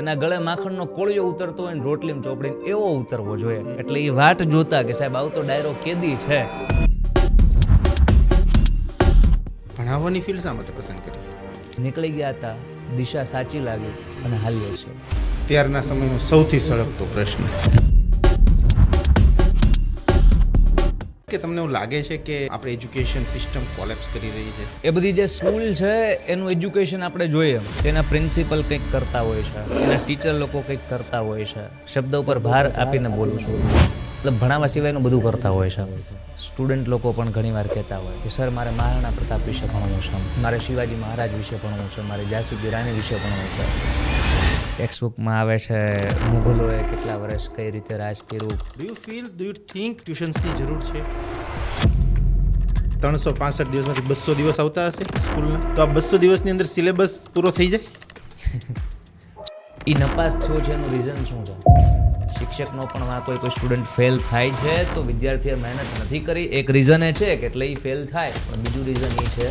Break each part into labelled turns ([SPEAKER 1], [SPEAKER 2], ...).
[SPEAKER 1] એના ગળે માખણનો કોળિયો ઉતરતો હોય ને રોટલીમ ચોપડીને એવો ઉતરવો જોઈએ. એટલે એ વાટ જોતા કે સાહેબ આવતો ડાયરો કેદી છે.
[SPEAKER 2] ભણાવવાની ફિલ્ડ શા માટે પસંદ કરી?
[SPEAKER 1] નીકળી ગયા હતા, દિશા સાચી લાગી અને હાલ્યો છે.
[SPEAKER 2] ત્યારના સમયનો સૌથી સળગતો પ્રશ્ન કે તમને એવું લાગે છે કે આપણે એજ્યુકેશન સિસ્ટમ કોલેપ્સ કરી રહી છે?
[SPEAKER 1] એ બધી જે સ્કૂલ છે એનું એજ્યુકેશન આપણે જોઈએ, એના પ્રિન્સિપલ કંઈક કરતા હોય છે, એના ટીચર લોકો કંઈક કરતા હોય છે. શબ્દ ઉપર ભાર આપીને બોલું છું, એટલે ભણાવવા સિવાયનું બધું કરતા હોય છે. સ્ટુડન્ટ લોકો પણ ઘણીવાર કહેતા હોય કે સર મારે મહારાણા પ્રતાપ વિશે ભણવું છે, મારે શિવાજી મહારાજ વિશે ભણવું છે, મારે ઝાંસી રાણી વિશે ભણવું છે. ટેક્સ્ટબુકમાં આવે છે મુઘલોએ કેટલા વર્ષ કઈ રીતે રાજ કર્યું.
[SPEAKER 2] ડુ યુ થિંક ટ્યુશન્સની જરૂર છે? 365 દિવસમાંથી 200 દિવસ આવતા હશે સ્કૂલના, તો આ 200 દિવસની અંદર સિલેબસ પૂરો થઈ જાય?
[SPEAKER 1] એ નપાસ થયો છે એનું રીઝન શું છે? શિક્ષકનો પણ વાંક હોય. કોઈ સ્ટુડન્ટ ફેલ થાય છે તો વિદ્યાર્થીએ મહેનત નથી કરી, એક રીઝન એ છે કે એટલે એ ફેલ થાય, પણ બીજું રીઝન એ છે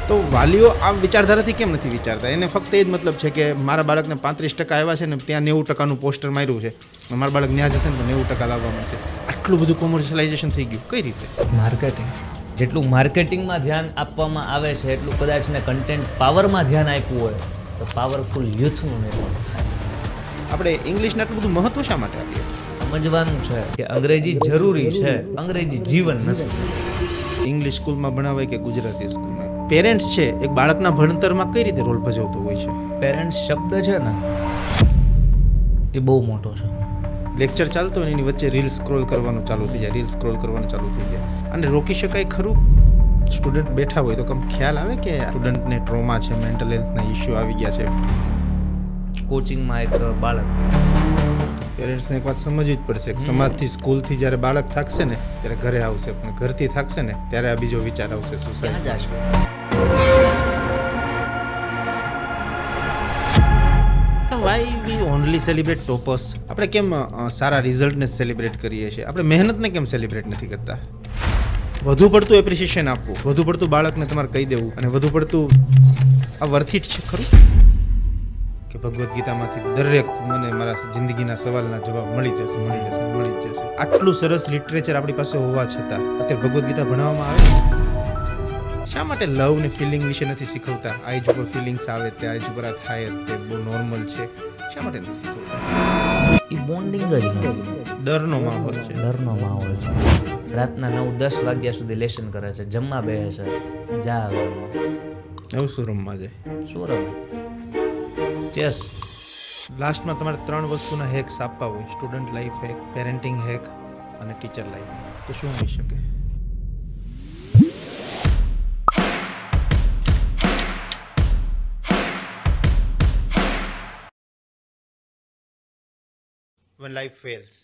[SPEAKER 2] તો વાલીઓ આ વિચારધારાથી કેમ નથી વિચારતા? એને ફક્ત એ જ મતલબ છે કે મારા બાળકને 35% આવ્યા છે ને ત્યાં 90%નું પોસ્ટર માર્યું છે, મારા બાળક ત્યાં જશે ને તો 90% લાવવા મળશે. આટલું બધું કોમર્શિયલાઇઝેશન થઈ ગયું કઈ રીતે?
[SPEAKER 1] માર્કેટિંગ. જેટલું માર્કેટિંગમાં ધ્યાન આપવામાં આવે છે એટલું કદાચ ને કન્ટેન્ટ પાવરમાં ધ્યાન આપ્યું હોય તો પાવરફુલ યુથનું નિર્માણ થાય.
[SPEAKER 2] આપણે ઇંગ્લિશને આટલું બધું મહત્વ શા માટે આપીએ?
[SPEAKER 1] સમજવાનું છે કે અંગ્રેજી જરૂરી છે, અંગ્રેજી જીવન નથી.
[SPEAKER 2] ઇંગ્લિશ સ્કૂલમાં ભણાવાય કે ગુજરાતી સ્કૂલમાં, પેરેન્ટ્સ છે એક બાળકના ભણતરમાં કઈ રીતે રોલ ભજવતો હોય છે?
[SPEAKER 1] પેરેન્ટ્સ શબ્દ છે ને એ બહુ મોટો છે.
[SPEAKER 2] લેક્ચર ચાલતો હોય એની વચ્ચે રીલ સ્ક્રોલ કરવાનું ચાલુ થઈ જાય, અને રોકી શકાય ખરું? સ્ટુડન્ટ બેઠા હોય તો કમ ખ્યાલ આવે કે સ્ટુડન્ટને ટ્રોમા છે, મેન્ટલ હેલ્થના ઇસ્યુ આવી ગયા છે?
[SPEAKER 1] કોચિંગમાં એક બાળક,
[SPEAKER 2] પેરેન્ટ્સને એક વાત સમજવી જ પડશે કે સમાજથી, સ્કૂલથી જ્યારે બાળક થાકશે ને ત્યારે ઘરે આવશે, પણ ઘરથી થાકશે ને ત્યારે આ બીજો વિચાર આવશે
[SPEAKER 1] ક્યાં
[SPEAKER 2] સુસાઇડ.
[SPEAKER 1] જશે?
[SPEAKER 2] Why we only celebrate toppers? આપણે કેમ સારા રિઝલ્ટને સેલિબ્રેટ કરીએ છીએ? આપણે મહેનતને કેમ સેલિબ્રેટ નથી કરતા? વધુ પડતું એપ્રિસિએશન આપવું, વધુ પડતું બાળકને તમારે કહી દેવું, અને વધુ પડતું આ વર્થ ઇટ છે ખરું? કે ભગવદ્ ગીતામાંથી દરેક મને મારા જિંદગીના સવાલના જવાબ મળી જશે. આટલું સરસ લિટરેચર આપણી પાસે હોવા છતાં અત્યારે ભગવદ્ ગીતા ભણાવવામાં આવે શા માટે? લવ ને ફિલિંગ વિશે નથી શીખવતા? આ એજ ઉપર ફિલિંગ્સ આવે તે, આ એજ ઉપર આ થાય તે બહુ નોર્મલ છે, શા માટે નથી શીખવતા?
[SPEAKER 1] એ બોન્ડિંગ જ નથી.
[SPEAKER 2] ડરનો માહોલ છે.
[SPEAKER 1] ડરનો માહોલ છે. રાતના 9-10 વાગ્યા સુધી લેશન કરે છે, જમવા બેસે છે, જા આવે
[SPEAKER 2] એવું શું રમવા જાય?
[SPEAKER 1] શું રમે? ચેસ.
[SPEAKER 2] લાસ્ટમાં તમારે 3 વસ્તુના હેક્સ આપવા હોય, student life hack, parenting hack અને ટીચર લાઈફ, તો શું હોઈ શકે? When life fails,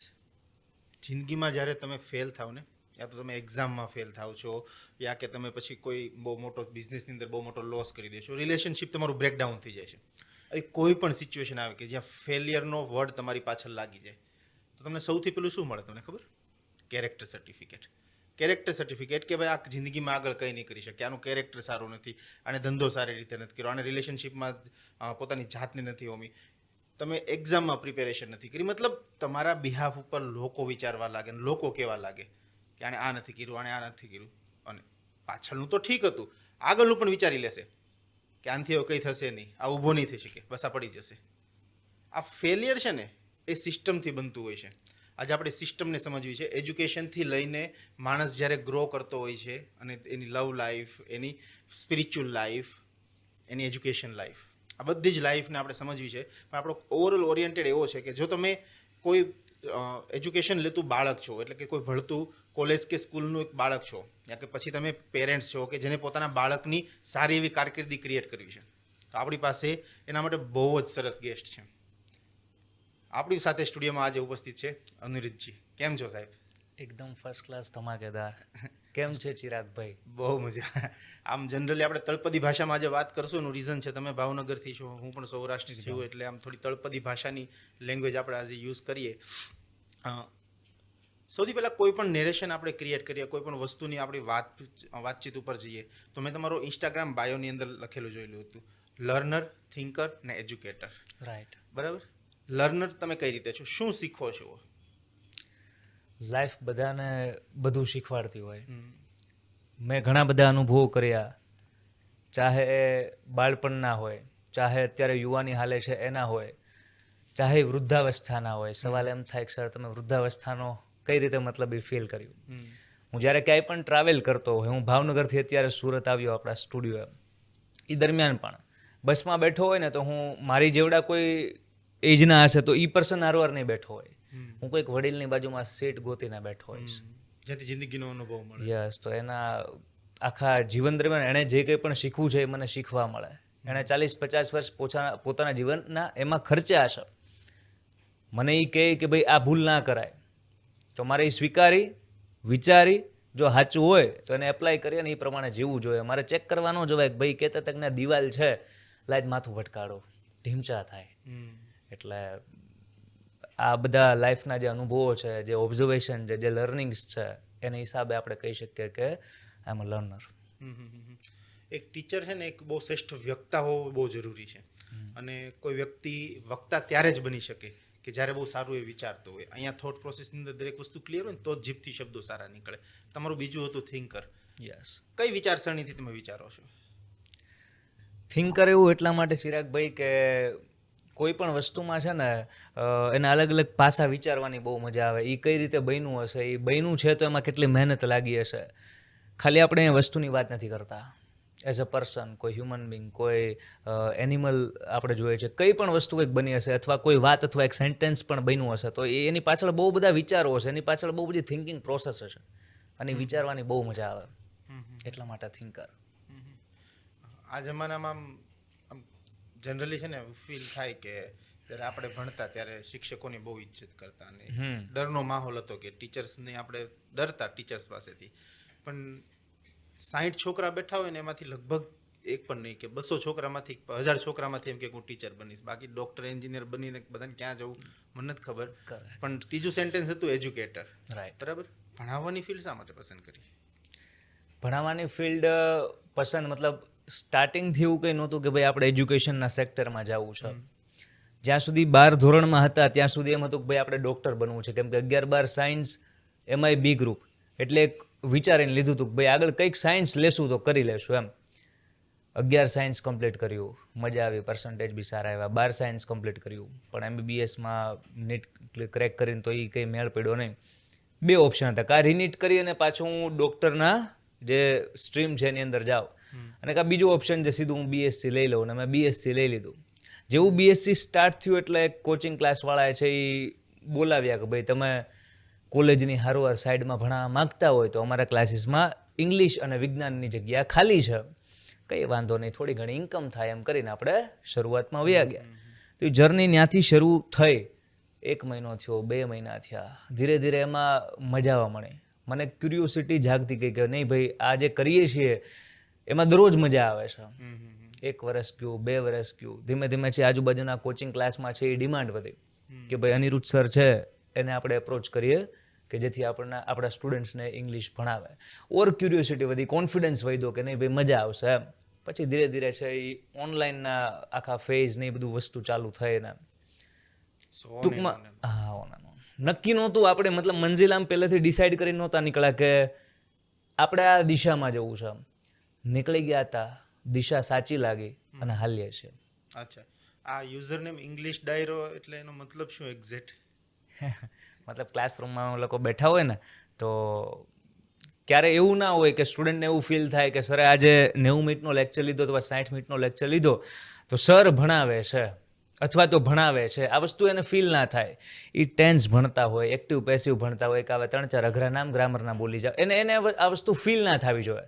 [SPEAKER 2] જિંદગીમાં જ્યારે તમે ફેલ થાવ ને, યા તો તમે એક્ઝામમાં ફેલ થાવ છો, યા કે તમે પછી કોઈ બહુ મોટો બિઝનેસની અંદર બહુ મોટો લોસ કરી દેશો, રિલેશનશિપ તમારું બ્રેકડાઉન થઈ જાય છે, આવી કોઈ પણ સિચ્યુએશન આવે કે જ્યાં ફેલિયરનો વર્ડ તમારી પાછળ લાગી જાય, તો તમને સૌથી પહેલું શું મળે તમને ખબર? Character certificate. કે ભાઈ આ જિંદગીમાં આગળ કંઈ નહીં કરી શકે, આનું કેરેક્ટર સારું નથી, આને ધંધો સારી રીતે નથી કર્યો, આને રિલેશનશિપમાં પોતાની જાતને નથી હોમી, તમે એક્ઝામમાં પ્રિપેરેશન નથી કરી, મતલબ તમારા બિહાફ ઉપર લોકો વિચારવા લાગે, લોકો કહેવા લાગે કે આણે આ નથી કર્યું, આણે આ નથી કર્યું, અને પાછળનું તો ઠીક હતું, આગળનું પણ વિચારી લેશે કે આનાથી હવે કંઈ થશે નહીં, આ ઊભો નહીં થઈ શકે, બસ આ પડી જશે. આ ફેલિયર છે ને એ સિસ્ટમથી બનતું હોય છે. આજે આપણે સિસ્ટમને સમજવી છે. એજ્યુકેશનથી લઈને માણસ જ્યારે ગ્રો કરતો હોય છે અને એની લવ લાઈફ, એની સ્પિરિચ્યુઅલ લાઈફ, એની એજ્યુકેશન લાઈફ, આ બધી જ લાઈફને આપણે સમજવી છે. પણ આપણો ઓવરઓલ ઓરિએન્ટેડ એવો છે કે જો તમે કોઈ એજ્યુકેશન લેતું બાળક છો, એટલે કે કોઈ ભણતું કોલેજ કે સ્કૂલનું એક બાળક છો, યા કે પછી તમે પેરેન્ટ્સ છો કે જેને પોતાના બાળકની સારી એવી કારકિર્દી ક્રિએટ કરવી છે, તો આપણી પાસે એના માટે બહુ જ સરસ ગેસ્ટ છે. આપણી સાથે સ્ટુડિયોમાં આજે ઉપસ્થિત છે અનિરુદ્ધજી. કેમ છો સાહેબ?
[SPEAKER 1] એકદમ ફર્સ્ટ ક્લાસ, ધમાકેદાર. કેમ છે ચિરાગભાઈ?
[SPEAKER 2] બહુ મજા. આમ જનરલી આપણે તળપદી ભાષામાં આજે વાત કરશું, એનું રીઝન છે તમે ભાવનગરથી છો, હું પણ સૌરાષ્ટ્રથી છું, એટલે આમ થોડી તળપદી ભાષાની લેંગ્વેજ આપણે આજે યુઝ કરીએ. સૌથી પહેલાં કોઈ પણ નેરેશન આપણે ક્રિએટ કરીએ, કોઈ પણ વસ્તુની આપણી વાતચીત ઉપર જઈએ, તો મેં તમારો ઇન્સ્ટાગ્રામ બાયોની અંદર લખેલું જોયેલું હતું, લર્નર, થિંકર ને એજ્યુકેટર.
[SPEAKER 1] રાઈટ.
[SPEAKER 2] બરાબર. લર્નર તમે કઈ રીતે છો, શું શીખો છો?
[SPEAKER 1] લાઈફ બધાને બધું શીખવાડતી હોય. મેં ઘણા બધા અનુભવો કર્યા, ચાહે બાળપણના હોય, ચાહે અત્યારે યુવાની હાલે છે એના હોય, ચાહે વૃદ્ધાવસ્થાના હોય. સવાલ એમ થાય કે સર તમે વૃદ્ધાવસ્થાનો કઈ રીતે મતલબ એ ફીલ કર્યું? હું જ્યારે ક્યાંય પણ ટ્રાવેલ કરતો હોય, હું ભાવનગરથી અત્યારે સુરત આવ્યો આપણા સ્ટુડિયો, એ દરમિયાન પણ બસમાં બેઠો હોય ને તો હું મારી જેવડા કોઈ એજના હશે તો એ પર્સન હારવાર નહીં બેઠો હોય, હું કોઈક વડીલની બાજુમાં સીટ ગોતીને બેઠો હોઈશ.
[SPEAKER 2] જેથી જિંદગીનો અનુભવ મળે.
[SPEAKER 1] યસ. તો એના આખા જીવન દરમિયાન એણે જે કંઈ પણ શીખવું છે એ મને શીખવા મળે. એણે 40-50 વર્ષ પોતાના જીવનના એમાં ખર્ચ્યા છે. મને એ કહે કે ભાઈ આ ભૂલ ના કરાય, તો મારે એ સ્વીકારી વિચારી જો સાચું હોય તો એને એપ્લાય કરીએ ને એ પ્રમાણે જીવવું જોઈએ. મારે ચેક કરવાનો જોવાય કે ભાઈ કહેતા તકને દિવાલ છે, લાજ માથું ભટકાડો, ઢીમચા થાય. એટલે આ બધા લાઈફના જે અનુભવો છે, જે ઓબ્ઝર્વેશન છે, જે લર્નિંગ્સ છે, એના હિસાબે આપણે કહી શકીએ કે આઈ એમ અ લર્નર.
[SPEAKER 2] એક ટીચર છે ને એક બહુ શ્રેષ્ઠ વક્તા હોવો બહુ જરૂરી છે. અને કોઈ વ્યક્તિ વક્તા ત્યારે જ બની શકે કે જ્યારે બહુ સારું એ વિચારતો હોય. અહીંયા થોટ પ્રોસેસની અંદર દરેક વસ્તુ ક્લિયર હોય ને તો જ જીભથી શબ્દો સારા નીકળે. તમારું બીજું હતું થિંકર.
[SPEAKER 1] યસ.
[SPEAKER 2] કઈ વિચારસરણીથી તમે વિચારો છો?
[SPEAKER 1] થિંકર એવું એટલા માટે ચિરાગભાઈ કે કોઈ પણ વસ્તુમાં છે ને એના અલગ અલગ પાસા વિચારવાની બહુ મજા આવે. એ કઈ રીતે બન્યું હશે, એ બન્યું છે તો એમાં કેટલી મહેનત લાગી હશે. ખાલી આપણે એ વસ્તુની વાત નથી કરતા. એઝ અ પર્સન, કોઈ હ્યુમન બિંગ, કોઈ એનિમલ આપણે જોઈએ છે, કઈ પણ વસ્તુ એક બની હશે અથવા કોઈ વાત અથવા એક સેન્ટેન્સ પણ બન્યું હશે તો એની પાછળ બહુ બધા વિચારો હશે, એની પાછળ બહુ બધી થિંકિંગ પ્રોસેસ હશે અને વિચારવાની બહુ મજા આવે. એટલા માટે થિંકર.
[SPEAKER 2] આ જમાનામાં આમ જનરલી છે ને ફીલ થાય કે જ્યારે આપણે ભણતા ત્યારે શિક્ષકોની બહુ ઇજ્જત કરતા અને ડરનો માહોલ હતો કે ટીચર્સને આપણે ડરતા ટીચર્સ પાસેથી. પણ 60 છોકરા બેઠા હોય ને એમાંથી લગભગ એક પણ નહીં કે 200 છોકરામાંથી 1000 છોકરામાંથી એમ કે હું ટીચર બનીશ. બાકી ડૉક્ટર, એન્જિનિયર બનીને બધાને ક્યાં જવું મને નથી ખબર. પણ ત્રીજું સેન્ટેન્સ હતું એજ્યુકેટર.
[SPEAKER 1] રાઈટ.
[SPEAKER 2] બરાબર. ભણાવવાની ફિલ્ડ શા માટે પસંદ કરી?
[SPEAKER 1] ભણાવવાની ફિલ્ડ પસંદ મતલબ સ્ટાર્ટિંગથી એવું કંઈ નહોતું કે ભાઈ આપણે એજ્યુકેશનના સેક્ટરમાં જવું છે. જ્યાં સુધી 12 ધોરણમાં હતા ત્યાં સુધી એમ હતું કે ભાઈ આપણે ડૉક્ટર બનવું છે, કેમ કે 11-12 સાયન્સ એમાંય બી ગ્રુપ, એટલે એક વિચારીને લીધું હતું કે ભાઈ આગળ કંઈક સાયન્સ લેશું તો કરી લેશું એમ. 11 સાયન્સ કમ્પ્લીટ કર્યું, મજા આવી, પર્સન્ટેજ બી સારા આવ્યા. 12 સાયન્સ કમ્પ્લીટ કર્યું, પણ MBBSમાં નીટ ક્રેક કરીને તો એ કંઈ મેળ પડ્યો નહીં. 2 ઓપ્શન હતા, કાં રિનીટ કરી અને પાછું હું ડૉક્ટરના જે સ્ટ્રીમ છે એની અંદર જાઉં, અને કાં બીજું ઓપ્શન છે સીધું હું BSc લઈ લઉં. અને મેં BSc લઈ લીધું. જેવું BSc સ્ટાર્ટ થયું એટલે એક કોચિંગ ક્લાસવાળાએ છે એ બોલાવ્યા કે ભાઈ તમે કોલેજની હારોહાર સાઈડમાં ભણવા માગતા હોય તો અમારા ક્લાસીસમાં ઇંગ્લિશ અને વિજ્ઞાનની જગ્યા ખાલી છે, કંઈ વાંધો નહીં, થોડી ઘણી ઇન્કમ થાય એમ કરીને આપણે શરૂઆતમાં વયા ગયા. તો એ જર્ની ત્યાંથી શરૂ થઈ. 1 મહિનો થયો, 2 મહિના થયા, ધીરે ધીરે એમાં મજા આવવા મળે. મને ક્યુરિયોસિટી જાગતી ગઈ કે નહીં ભાઈ આ જે કરીએ છીએ એમાં દરરોજ મજા આવે છે. 1 વર્ષ ગયું, 2 વર્ષ ગયું, ધીમે ધીમે છે આજુબાજુના કોચિંગ ક્લાસમાં છે એ ડિમાન્ડ વધી કે ભાઈ અનિરુદ્ધ સર છે એને આપણે એપ્રોચ કરીએ કે જેથી આપણા સ્ટુડન્ટ્સને ઇંગ્લિશ ભણાવે. ઓર ક્યુરિયોસિટી વધી, કોન્ફિડન્સ વધ્યો કે નહીં ભાઈ મજા આવશે એમ. પછી ધીરે ધીરે છે એ ઓનલાઈનના આખા ફેઝ ને એ બધું વસ્તુ ચાલુ થઈ ને ટૂંકમાં નક્કી નહોતું આપણે, મતલબ મંજિલ આમ પહેલેથી ડિસાઈડ કરી નહોતા નીકળ્યા કે આપણે આ દિશામાં જવું છે. નીકળી ગયા હતા, દિશા સાચી લાગી અને હાલીએ છે.
[SPEAKER 2] અચ્છા, આ યુઝરનેમ ઇંગ્લિશ ડાયરો એટલે એનો મતલબ શું એક્ઝેક્ટ?
[SPEAKER 1] મતલબ ક્લાસરૂમમાં લોકો બેઠા હોય ને તો ક્યારે એવું ના હોય કે સ્ટુડન્ટને એવું ફીલ થાય કે સરે આજે 90 મિનિટનો લેક્ચર લીધો અથવા 60 મિનિટનો લેક્ચર લીધો તો સર ભણાવે છે અથવા તો ભણાવે છે, આ વસ્તુ એને ફીલ ના થાય. એ ટેન્સ ભણતા હોય, એક્ટિવ પેસિવ ભણતા હોય, કે આવે 3-4 અઘરા નામ ગ્રામરના બોલી જાવ, એને આ વસ્તુ ફીલ ના થવી જોઈએ.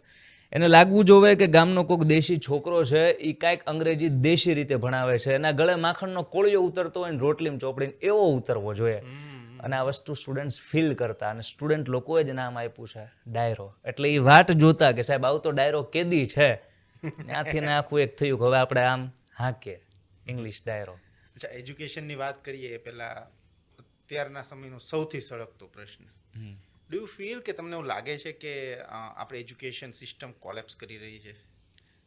[SPEAKER 1] એને લાગવું જોઈએ કે ગામનો કોઈક દેશી છોકરો છે એ કાંઈક અંગ્રેજી દેશી રીતે ભણાવે છે, એના ગળે માખણનો કોળિયો ઉતરતો હોય ને રોટલીમાં ચોપડીને એવો ઉતરવો જોઈએ. અને આ વસ્તુ સ્ટુડન્ટ્સ ફીલ કરતા, અને સ્ટુડન્ટ લોકોએ જ નામ આપ્યું છે ડાયરો. એટલે એ વાટ જોતા કે સાહેબ આવતો ડાયરો કેદી છે, ત્યાંથી ને આખું એક થયું કે હવે આપણે આમ હાંકીએ ઇંગ્લિશ ડાયરો.
[SPEAKER 2] અચ્છા, એજ્યુકેશનની વાત કરીએ એ પહેલાં અત્યારના સમયનો સૌથી સળગતો પ્રશ્ન, ડુ યુ ફીલ કે તમને એવું લાગે છે કે આપણે એજ્યુકેશન સિસ્ટમ કોલેપ્સ કરી રહી છે?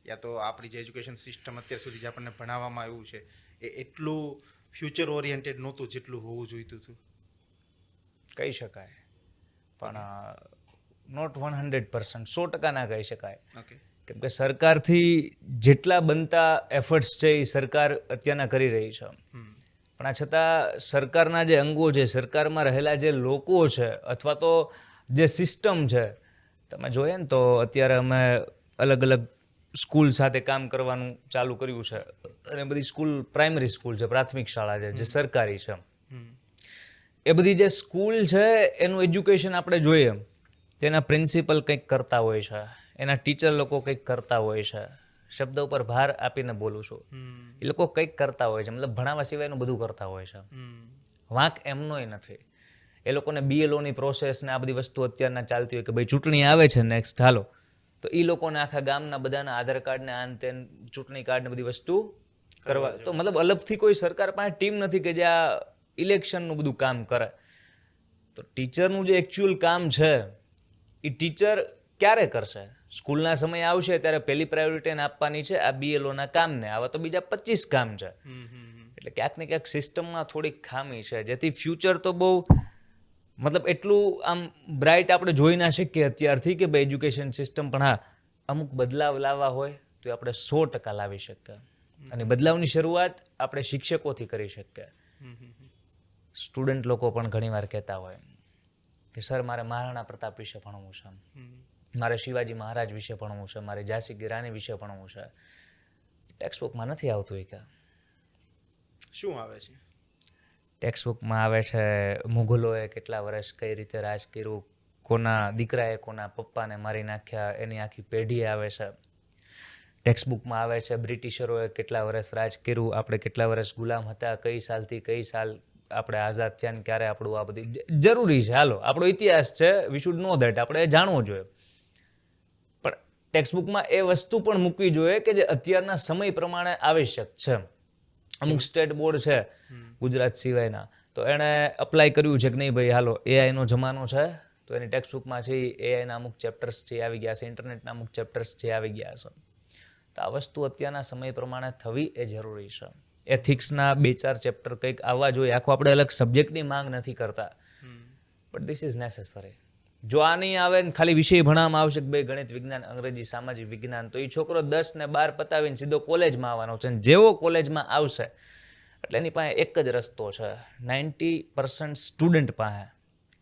[SPEAKER 2] યા તો આપણી જે એજ્યુકેશન સિસ્ટમ અત્યાર સુધી જે આપણને ભણાવવામાં આવ્યું છે એ એટલું ફ્યુચર ઓરિએન્ટેડ નહોતું જેટલું હોવું જોઈતું હતું?
[SPEAKER 1] કહી શકાય, પણ નોટ 100%, 100% ના કહી શકાય.
[SPEAKER 2] ઓકે.
[SPEAKER 1] કેમ કે સરકારથી જેટલા બનતા એફર્ટ્સ છે એ સરકાર અત્યારના કરી રહી છે, પણ આ છતાં સરકારના જે અંગો છે, સરકારમાં રહેલા જે લોકો છે, અથવા તો જે સિસ્ટમ છે, તમે જોઈએ ને તો અત્યારે અમે અલગ અલગ સ્કૂલ સાથે કામ કરવાનું ચાલુ કર્યું છે, અને બધી સ્કૂલ પ્રાઇમરી સ્કૂલ છે, પ્રાથમિક શાળા છે જે સરકારી છે. એ બધી જે સ્કૂલ છે એનું એજ્યુકેશન આપણે જોઈએ તેના પ્રિન્સિપલ કંઈક કરતા હોય છે, એના ટીચર લોકો કંઈક કરતા હોય છે. શબ્દ ઉપર ભાર આપીને બોલું છું, એ લોકો કંઈક કરતા હોય છે, મતલબ ભણાવવા સિવાયનું બધું કરતા હોય છે. વાંક એમનોય નથી. એ લોકોને BLOની પ્રોસેસ ને આ બધી વસ્તુ અત્યારના ચાલતી હોય કે ભાઈ ચૂંટણી આવે છે નેક્સ્ટ હાલો, તો એ લોકોને આખા ગામના બધાના આધાર કાર્ડ ને આન તેન ચૂંટણી કાર્ડ ને બધી વસ્તુ કરવા, તો મતલબ અલગથી કોઈ સરકાર પાસે ટીમ નથી કે જે આ ઇલેક્શનનું બધું કામ કરે. તો ટીચરનું જે એકચ્યુઅલ કામ છે એ ટીચર ક્યારે કરશે? સ્કૂલના સમય આવશે ત્યારે પહેલી પ્રાયોરિટી એને આપવાની છે આ BLOના કામને, આવા તો બીજા 25 કામ છે. એટલે ક્યાંક ને ક્યાંક સિસ્ટમમાં થોડીક ખામી છે, જેથી ફ્યુચર તો બહુ મતલબ એટલું આમ બ્રાઇટ આપણે જોઈ ના શકીએ અત્યારથી કે ભાઈ એજ્યુકેશન સિસ્ટમ, પણ હા અમુક બદલાવ લાવવા હોય તો આપણે 100% લાવી શકીએ, અને બદલાવની શરૂઆત આપણે શિક્ષકોથી કરી શકીએ. સ્ટુડન્ટ લોકો પણ ઘણીવાર કહેતા હોય કે સર મારે મહારાણા પ્રતાપ વિશે ભણવું છે, મારે શિવાજી મહારાજ વિશે ભણવું છે, મારે ઝાંસી કી રાણી વિશે ભણવું છે. ટેક્સ્ટ બુકમાં નથી આવતું. એ કે
[SPEAKER 2] શું આવે છે?
[SPEAKER 1] ટેક્સ્ટ બુકમાં આવે છે મુઘલોએ કેટલા વર્ષ કઈ રીતે રાજ કર્યું, કોના દીકરાએ કોના પપ્પાને મારી નાખ્યા, એની આખી પેઢી આવે છે. ટેક્સ્ટ બુકમાં આવે છે બ્રિટિશરોએ કેટલા વર્ષ રાજ કર્યું, આપણે કેટલા વર્ષ ગુલામ હતા, કઈ સાલથી કઈ સાલ આપણે આઝાદ થયા ને ક્યારે આપણું આ બધી જરૂરી છે. હાલો આપણો ઇતિહાસ છે, વી શુડ નો ધેટ, આપણે જાણવું જોઈએ. પણ ટેક્સ્ટ બુકમાં એ વસ્તુ પણ મૂકવી જોઈએ કે જે અત્યારના સમય પ્રમાણે આવશ્યક છે. અમુક સ્ટેટ બોર્ડ છે ગુજરાત સિવાયના, તો એણે અપ્લાય કર્યું છે કે નહીં ભાઈ હાલો એઆઈનો જમાનો છે, તો એની ટેક્સ્ટ બુકમાં છે એઆઈના અમુક ચેપ્ટર્સ જે આવી ગયા છે, ઇન્ટરનેટના અમુક ચેપ્ટર્સ જે આવી ગયા છે. તો આ વસ્તુ અત્યારના સમય પ્રમાણે થવી એ જરૂરી છે. એથિક્સના 2-4 ચેપ્ટર કંઈક આવવા જોઈએ. આખો આપણે અલગ સબ્જેક્ટની માંગ નથી કરતા, બટ ધીસ ઇઝ નેસેસરી. જો આ નહીં આવે ને ખાલી વિષય ભણવામાં આવશે કે ભાઈ ગણિત, વિજ્ઞાન, અંગ્રેજી, સામાજિક વિજ્ઞાન, તો એ છોકરો 10 ને 12 પતાવીને સીધો કોલેજમાં આવવાનો છે. અને જેવો કોલેજમાં આવશે એટલે એની પાસે એક જ રસ્તો છે, 90% સ્ટુડન્ટ પાસે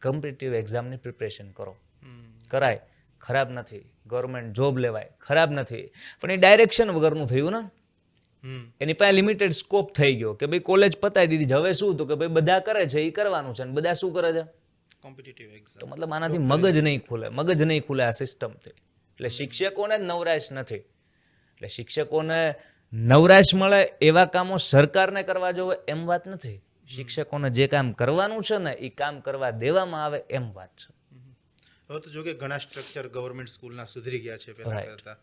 [SPEAKER 1] કોમ્પિટિટિવ એક્ઝામની પ્રિપરેશન કરો. કરાય, ખરાબ નથી. ગવર્મેન્ટ જોબ લેવાય, ખરાબ નથી. પણ એ ડાયરેક્શન વગરનું થયું ને. એની પાસે લિમિટેડ સ્કોપ થઈ ગયો કે ભાઈ કોલેજ પતાવી દીધી, હવે શું? તો કે ભાઈ બધા કરે છે એ કરવાનું છે, અને બધા શું કરે છે?
[SPEAKER 2] Competitive exam.
[SPEAKER 1] તો મતલબ આનાથી મગજ નહીં ખુલે આ સિસ્ટમથી. એટલે શિક્ષકોને જ નવરાશ નથી. એટલે શિક્ષકોને નવરાશ મળે એવા કામો સરકારને કરવા જોવે એમ વાત નથી. શિક્ષકોને જે કામ કરવાનું છે ને એ કામ કરવા દેવામાં આવે એમ વાત છે.
[SPEAKER 2] હવે તો જો કે ઘણા સ્ટ્રક્ચર ગવર્મેન્ટ સ્કૂલના સુધરી ગયા છે પહેલા કરતાં.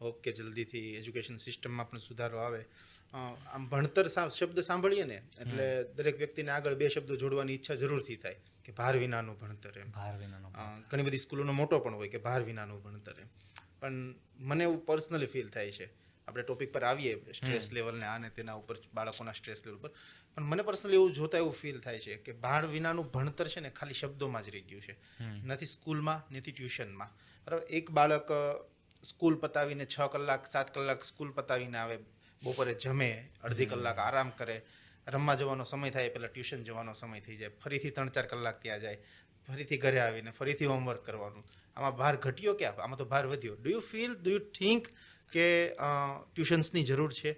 [SPEAKER 2] ઓકે, જલ્દીથી એજ્યુકેશન સિસ્ટમમાં પણ સુધારો આવે. આમ ભણતર શબ્દ સાંભળીએ ને એટલે દરેક વ્યક્તિને આગળ 2 શબ્દો જોડવાની ઈચ્છા જરૂરથી થાય કે ભાર વિનાનું ભણતર. એમ
[SPEAKER 1] ભાર વિનાનો
[SPEAKER 2] ઘણી બધી સ્કૂલોનો મોટો પણ હોય કે ભાર વિનાનું ભણતર. એમ પણ મને એવું પર્સનલી ફીલ થાય છે, આપણે ટોપિક પર આવીએ સ્ટ્રેસ લેવલને આને તેના ઉપર, બાળકોના સ્ટ્રેસ લેવલ પર, પણ મને પર્સનલી એવું જોતા એવું ફીલ થાય છે કે ભાર વિનાનું ભણતર છે ને ખાલી શબ્દોમાં જ રહી ગયું છે. નથી સ્કૂલમાં, નથી ટ્યુશનમાં. બરાબર, એક બાળક સ્કૂલ પતાવીને 6 કલાક 7 કલાક સ્કૂલ પતાવીને આવે, બપોરે જમે, અડધી કલાક આરામ કરે, રમવા જવાનો સમય થાય પહેલાં ટ્યુશન જવાનો સમય થઈ જાય, ફરીથી 3-4 કલાક ત્યાં જાય, ફરીથી ઘરે આવીને ફરીથી હોમવર્ક કરવાનું. આમાં ભાર ઘટ્યો ક્યાં? આમાં તો ભાર વધ્યો. ડુ યુ થિંક કે ટ્યુશન્સની જરૂર છે?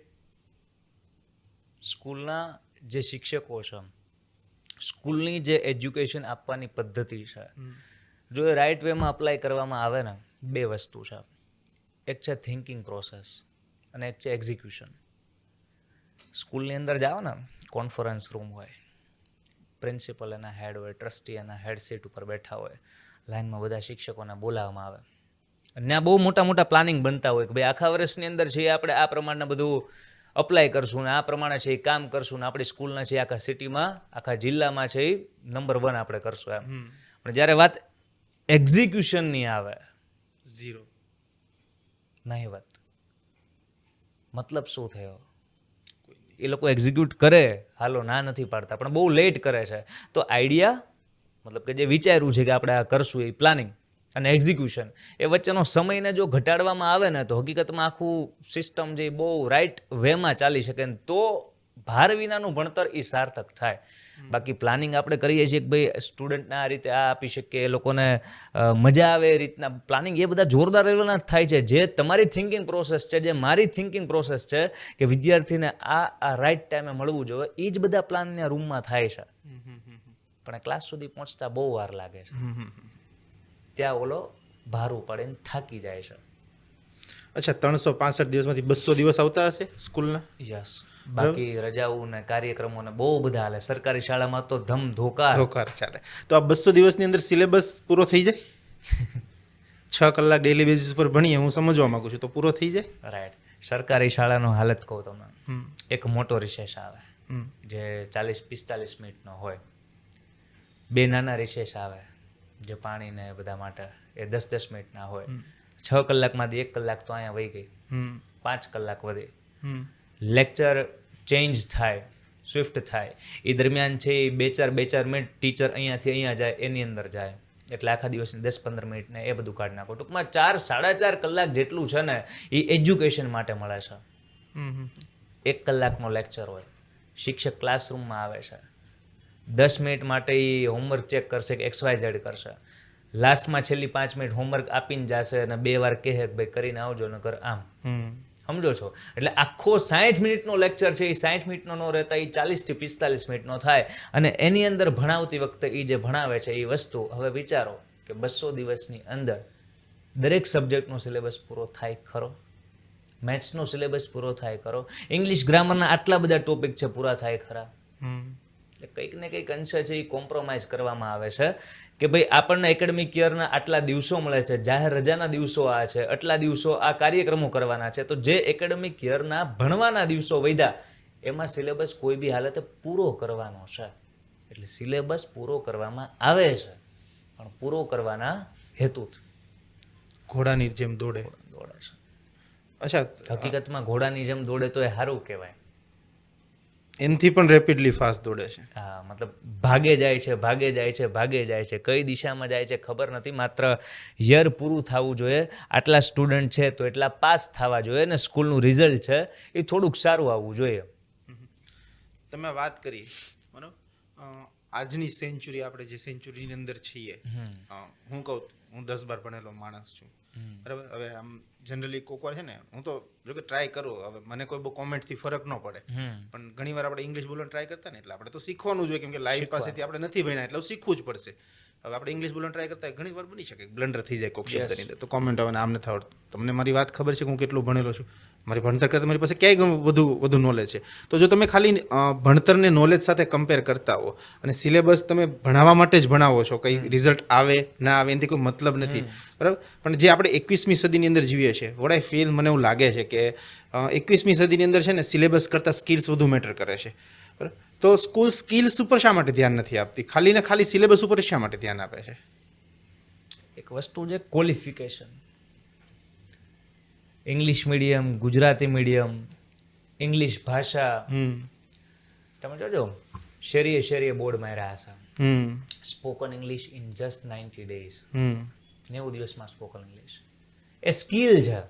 [SPEAKER 1] સ્કૂલના જે શિક્ષકો છે, સ્કૂલની જે એજ્યુકેશન આપવાની પદ્ધતિ છે, જો એ રાઇટ વેમાં અપ્લાય કરવામાં આવે ને, 2 વસ્તુ છે. એક છે થિંકિંગ પ્રોસેસ અને એક છે એક્ઝિક્યુશન. સ્કૂલની અંદર જાઓ ને, કોન્ફરન્સ રૂમ હોય, પ્રિન્સિપલ એના હેડ હોય, ટ્રસ્ટી એના હેડ સીટ ઉપર બેઠા હોય, લાઇનમાં બધા શિક્ષકોને બોલાવવામાં આવે, અને ત્યાં બહુ મોટા મોટા પ્લાનિંગ બનતા હોય કે ભાઈ આખા વર્ષની અંદર છે આપણે આ પ્રમાણના બધું અપ્લાય કરશું ને આ પ્રમાણે છે એ કામ કરશું ને આપણી સ્કૂલના છે આખા સિટીમાં, આખા જિલ્લામાં છે એ નંબર 1 આપણે કરશું એમ. પણ જ્યારે વાત એક્ઝિક્યુશનની આવે,
[SPEAKER 2] 0.
[SPEAKER 1] નહીં વાત. મતલબ શું થયો? એ લોકો એક્ઝિક્યુટ કરે, હાલો ના નથી પાડતા, પણ બહુ લેટ કરે છે. તો આઈડિયા મતલબ કે જે વિચાર્યું છે કે આપણે આ કરશું એ પ્લાનિંગ અને એક્ઝિક્યુશન એ વચ્ચેનો સમયને જો ઘટાડવામાં આવે ને તો હકીકતમાં આખું સિસ્ટમ જે બહુ રાઈટ વેમાં ચાલી શકે ને તો ભાર વિનાનું ભણતર એ સાર્થક થાય. બાકી પ્લાનિંગ આપણે કરીએ છીએ કે ભાઈ સ્ટુડન્ટને આ રીતે આ આપી શકીએ, એ લોકોને મજા આવે એ રીતના પ્લાનિંગ, એ બધા જોરદાર લેવલના જ થાય છે. જે તમારી થિંકિંગ પ્રોસેસ છે, જે મારી થિંકિંગ પ્રોસેસ છે કે વિદ્યાર્થીને આ રાઈટ ટાઈમે મળવું જોઈએ, એ જ બધા પ્લાનના રૂમમાં થાય છે. પણ ક્લાસ સુધી પહોંચતા બહુ વાર લાગે છે. ત્યાં ઓલો ભાર ઉપાડીને થાકી જાય છે.
[SPEAKER 2] અચ્છા, 365 દિવસમાંથી 200 દિવસ આવતા હશે સ્કૂલના?
[SPEAKER 1] યસ. બાકી રજાઓ ને કાર્યક્રમો ને બહુ બધા હાલે. સરકારી શાળામાં તો ધોકાર
[SPEAKER 2] ચાલે. તો આ 200 દિવસની અંદર સિલેબસ પૂરો થઈ જાય? 6 કલાક ડેલી બેઝિસ પર ભણીએ, હું સમજવા માંગુ છું, તો પૂરો થઈ જાય?
[SPEAKER 1] રાઈટ. સરકારી શાળાનો હાલત કહું તમને, એક મોટો રિસેસ આવે જે 40-45 મિનિટનો હોય, 2 નાના રિસેસ આવે જે પાણી ને બધા માટે, એ 10-10 મિનિટના હોય. 6 કલાકમાંથી 1 કલાક તો અહીંયા વહી ગઈ, 5 કલાક વધે. લેક્ચર ચેન્જ થાય, સ્વિફ્ટ થાય, એ દરમિયાન છે એ 2-4 મિનિટ ટીચર અહીંયાથી અહીંયા જાય, એની અંદર જાય, એટલે આખા દિવસની 10-15 મિનિટને એ બધું કાઢી નાખો. ટૂંકમાં 4-4.5 કલાક જેટલું છે ને એ એજ્યુકેશન માટે મળે છે. 1 કલાકનો લેક્ચર હોય, શિક્ષક ક્લાસરૂમમાં આવે છે, 10 મિનિટ માટે એ હોમવર્ક ચેક કરશે કે XYZ કરશે, લાસ્ટમાં છેલ્લી 5 મિનિટ હોમવર્ક આપીને જશે અને 2 વાર કહે કે ભાઈ કરીને આવજો નકર આમ. સમજો છો? એટલે આખો 60 મિનિટનો લેક્ચર છે એ 60 મિનિટનો ન રહેતા એ 40-45 મિનિટનો થાય. અને એની અંદર ભણાવતી વખતે એ જે ભણાવે છે એ વસ્તુ, હવે વિચારો કે 200 દિવસની અંદર દરેક સબ્જેક્ટનો સિલેબસ પૂરો થાય ખરો? મેથ્સનો સિલેબસ પૂરો થાય ખરો? ઇંગ્લિશ ગ્રામરના આટલા બધા ટોપિક છે, પૂરા થાય ખરા? કંઈક ને કંઈક અંશે છે એ કોમ્પ્રોમાઇઝ કરવામાં આવે છે કે ભાઈ આપણને એકેડેમિક યરના આટલા દિવસો મળે છે, જાહેર રજાના દિવસો આ છે, આટલા દિવસો આ કાર્યક્રમો કરવાના છે, તો જે એકેડેમિક યરના ભણવાના દિવસો વધ્યા એમાં સિલેબસ કોઈ બી હાલતે પૂરો કરવાનો છે. એટલે સિલેબસ પૂરો કરવામાં આવે છે, પણ પૂરો કરવાના હેતુથી
[SPEAKER 2] ઘોડાની જેમ દોડે
[SPEAKER 1] છે.
[SPEAKER 2] અચ્છા,
[SPEAKER 1] હકીકતમાં ઘોડાની જેમ દોડે તો એ સારું કહેવાય.
[SPEAKER 2] એનથી પણ રેપિડલી ફાસ્ટ દોડે છે.
[SPEAKER 1] હા, મતલબ ભાગે જાય છે, કઈ દિશામાં જાય છે ખબર નથી. માત્ર યર પૂરું થવું જોઈએ, આટલા સ્ટુડન્ટ છે તો એટલા પાસ થવા જોઈએ, ને સ્કૂલનું રિઝલ્ટ છે એ થોડુંક સારું આવવું જોઈએ.
[SPEAKER 2] તમે વાત કરી બરાબર, આજની સેન્ચુરી, આપણે જે સેન્ચુરીની અંદર છીએ, હું કહું, હું 10-12 ભણેલો માણસ છું, બરાબર. હવે આમ જનરલી કોક વાર છે ને, હું તો જો કે ટ્રાય કરું, હવે મને કોઈ બહુ કોમેન્ટથી ફરક ન પડે, પણ ઘણી વાર આપણે ઇંગ્લિશ બોલવાનું ટ્રાય કરતા ને, એટલે આપણે તો શીખવાનું જોઈએ, કેમ કે લાઈફ પાસેથી આપણે નથી ભણ્યા એટલે શીખવું જ પડશે. હવે આપણે ઇંગ્લિશ બોલવાનું ટ્રાય કરતા ઘણી વાર બની શકે બ્લન્ડર થઈ જાય કોક શબ્દની અંદર, તો કોમેન્ટ આવે ને આમ નથી આવડતું. તમને મારી વાત ખબર છે કે હું કેટલું ભણેલો છું, મારી ભણતર કરતાં મારી પાસે ક્યાંય વધુ નોલેજ છે. તો જો તમે ખાલી ભણતરને નોલેજ સાથે કમ્પેર કરતા હો અને સિલેબસ તમે ભણાવવા માટે જ ભણાવો છો, કંઈ રિઝલ્ટ આવે ના આવે એનાથી કોઈ મતલબ નથી, બરાબર. પણ જે આપણે 21મી સદીની અંદર જીવીએ છીએ, વોટ આઈ ફીલ, મને એવું લાગે છે કે 21મી સદીની અંદર છે ને સિલેબસ કરતાં સ્કિલ્સ વધુ મેટર કરે છે, બરાબર. તો સ્કૂલ સ્કિલ્સ ઉપર શા માટે ધ્યાન નથી આપતી, ખાલી ને ખાલી સિલેબસ ઉપર શા માટે ધ્યાન આપે છે?
[SPEAKER 1] એક વસ્તુ છે qualification. English medium, Gujarati medium, English ભાષા, તમે જોજો શેરીએ બોર્ડ માર્યા હશે, spoken English in just 90 days, 90 દિવસમાં સ્પોકન ઇંગ્લિશ. એ સ્કિલ છે,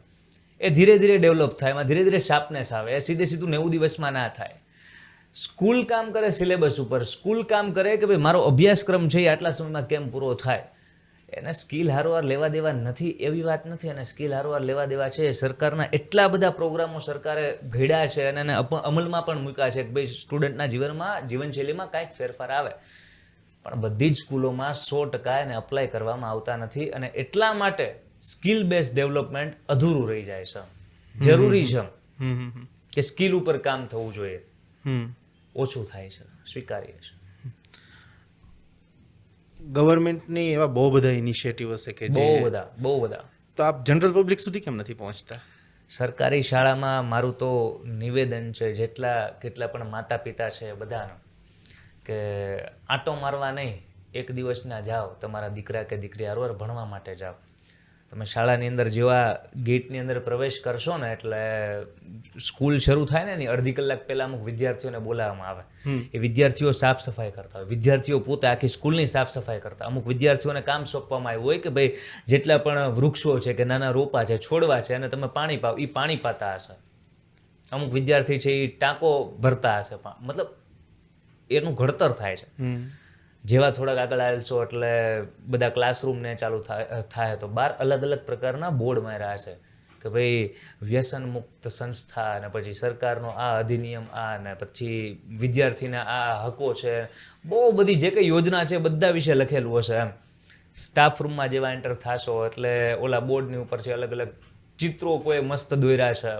[SPEAKER 1] એ ધીરે ધીરે ડેવલપ થાય, એમાં ધીરે ધીરે શાર્પનેસ આવે. એ સીધું 90 દિવસમાં ના થાય. સ્કૂલ કામ કરે સિલેબસ ઉપર, સ્કૂલ કામ કરે કે ભાઈ મારો અભ્યાસક્રમ છે એ આટલા સમયમાં કેમ પૂરો થાય. એને સ્કિલ હારોવાર લેવા દેવા નથી એવી વાત નથી, અને સ્કિલ હારોવાર લેવા દેવા છે. સરકારના એટલા બધા પ્રોગ્રામો સરકારે ઘડ્યા છે અને એને અમલમાં પણ મૂક્યા છે કે ભાઈ સ્ટુડન્ટના જીવનશૈલીમાં કાંઈક ફેરફાર આવે, પણ બધી જ સ્કૂલોમાં 100% એને અપ્લાય કરવામાં આવતા નથી. અને એટલા માટે સ્કિલ બેઝ ડેવલપમેન્ટ અધૂરું રહી જાય છે. જરૂરી છે કે સ્કિલ ઉપર કામ થવું જોઈએ, ઓછું થાય છે, સ્વીકાર્ય છે.
[SPEAKER 2] ગવર્મેન્ટની એવા બહુ બધા ઇનિશિયેટિવ હશે કે
[SPEAKER 1] બહુ બધા.
[SPEAKER 2] તો આપ જનરલ પબ્લિક સુધી કેમ નથી પહોંચતા?
[SPEAKER 1] સરકારી શાળામાં મારું તો નિવેદન છે કેટલા પણ માતા પિતા છે બધાનો, કે આંટો મારવા નહીં, એક દિવસના જાઓ, તમારા દીકરા કે દીકરી હારવાર ભણવા માટે જાઓ. તમે શાળાની અંદર જેવા ગેટની અંદર પ્રવેશ કરશો ને એટલે સ્કૂલ શરૂ થાય ને એની અડધી કલાક પહેલા અમુક વિદ્યાર્થીઓને બોલાવવામાં આવે. એ વિદ્યાર્થીઓ સાફ સફાઈ કરતા હોય, વિદ્યાર્થીઓ પોતે આખી સ્કૂલની સાફ સફાઈ કરતા. અમુક વિદ્યાર્થીઓને કામ સોંપવામાં આવ્યું હોય કે ભાઈ જેટલા પણ વૃક્ષો છે કે નાના રોપા છે, છોડવા છે, અને તમે પાણી પાવ, એ પાણી પાતા હશે. અમુક વિદ્યાર્થી છે એ ટાંકો ભરતા હશે, મતલબ એનું ઘડતર થાય છે. જેવા થોડાક આગળ આવેલશો એટલે બધા ક્લાસરૂમને ચાલુ થાય તો બહાર અલગ અલગ પ્રકારના બોર્ડ માર્યા છે કે ભાઈ વ્યસન મુક્ત સંસ્થા, અને પછી સરકારનો આ અધિનિયમ, આ ને પછી વિદ્યાર્થીના આ હકો છે, બહુ બધી જે કંઈ યોજના છે બધા વિશે લખેલું હશે. એમ સ્ટાફ રૂમમાં જેવા એન્ટર થશો એટલે ઓલા બોર્ડની ઉપર છે અલગ અલગ ચિત્રો કોઈ મસ્ત દોર્યા છે,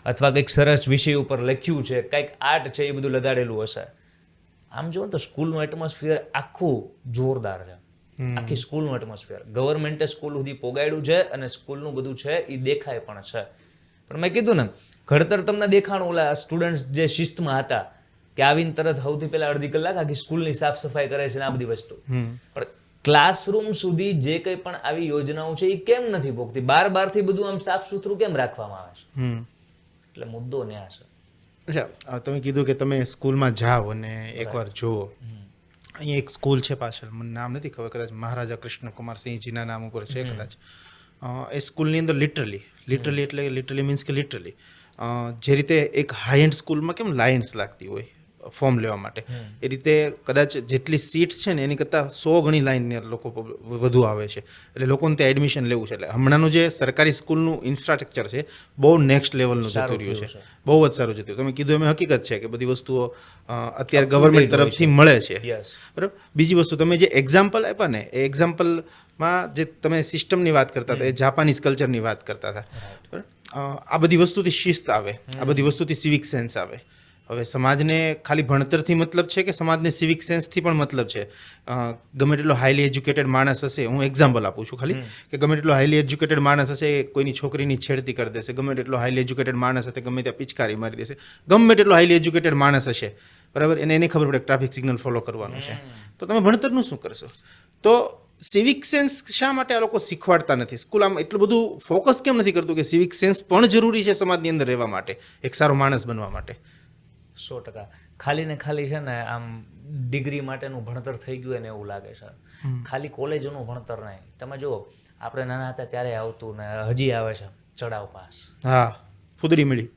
[SPEAKER 1] અથવા કંઈક સરસ વિષય ઉપર લખ્યું છે, કંઈક આર્ટ છે, એ બધું લગાડેલું હશે. આમ જુઓ તો સ્કૂલનું એટમોસ્ફિયર આખું જોરદાર છે. આખી સ્કૂલનું એટમોસ્ફિયર ગવર્મેન્ટે સ્કૂલ સુધી પોગાડ્યું છે, અને સ્કૂલનું બધું છે એ દેખાય પણ છે. પણ મેં કીધું ને, ઘડતર તમને દેખાણું ઓલા સ્ટુડન્ટ્સ જે શિસ્તમાં હતા કે આવીને તરત સૌથી પહેલા અડધી કલાક આખી સ્કૂલની સાફ સફાઈ કરે છે ને આ બધી વસ્તુ. પણ ક્લાસરૂમ સુધી જે કંઈ પણ આવી યોજનાઓ છે એ કેમ નથી ભોગતી? બારથી બધું આમ સાફ સુથરું કેમ રાખવામાં આવે છે? એટલે મુદ્દો ન્યા છે.
[SPEAKER 2] અચ્છા, તમે કીધું કે તમે સ્કૂલમાં જાઓ અને એકવાર જુઓ. અહીંયા એક સ્કૂલ છે પાછળ, મને નામ નથી ખબર, કદાચ મહારાજા કૃષ્ણકુમાર સિંહજીના નામ ઉપર છે કદાચ. એ સ્કૂલની અંદર લિટરલી મીન્સ કે લિટરલી જે રીતે એક હાઈ એન્ડ સ્કૂલમાં કેમ લાઇન્સ લાગતી હોય ફોર્મ લેવા માટે, એ રીતે કદાચ જેટલી સીટ્સ છે ને એની કરતાં 100 ગણી લાઈન લોકો વધુ આવે છે. એટલે લોકોને ત્યાં એડમિશન લેવું છે. એટલે હમણાંનું જે સરકારી સ્કૂલનું ઇન્ફ્રાસ્ટ્રક્ચર છે બહુ નેક્સ્ટ લેવલનું જતું રહ્યું છે, બહુ જ સારું જતું. તમે કીધું એમ હકીકત છે કે બધી વસ્તુઓ અત્યારે ગવર્મેન્ટ તરફથી મળે છે. બરાબર. બીજી વસ્તુ, તમે જે એક્ઝામ્પલ આપ્યા ને, એ એક્ઝામ્પલમાં જે તમે સિસ્ટમની વાત કરતા હતા, એ જાપાનીઝ કલ્ચરની વાત કરતા હતા. બરાબર. આ બધી વસ્તુથી શિસ્ત આવે, આ બધી વસ્તુથી સિવિક સેન્સ આવે. હવે સમાજને ખાલી ભણતરથી મતલબ છે કે સમાજને સિવિક સેન્સથી પણ મતલબ છે? ગમે તેટલો હાઈલી એજ્યુકેટેડ માણસ હશે, હું એક્ઝામ્પલ આપું છું ખાલી, કે ગમે તેટલો હાઈલી એજ્યુકેટેડ માણસ હશે એ કોઈની છોકરીની છેડતી કરી દેશે. ગમે તેટલો હાઈલી એજ્યુકેટેડ માણસ હશે ગમે ત્યાં પિચકારી મારી દેશે. ગમે તેટલો હાઈલી એજ્યુકેટેડ માણસ હશે, બરાબર, એને ખબર પડે ટ્રાફિક સિગ્નલ ફોલો કરવાનું છે, તો તમે ભણતરનું શું કરશો? તો સિવિક સેન્સ શા માટે આ લોકો શીખવાડતા નથી? સ્કૂલ આમ એટલું બધું ફોકસ કેમ નથી કરતું કે સિવિક સેન્સ પણ જરૂરી છે સમાજની અંદર રહેવા માટે, એક સારો માણસ બનવા માટે?
[SPEAKER 1] 100%. ખાલી ને ખાલી છે ને આમ ડિગ્રી માટેનું ભણતર થઈ ગયું એને એવું લાગે છે. ખાલી કોલેજોનું ભણતર નહીં. તમે જુઓ, આપણે નાના હતા ત્યારે આવતું ને હજી આવે છે ચડાવ પાસ.
[SPEAKER 2] હા, ફૂદડી મળી.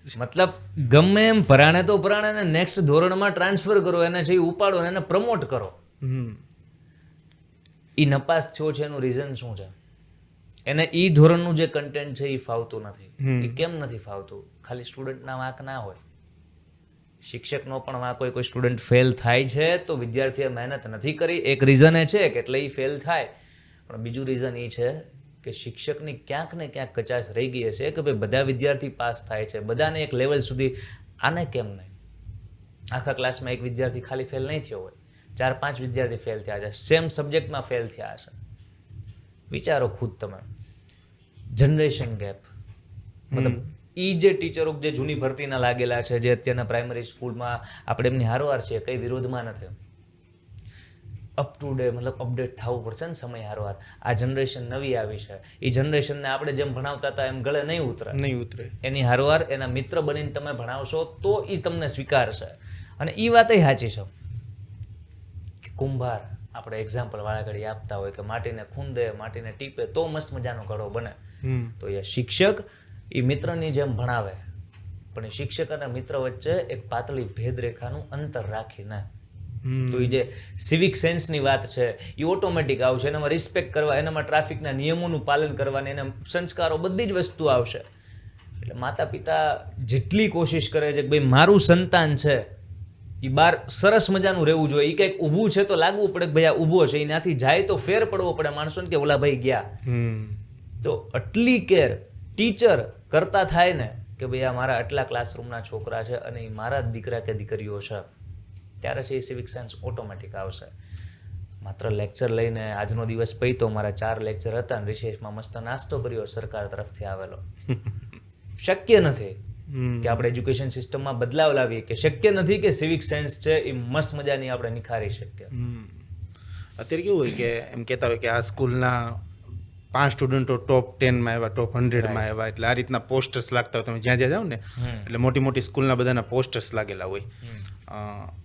[SPEAKER 1] મતલબ ગમે એમ પરાણે તો પરાણે ને નેક્સ્ટ ધોરણમાં ટ્રાન્સફર કરો, એને છે ઉપાડો ને એને પ્રમોટ કરો. એ નપાસ થયો છે એનું રીઝન શું છે? એને ઈ ધોરણનું જે કન્ટેન્ટ છે એ ફાવતું નથી. એ કેમ નથી ફાવતું? ખાલી સ્ટુડન્ટના વાંક ના હોય, શિક્ષકનો પણ વાંક હોય. કોઈ સ્ટુડન્ટ ફેલ થાય છે તો વિદ્યાર્થીએ મહેનત નથી કરી, એક રીઝન એ છે કે એટલે એ ફેલ થાય. પણ બીજું રીઝન એ છે કે શિક્ષકની ક્યાંક ને ક્યાંક કચાશ રહી ગઈ હશે કે ભાઈ બધા વિદ્યાર્થી પાસ થાય છે, બધાને એક લેવલ સુધી, આને કેમ નહીં? આખા ક્લાસમાં એક વિદ્યાર્થી ખાલી ફેલ નહીં થયો હોય, 4-5 વિદ્યાર્થી ફેલ થયા છે, સેમ સબ્જેક્ટમાં ફેલ થયા હશે. વિચારો ખુદ તમે. Generation gap. મતલબ એ જે ટીચરો જે જૂની ભરતીના લાગેલા છે, જે અત્યારના પ્રાઇમરી સ્કૂલમાં આપણે એમની હારોહાર છે, કંઈ વિરોધમાં નથી, અપ ટુ ડે, મતલબ અપડેટ થવું પડશે ને સમય હારોહાર. આ જનરેશન નવી આવી છે, એ જનરેશનને આપણે જેમ ભણાવતા હતા એમ ગળે નહીં ઉતરે. એની હારોહાર એના મિત્ર બનીને તમે ભણાવશો તો એ તમને સ્વીકારશે. અને એ વાત સાચી છે કે કુંભાર, આપણે એક્ઝામ્પલ વાળા ઘડી આપતા હોય કે માટીને ખૂંદે, માટીને ટીપે તો મસ્ત મજાનો ઘડો બને. તો એ શિક્ષક એ મિત્રની જેમ ભણાવે, પણ એ શિક્ષક અને મિત્ર વચ્ચે એક પાતળી ભેદરેખાનું અંતર રાખીને. તો એ જે સિવિક સેન્સની વાત છે એ ઓટોમેટિક આવશે. એનામાં રિસ્પેક્ટ કરવા, એનામાં ટ્રાફિકના નિયમોનું પાલન કરવાની, એના સંસ્કારો, બધી જ વસ્તુ આવશે. એટલે માતા પિતા જેટલી કોશિશ કરે છે કે ભાઈ મારું સંતાન છે એ બહાર સરસ મજાનું રહેવું જોઈએ, એ કંઈક ઊભું છે તો લાગવું પડે કે ભાઈ આ ઊભો છે, એનાથી જાય તો ફેર પડવો પડે માણસોને કે ઓલા ભાઈ ગયા. તો આટલી કેર ટીચર કરતા થાય ને કે ભાઈ આ મારા આટલા ક્લાસરૂમના છોકરા છે અને એ મારા જ દીકરા કે દીકરીઓ છે, ત્યારે છે એ સિવિક સેન્સ ઓટોમેટિક આવશે. માત્ર લેક્ચર લઈને આજનો દિવસ પૈતો, મારા 4 લેક્ચર હતા ને રિસેસમાં મસ્ત નાસ્તો કર્યો સરકાર તરફથી આવેલો. શક્ય નથી કે આપણે એજ્યુકેશન સિસ્ટમમાં બદલાવ લાવીએ, કે શક્ય નથી કે સિવિક સેન્સ છે એ મસ્ત મજાની આપણે નિખારી શકીએ.
[SPEAKER 2] અત્યારે કેવું હોય કે એમ કહેતા હોય કે આ સ્કૂલના 5 સ્ટુડન્ટો ટોપ 10માં આવ્યા, ટોપ 100માં આવ્યા, એટલે આ રીતના પોસ્ટર્સ લાગતા હોય. તમે જ્યાં જ્યાં જાઓ ને એટલે મોટી મોટી સ્કૂલના બધાના પોસ્ટર્સ લાગેલા હોય.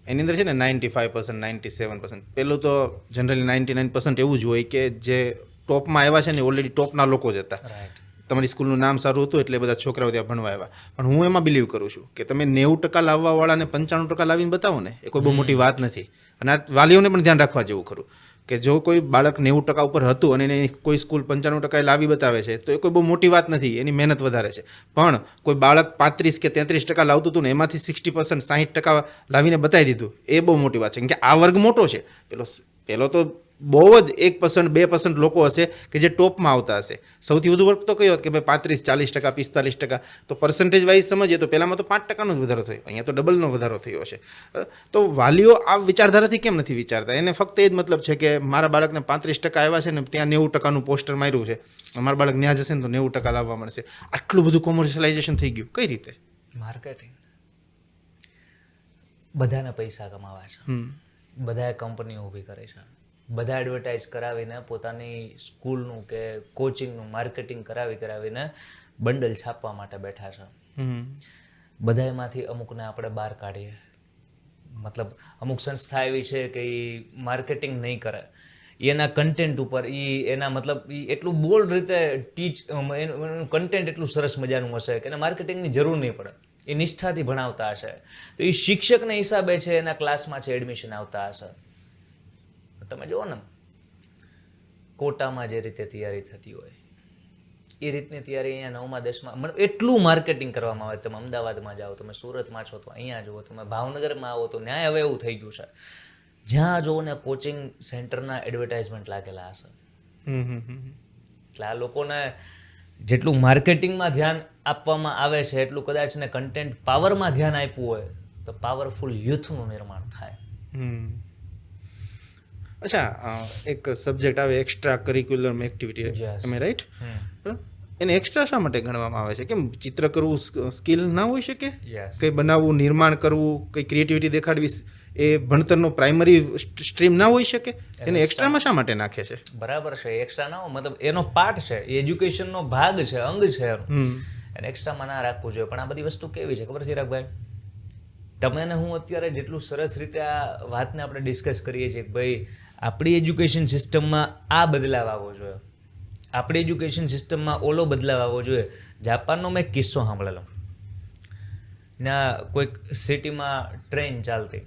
[SPEAKER 2] એની અંદર છે ને 95%, 97%. પેલું તો જનરલી 99% એવું જ હોય કે જે ટોપમાં આવ્યા છે ને ઓલરેડી ટોપના લોકો જ હતા.
[SPEAKER 1] રાઈટ.
[SPEAKER 2] તમારી સ્કૂલનું નામ સારું હતું એટલે બધા છોકરાઓ ત્યાં ભણવા આવ્યા. પણ હું એમાં બિલીવ કરું છું કે તમે 90% લાવવાવાળાને 95% લાવીને બતાવો ને એ કોઈ બહુ મોટી વાત નથી. અને આ વાલીઓને પણ ધ્યાન રાખવા જેવું ખરું કે જો કોઈ બાળક 90% ઉપર હતું અને એને કોઈ સ્કૂલ 95% લાવી બતાવે છે તો એ કોઈ બહુ મોટી વાત નથી, એની મહેનત વધારે છે. પણ કોઈ બાળક 35 કે 33% લાવતું હતું ને એમાંથી 60%, 60% લાવીને બતાવી દીધું, એ બહુ મોટી વાત છે. કેમ કે આ વર્ગ મોટો છે. પેલો તો બહુ જ 1%, 2% લોકો હશે કે જે ટોપમાં આવતા હશે. સૌથી વધુ વર્ગ તો કયો કે ભાઈ 35, 40%, 45%. તો પર્સન્ટેજ વાઇઝ સમજીએ તો પહેલામાં તો 5%નો જ વધારો થયો, અહીંયા તો ડબલનો વધારો થયો છે. તો વાલીઓ આ વિચારધારાથી કેમ નથી વિચારતા? એને ફક્ત એ જ મતલબ છે કે મારા બાળકને 35% આવ્યા છે ને ત્યાં 90%નું પોસ્ટર માર્યું છે, મારા બાળક ત્યાં જશે ને તો 90% લાવવા મળશે. આટલું બધું કોમર્શિયલાઇઝેશન થઈ ગયું કઈ રીતે?
[SPEAKER 1] માર્કેટિંગ. બધાને પૈસા કમાવા છે, બધાએ કંપનીઓ ઊભી કરે છે, બધા એડવર્ટાઇઝ કરાવીને પોતાની સ્કૂલનું કે કોચિંગનું માર્કેટિંગ કરાવીને બંડલ છાપવા માટે બેઠા છે. બધામાંથી અમુકને આપણે બહાર કાઢીએ. મતલબ અમુક સંસ્થા એવી છે કે એ માર્કેટિંગ નહીં કરે, એના કન્ટેન્ટ ઉપર એના મતલબ એ એટલું બોલ્ડ રીતે એનું કન્ટેન્ટ એટલું સરસ મજાનું હશે કે એને માર્કેટિંગની જરૂર નહીં પડે, એ નિષ્ઠાથી ભણાવતા હશે. તો એ શિક્ષકના હિસાબે છે એના ક્લાસમાં છે એડમિશન આવતા હશે. તમે જુઓ ને કોટામાં જે રીતે તૈયારી થતી હોય એ રીતની તૈયારી અહીંયા 9મા 10મા એટલું માર્કેટિંગ કરવામાં આવે. તમે અમદાવાદમાં જાઓ, તમે સુરતમાં છો તો અહીંયા જુઓ, તમે ભાવનગરમાં આવો તો ન્યાય હવે એવું થઈ ગયું છે જ્યાં જુઓ ને કોચિંગ સેન્ટરના એડવર્ટાઇઝમેન્ટ લાગેલા હશે. એટલે આ લોકોને જેટલું માર્કેટિંગમાં ધ્યાન આપવામાં આવે છે એટલું કદાચ ને કન્ટેન્ટ પાવરમાં ધ્યાન આપ્યું હોય તો પાવરફુલ યુથનું નિર્માણ થાય.
[SPEAKER 2] અચ્છા, એક સબ્જેક્ટ આવે એક્સ્ટ્રા કરિક્યુલર એક્ટિવિટી, તમે રાઈટ? એને એક્સ્ટ્રા શા માટે ગણવામાં આવે છે? કેમ ચિત્ર કરવું સ્કિલ ના હોઈ શકે? કંઈ બનાવવું, નિર્માણ કરવું, કંઈ ક્રિએટિવિટી દેખાડવી એ ભણતરનો પ્રાઇમરી સ્ટ્રીમ ના હોઈ શકે? એને એક્સ્ટ્રામાં શા માટે નાખે છે?
[SPEAKER 1] બરાબર છે, એક્સ્ટ્રા ના મતલબ એનો પાર્ટ છે, એજ્યુકેશનનો ભાગ છે, અંગ છે, એને એક્સ્ટ્રામાં ના રાખવું જોઈએ. પણ આ બધી વસ્તુ કેવી છે ખબર છે ચિરાગભાઈ? તમે ને હું અત્યારે જેટલું સરસ રીતે આ વાતને આપણે ડિસ્કસ કરીએ છીએ કે ભાઈ આપણી એજ્યુકેશન સિસ્ટમમાં આ બદલાવ આવવો જોઈએ, આપણી એજ્યુકેશન સિસ્ટમમાં ઓલો બદલાવ આવવો જોઈએ. જાપાનનો મેં કિસ્સો સાંભળેલો. ના કોઈક સિટીમાં ટ્રેન ચાલતી,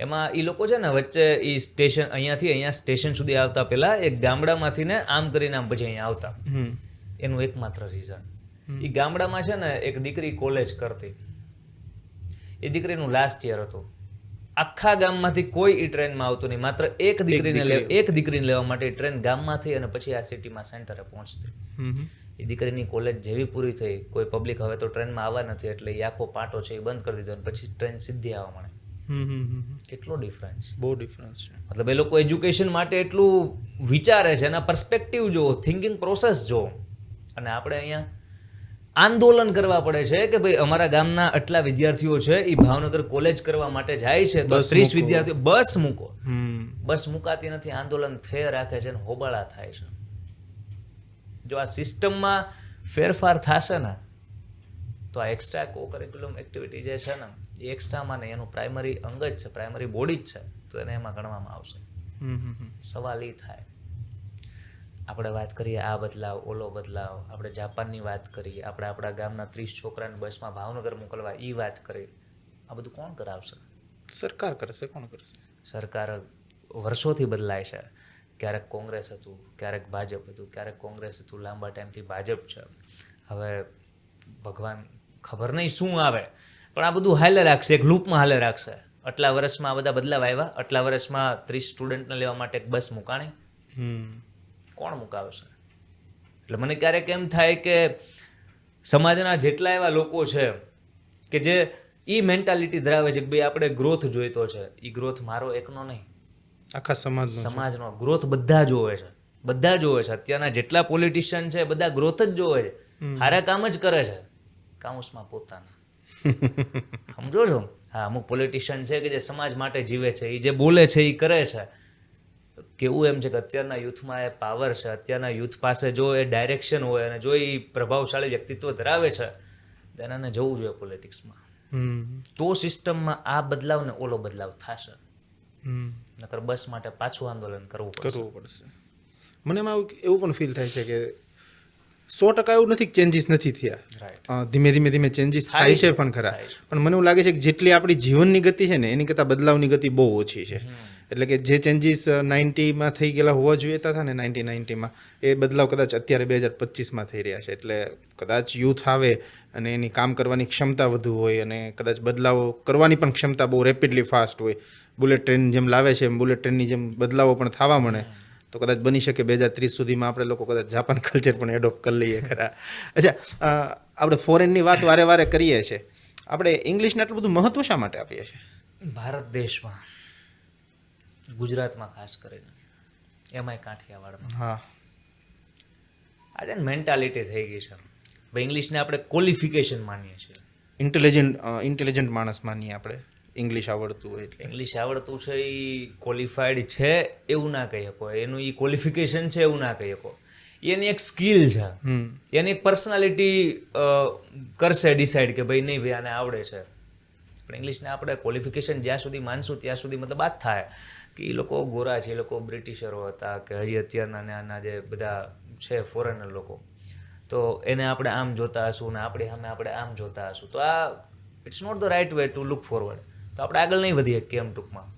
[SPEAKER 1] એમાં એ લોકો છે ને વચ્ચે એ સ્ટેશન અહીંયા સ્ટેશન સુધી આવતા પહેલાં એક ગામડામાંથી ને આમ કરીને આમ પછી અહીંયા આવતા. એનું એકમાત્ર રીઝન, એ ગામડામાં છે ને એક દીકરી કોલેજ કરતી, એ દીકરીનું લાસ્ટ યર હતું. આખા ગામમાંથી કોઈ એ ટ્રેનમાં આવતું નહીં, માત્ર એક દીકરીને લેવા માટે ટ્રેન ગામમાંથી અને પછી આ સિટીમાં સેન્ટરે પહોંચતી. એ દીકરીની કોલેજ જેવી પૂરી થઈ, કોઈ પબ્લિક હવે તો ટ્રેનમાં આવવા નથી એટલે એ આખો પાટો છે એ બંધ કરી દીધો અને પછી ટ્રેન સીધી આવવા મળે. કેટલો ડિફરન્સ!
[SPEAKER 2] બહુ ડિફરન્સ છે.
[SPEAKER 1] મતલબ એ લોકો એજ્યુકેશન માટે એટલું વિચારે છે, એના પર્સપેક્ટિવ જો, થિંકિંગ પ્રોસેસ જો. અને આપણે અહીંયા આંદોલન કરવા પડે છે કે ભાઈ અમારા ગામના આટલા વિદ્યાર્થીઓ છે એ ભાવનગર કોલેજ કરવા માટે જાય છે તો 30 વિદ્યાર્થીઓ બસ મૂકો. બસ મુકાતી નથી, આંદોલન થઈ રાખે છે અને હોબાળા થાય છે. જો આ સિસ્ટમમાં ફેરફાર થશે ને તો આ એક્સ્ટ્રા કો કરિક્યુલમ એક્ટિવિટી જે છે ને એ એક્સ્ટ્રામાં નહીં, એનું પ્રાઇમરી અંગ જ છે, પ્રાઇમરી બોડી જ છે, તો એને એમાં ગણવામાં આવશે. સવાલ એ થાય, આપણે વાત કરીએ આ બદલાવ, ઓલો બદલાવ, આપણે જાપાનની વાત કરીએ, આપણે આપણા ગામના 30 છોકરાને બસમાં ભાવનગર મોકલવા એ વાત કરીએ, આ બધું કોણ કરાવશે?
[SPEAKER 2] સરકાર કરશે. કોણ કરશે?
[SPEAKER 1] સરકાર વર્ષોથી બદલાય છે. ક્યારેક કોંગ્રેસ હતું, ક્યારેક ભાજપ હતું, ક્યારેક કોંગ્રેસ હતું, લાંબા ટાઈમથી ભાજપ છે. હવે ભગવાન ખબર નહીં શું આવે, પણ આ બધું હાલે રાખશે, એક લૂપમાં હાલે રાખશે. આટલા વર્ષમાં આ બધા બદલાવ આવ્યા, આટલા વર્ષમાં 30 સ્ટુડન્ટને લેવા માટે એક બસ મુકાણી, કોણ મુકાવશે? એટલે મને ક્યારેક એમ થાય કે સમાજના જેટલા એવા લોકો છે કે જે એ મેન્ટાલિટી ધરાવે છે કે ભાઈ આપણે ગ્રોથ જોઈતો છે, એ ગ્રોથ મારો એકનો નહીં,
[SPEAKER 2] આખા
[SPEAKER 1] સમાજનો ગ્રોથ બધા જોવે છે, બધા જોવે છે. અત્યારના જેટલા પોલિટિશિયન છે બધા ગ્રોથ જ જોવે છે, સારા કામ જ કરે છે, કાઉન્સમાં પોતાના. સમજો છો? હા, અમુક પોલિટિશિયન છે કે જે સમાજ માટે જીવે છે, એ જે બોલે છે એ કરે છે, કેવું એમ છે કે અત્યારના યુથમાં એ પાવર છે, અત્યારના યુથ પાસે જો એ ડાયરેક્શન હોય અને જો એ પ્રભાવશાળી વ્યક્તિત્વ ધરાવે છે તો એને જવું જોઈએ પોલિટિક્સમાં. તો સિસ્ટમમાં આ બદલાવ ને ઓલો બદલાવ થશે. નકર બસ માટે પાછું આંદોલન કરવું
[SPEAKER 2] પડશે. મને એમાં એવું પણ ફીલ થાય છે કે 100% એવું નથી ચેન્જીસ નથી થયા, ધીમે ધીમે ચેન્જીસ થાય છે પણ ખરા, પણ મને એવું લાગે છે કે જેટલી આપણી જીવનની ગતિ છે ને એની કરતાં બદલાવની ગતિ બહુ ઓછી છે. એટલે કે જે ચેન્જીસ 90માં થઈ ગયેલા હોવા જોઈએ હતા ને 1990માં, એ બદલાવ કદાચ અત્યારે 2025માં થઈ રહ્યા છે. એટલે કદાચ યુથ આવે અને એની કામ કરવાની ક્ષમતા વધુ હોય અને કદાચ બદલાવો કરવાની પણ ક્ષમતા બહુ રેપિડલી ફાસ્ટ હોય, બુલેટ ટ્રેન જેમ લાવે છે એમ બુલેટ ટ્રેનની જેમ બદલાવો પણ થવા મળે, તો કદાચ બની શકે 2030 સુધીમાં આપણે લોકો કદાચ જાપાન કલ્ચર પણ એડોપ્ટ કરી લઈએ ખરા. અચ્છા, આપણે ફોરેનની વાત વારે વારે કરીએ છીએ, આપણે ઇંગ્લિશને આટલું બધું મહત્વ શા માટે આપીએ છીએ?
[SPEAKER 1] ભારત દેશમાં, ગુજરાતમાં ખાસ કરીને, એમાંય કાઠિયાવાડમાં,
[SPEAKER 2] હા,
[SPEAKER 1] આજે મેન્ટાલિટી થઈ ગઈ છે. ભાઈ ઇંગ્લિશને આપણે ક્વોલિફિકેશન માનીએ છીએ.
[SPEAKER 2] ઇન્ટેલિજન્ટ માણસ માનીએ આપણે, ઇંગ્લિશ આવડતું હોય એટલે.
[SPEAKER 1] ઇંગ્લિશ આવડતું છે એ ક્વોલિફાઈડ છે એવું ના કહી શકો, એનું એ ક્વોલિફિકેશન છે એવું ના કહી શકો. એની એક સ્કિલ છે, એની એક પર્સનાલિટી કરશે ડિસાઈડ કે ભાઈ નહીં ભાઈ આને આવડે છે. પણ ઇંગ્લિશને આપણે ક્વોલિફિકેશન જ્યાં સુધી માનશું ત્યાં સુધી મતલબ વાત થાય કે એ લોકો ગોરા છે, એ લોકો બ્રિટિશરો હતા કે હજી અત્યારના આના જે બધા છે ફોરેનર લોકો, તો એને આપણે આમ જોતા હશું ને આપણી સામે આપણે આમ જોતા હશું, તો આ it's not the right way to look forward. તો આપણે આગળ નહીં વધીએ. કેમ ટૂંકમાં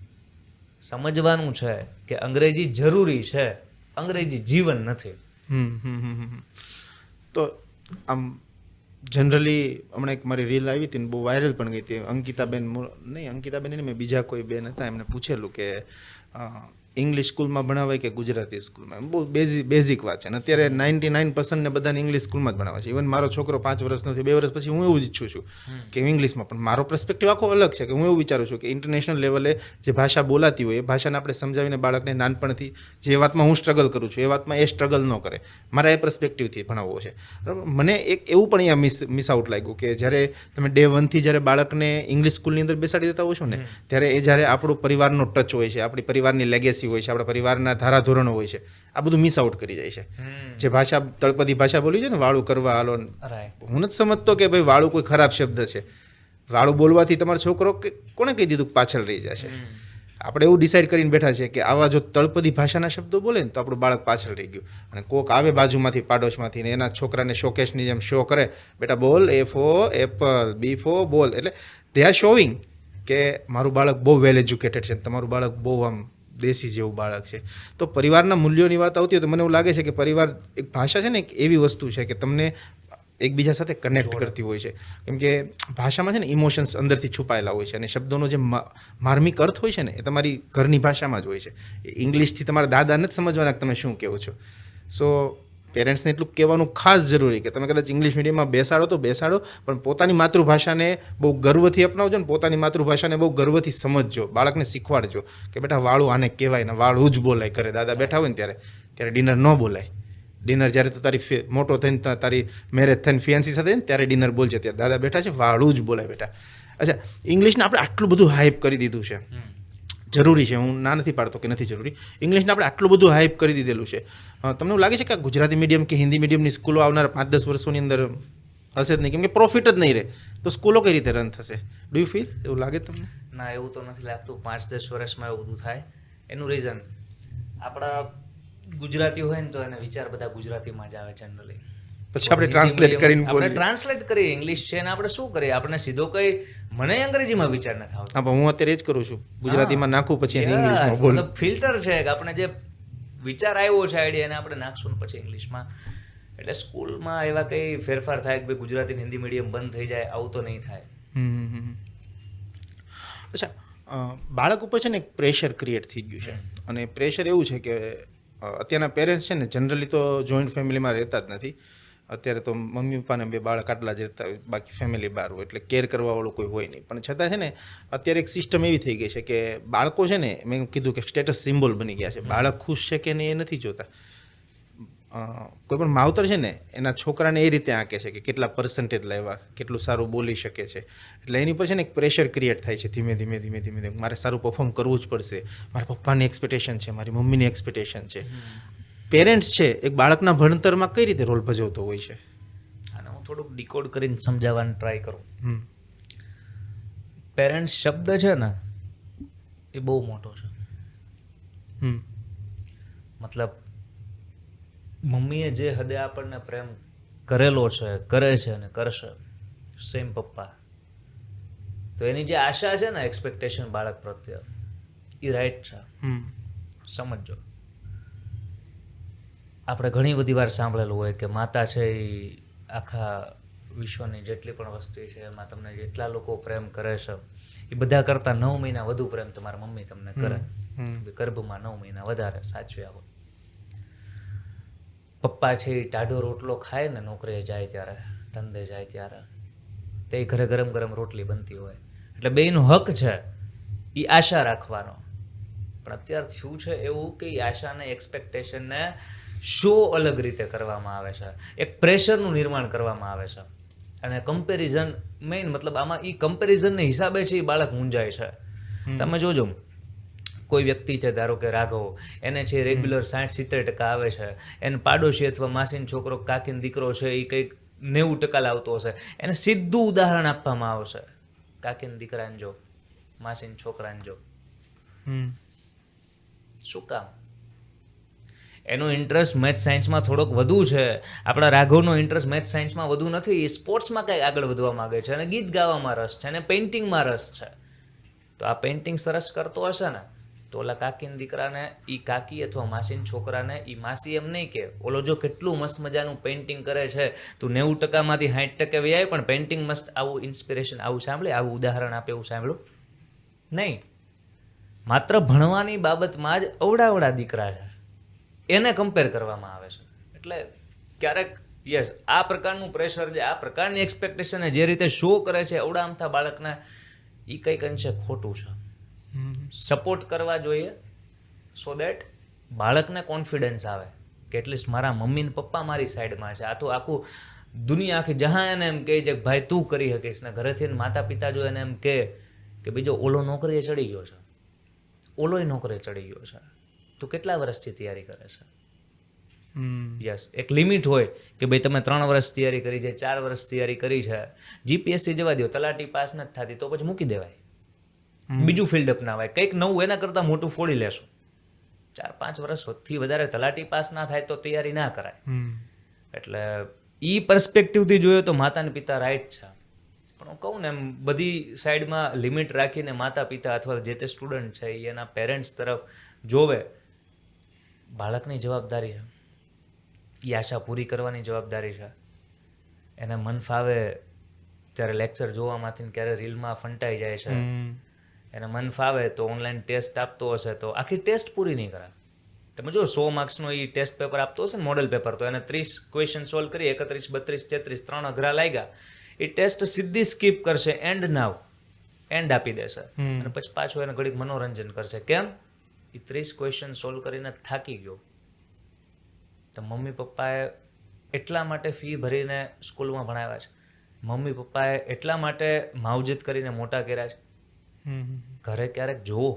[SPEAKER 1] સમજવાનું છે કે અંગ્રેજી જરૂરી છે, અંગ્રેજી જીવન નથી.
[SPEAKER 2] તો આમ જનરલી હમણાં એક મારી રીલ આવી હતી ને બહુ વાયરલ પણ ગઈ હતી. અંકિતાબેન નહીં, મેં બીજા કોઈ બેન હતા, એમને પૂછેલું કે ઇંગ્લિશ સ્કૂલમાં ભણાવાય કે ગુજરાતી સ્કૂલમાં? બહુ બેઝિક વાત છે. અને અત્યારે 99% ને બધાને ઇંગ્લિશ સ્કૂલમાં જ ભણાવે છે. ઇવન મારો છોકરો 5 વર્ષનો થયો, 2 વર્ષ પછી હું એવું જ ઈચ્છું છું કે ઇંગ્લિશમાં. પણ મારો પર્સપેક્ટિવ આખો અલગ છે કે હું એવું વિચારું છું કે ઇન્ટરનેશનલ લેવલે જે ભાષા બોલાતી હોય એ ભાષાને આપણે સમજાવીને બાળકને નાનપણથી જે વાતમાં હું સ્ટ્રગલ કરું છું એ વાતમાં એ સ્ટ્રગલ ન કરે, મારા એ પર્સપેક્ટિવથી ભણાવવો છે. બરાબર. મને એક એવું પણ અહીંયા મિસ આઉટ લાગ્યું કે જ્યારે તમે ડે 1 થી જ્યારે બાળકને ઇંગ્લિશ સ્કૂલની અંદર બેસાડી દેતા હોય છો ને, ત્યારે એ જ્યારે આપણો પરિવારનો ટચ હોય છે, આપણી પરિવારની લેગેસી હોય છે, આપણા પરિવારના ધારાધોરણો હોય છે, આ બધું મિસ આઉટ કરી જાય છે. જે ભાષા તળપદી ભાષા બોલી છે ને, વાળું કરવા હાલો, હું નથી સમજતો કે ભાઈ વાળું કોઈ ખરાબ શબ્દ છે. વાળું બોલવાથી તમારો છોકરો કે કોણે કહી દીધું પાછળ રહી જશે? આપણે એવું ડિસાઈડ કરીને બેઠા છે કે આવા જો તળપદી ભાષાના શબ્દો બોલે ને તો આપણું બાળક પાછળ રહી ગયું. અને કોક આવે બાજુમાંથી પાડોશમાંથી ને એના છોકરાને શોકેશની જેમ શો કરે, બેટા બોલ, A for Apple, B for બોલ. એટલે દે આર શોવિંગ કે મારું બાળક બહુ વેલ એજ્યુકેટેડ છે, તમારું બાળક બહુ આમ દેશી જેવું બાળક છે. તો પરિવારના મૂલ્યોની વાત આવતી હોય તો મને એવું લાગે છે કે પરિવાર એક ભાષા છે ને, એક એવી વસ્તુ છે કે તમને એકબીજા સાથે કનેક્ટ કરતી હોય છે. કેમ કે ભાષામાં છે ને ઇમોશન્સ અંદરથી છુપાયેલા હોય છે અને શબ્દોનો જે માર્મિક અર્થ હોય છે ને એ તમારી ઘરની ભાષામાં જ હોય છે. ઇંગ્લિશથી તમારા દાદા નથી સમજવાના કે તમે શું કહો છો. સો પેરેન્ટ્સને એટલું કહેવાનું ખાસ જરૂરી કે તમે કદાચ ઇંગ્લિશ મીડિયમમાં બેસાડો તો બેસાડો, પણ પોતાની માતૃભાષાને બહુ ગર્વથી અપનાવજો ને પોતાની માતૃભાષાને બહુ ગર્વથી સમજજો. બાળકને શીખવાડજો કે બેટા વાળું આને કહેવાય ને, વાળું જ બોલાય. ઘરે દાદા બેઠા હોય ને ત્યારે ડિનર ન બોલાય. ડિનર જ્યારે તો તારી મોટો થઈને તારી મેરેજ થઈને ફિયાન્સી સાથે ને ત્યારે ડિનર બોલશે, ત્યારે દાદા બેઠા છે વાળું જ બોલાય બેટા. અચ્છા, ઇંગ્લિશને આપણે આટલું બધું હાઇપ કરી દીધું છે. જરૂરી છે, હું ના નથી પાડતો કે નથી જરૂરી. ઇંગ્લિશને આપણે આટલું બધું હાઇપ કરી દીધેલું છે. તમને એવું લાગે છે કે આ ગુજરાતી મીડિયમ કે હિન્દી મીડિયમની સ્કૂલો આવનારા 5-10 વર્ષોની અંદર હશે જ નહીં? કેમ કે પ્રોફિટ જ નહીં રહે, તો સ્કૂલો કઈ રીતે રન થશે? ડુ યુ ફીલ એવું લાગે તમને?
[SPEAKER 1] ના, એવું તો નથી લાગતું 5-10 વર્ષમાં એવું બધું થાય. એનું રીઝન આપણા ગુજરાતી હોય ને તો એને વિચાર બધા ગુજરાતીમાં જ આવે જનરલી.
[SPEAKER 2] પછી આપણે ટ્રાન્સલેટ કરીને
[SPEAKER 1] આપણે ટ્રાન્સલેટ કરીએ, ઇંગ્લિશ છે ને આપણે શું કરીએ, આપણે સીધો કઈ મને અંગ્રેજીમાં વિચાર નથી આવતો.
[SPEAKER 2] હા, પણ હું અત્યારે એ જ કરું છું, ગુજરાતીમાં નાખું પછી ઇંગ્લિશમાં બોલું.
[SPEAKER 1] મતલબ ફિલ્ટર છે કે આપણે જે વિચાર આવ્યો છે આઈડિયા એને આપણે નાખશું ને પછી ઇંગ્લિશમાં. એટલે સ્કૂલમાં એવા કઈ ફેરફાર થાય કે ભાઈ ગુજરાતી હિન્દી મીડિયમ બંધ થઈ જાય, આવું તો નહીં થાય.
[SPEAKER 2] અચ્છા, બાળક ઉપર છે ને એક પ્રેશર ક્રિએટ થઈ ગયું છે. અને પ્રેશર એવું છે કે અત્યારના પેરેન્ટ્સ છે ને જનરલી તો જોઈન્ટ ફેમિલીમાં રહેતા જ નથી. અત્યારે તો મમ્મી પપ્પાને 2 બાળક આટલા જ રહેતા હોય, બાકી ફેમિલી બહાર હોય, એટલે કેર કરવાવાળું કોઈ હોય નહીં. પણ છતાં છે ને અત્યારે એક સિસ્ટમ એવી થઈ ગઈ છે કે બાળકો છે ને, મેં કીધું કે સ્ટેટસ સિમ્બોલ બની ગયા છે. બાળક ખુશ છે કે નહીં એ નથી જોતા. કોઈ પણ માવતર છે ને એના છોકરાને એ રીતે આંકે છે કે કેટલા પર્સન્ટેજ લાવ્યા, કેટલું સારું બોલી શકે છે. એટલે એની પર છે ને એક પ્રેશર ક્રિએટ થાય છે ધીમે ધીમે ધીમે ધીમે ધીમે મારે સારું પરફોર્મ કરવું જ પડશે, મારા પપ્પાની એક્સપેક્ટેશન છે, મારી મમ્મીની એક્સપેક્ટેશન છે. પેરેન્ટ્સ છે એક બાળકના ભણતરમાં કઈ રીતે રોલ ભજવતો હોય છે?
[SPEAKER 1] અને હું થોડુંક ડિકોડ કરીને સમજાવવાનું ટ્રાય કરું. પેરેન્ટ્સ શબ્દ છે ને એ બહુ મોટો છે. મતલબ મમ્મીએ જે હદે આપણને પ્રેમ કરેલો છે, કરે છે અને કરશે, સેમ પપ્પા. તો એની જે આશા છે ને, એક્સપેક્ટેશન બાળક પ્રત્યે, એ રાઈટ છે. સમજો, આપણે ઘણી બધી વાર સાંભળેલું હોય કે માતા છે એ આખા વિશ્વની જેટલી પણ વસ્તી છે એમાં તમને જેટલા લોકો પ્રેમ કરે છે એ બધા કરતાં 9 મહિના વધુ પ્રેમ તમારા મમ્મી તમને કરે. ગર્ભમાં 9 મહિના વધારે સાચવ્યા હોય. પપ્પા છે એ ટાઢો રોટલો ખાય ને નોકરીએ જાય ત્યારે, ધંધે જાય ત્યારે, તે ઘરે ગરમ ગરમ રોટલી બનતી હોય. એટલે બેયનો હક છે એ આશા રાખવાનો. પણ અત્યારે થયું છે એવું કે એ આશાને, એક્સપેક્ટેશનને શો અલગ રીતે કરવામાં આવે છે, એક પ્રેશરનું નિર્માણ કરવામાં આવે છે. અને કમ્પેરિઝન મેઇન, મતલબ આમાં એ કમ્પેરિઝનને હિસાબે છે એ બાળક મૂંઝાય છે. તમે જોજો, કોઈ વ્યક્તિ છે ધારો કે રાઘવ, એને છે રેગ્યુલર 60-70% આવે છે, એને પાડોશી અથવા માસીનો છોકરો, કાકીનો દીકરો છે એ કંઈક 90% લાવતો હશે, એને સીધું ઉદાહરણ આપવામાં આવશે, કાકીના દીકરાને જો, માસીના છોકરાને જો. શું કામ? એનો ઇન્ટરેસ્ટ મેથ્સ સાયન્સમાં થોડોક વધુ છે. આપણા રાઘવનો ઇન્ટરેસ્ટ મેથ્સ સાયન્સમાં વધુ નથી. એ સ્પોર્ટ્સમાં કંઈક આગળ વધવા માગે છે, અને ગીત ગાવામાં રસ છે, અને પેઇન્ટિંગમાં રસ છે. તો આ પેઇન્ટિંગ સરસ કરતો હશે ને, તો ઓલા કાકીના દીકરાને, એ કાકી અથવા માસીના છોકરાને એ માસી એમ નહીં કે ઓલો જો કેટલું મસ્ત મજાનું પેઇન્ટિંગ કરે છે, તું 90%માંથી 60% વ્યાય પણ પેઇન્ટિંગ મસ્ત, આવું ઇન્સ્પિરેશન, આવું સાંભળે, આવું ઉદાહરણ આપે એવું સાંભળ્યું નહીં. માત્ર ભણવાની બાબતમાં જ અવડા દીકરા છે, એને કમ્પેર કરવામાં આવે છે. એટલે ક્યારેક યસ, આ પ્રકારનું પ્રેશર છે, આ પ્રકારની એક્સપેક્ટેશન જે રીતે શો કરે છે અવડા અમથા બાળકને, એ કંઈક અંશે ખોટું છે. સપોર્ટ કરવા જોઈએ સો દેટ બાળકને કોન્ફિડન્સ આવે કે એટલીસ્ટ મારા મમ્મી ને પપ્પા મારી સાઈડમાં છે. આ તો આખું દુનિયા, આખી જહાં એને એમ કહે છે કે ભાઈ તું કરી શકીશ, ને ઘરેથી માતા પિતા જો એને એમ કહે કે બીજો ઓલો નોકરીએ ચડી ગયો છે, ઓલોય નોકરીએ ચડી ગયો છે, તો કેટલા વર્ષથી તૈયારી કરે છે? યસ, એક લિમિટ હોય કે ભાઈ તમે 3 વર્ષ તૈયારી કરી છે, 4 વર્ષ તૈયારી કરી છે, જીપીએસસી જવા દો, તલાટી પાસ નથી થતી તો પછી મૂકી દેવાય, બીજું ફિલ્ડ અપનાવાય, કંઈક નવું એના કરતાં મોટું ફોડી લેશું. 4-5 વર્ષથી વધારે તલાટી પાસ ના થાય તો તૈયારી ના કરાય. એટલે ઈ પર્સપેક્ટિવથી જોયો તો માતા ને પિતા રાઈટ છે. પણ હું કહું ને એમ બધી સાઈડમાં લિમિટ રાખીને માતા પિતા અથવા જે તે સ્ટુડન્ટ છે એ એના પેરેન્ટ્સ તરફ જોવે. બાળકની જવાબદારી છે, એ આશા પૂરી કરવાની જવાબદારી છે. એને મન ફાવે ત્યારે લેક્ચર જોવામાંથી ક્યારે રીલમાં ફંટાઈ જાય છે, એને મન ફાવે તો ઓનલાઈન ટેસ્ટ આપતો હશે તો આખી ટેસ્ટ પૂરી નહીં કરે. તમે જો 100 માર્ક્સનો એ ટેસ્ટ પેપર આપતો હશે ને, મોડલ પેપર, તો એને 30 ક્વેશ્ચન સોલ્વ કરી, 31, 32, 33, 3 અઘરા લાગ્યા, એ ટેસ્ટ સીધી સ્કીપ કરશે, એન્ડ આપી દેશે, અને પછી પાછું એને ઘડીક મનોરંજન કરશે. કેમ? એ 30 ક્વેશ્ચન સોલ્વ કરીને થાકી ગયો. તો મમ્મી પપ્પાએ એટલા માટે ફી ભરીને સ્કૂલમાં ભણાવ્યા છે, મમ્મી પપ્પાએ એટલા માટે માવજત કરીને મોટા કર્યા છે. ઘરે ક્યારેક જુઓ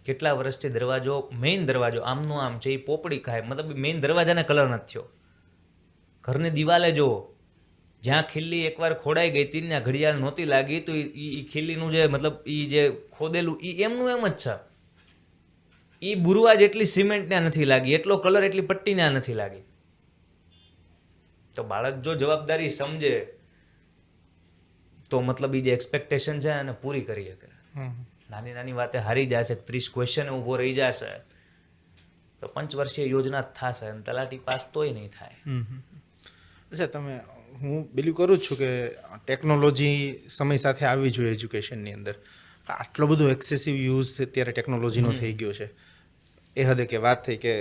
[SPEAKER 1] કેટલા વર્ષથી દરવાજો, મેઇન દરવાજો આમનો આમ છે, એ પોપડી ખાય, મતલબ મેઇન દરવાજાને કલર નથી થયો. ઘરની દિવાલે જુઓ, જ્યાં ખીલ્લી એકવાર ખોડાઈ ગઈ હતી ત્યાં ઘડિયાળ નહોતી લાગી, તો એ ખીલ્લીનું જે મતલબ એ જે ખોદેલું એ એમનું એમ જ છે. એ બુરવા જેટલી સિમેન્ટ ત્યાં નથી લાગી, એટલો કલર, એટલી પટ્ટી ત્યાં નથી લાગી. તો બાળક જો જવાબદારી સમજે તો મતલબ એ જે એક્સપેક્ટેશન છે એને પૂરી કરી શકે. નાની નાની વાતે હારી જશે, 30 ક્વેશ્ચન ઊભો રહી જશે તો 5 વર્ષીય યોજના થશે, અને તલાટી પાસ તોય નહીં થાય.
[SPEAKER 2] અચ્છા, હું બિલીવ કરું છું કે ટેકનોલોજી સમય સાથે આવવી જોઈએ એજ્યુકેશનની અંદર. આટલો બધો એક્સેસિવ યુઝ અત્યારે ટેકનોલોજીનો થઈ ગયો છે એ હદે કે વાત થઈ કે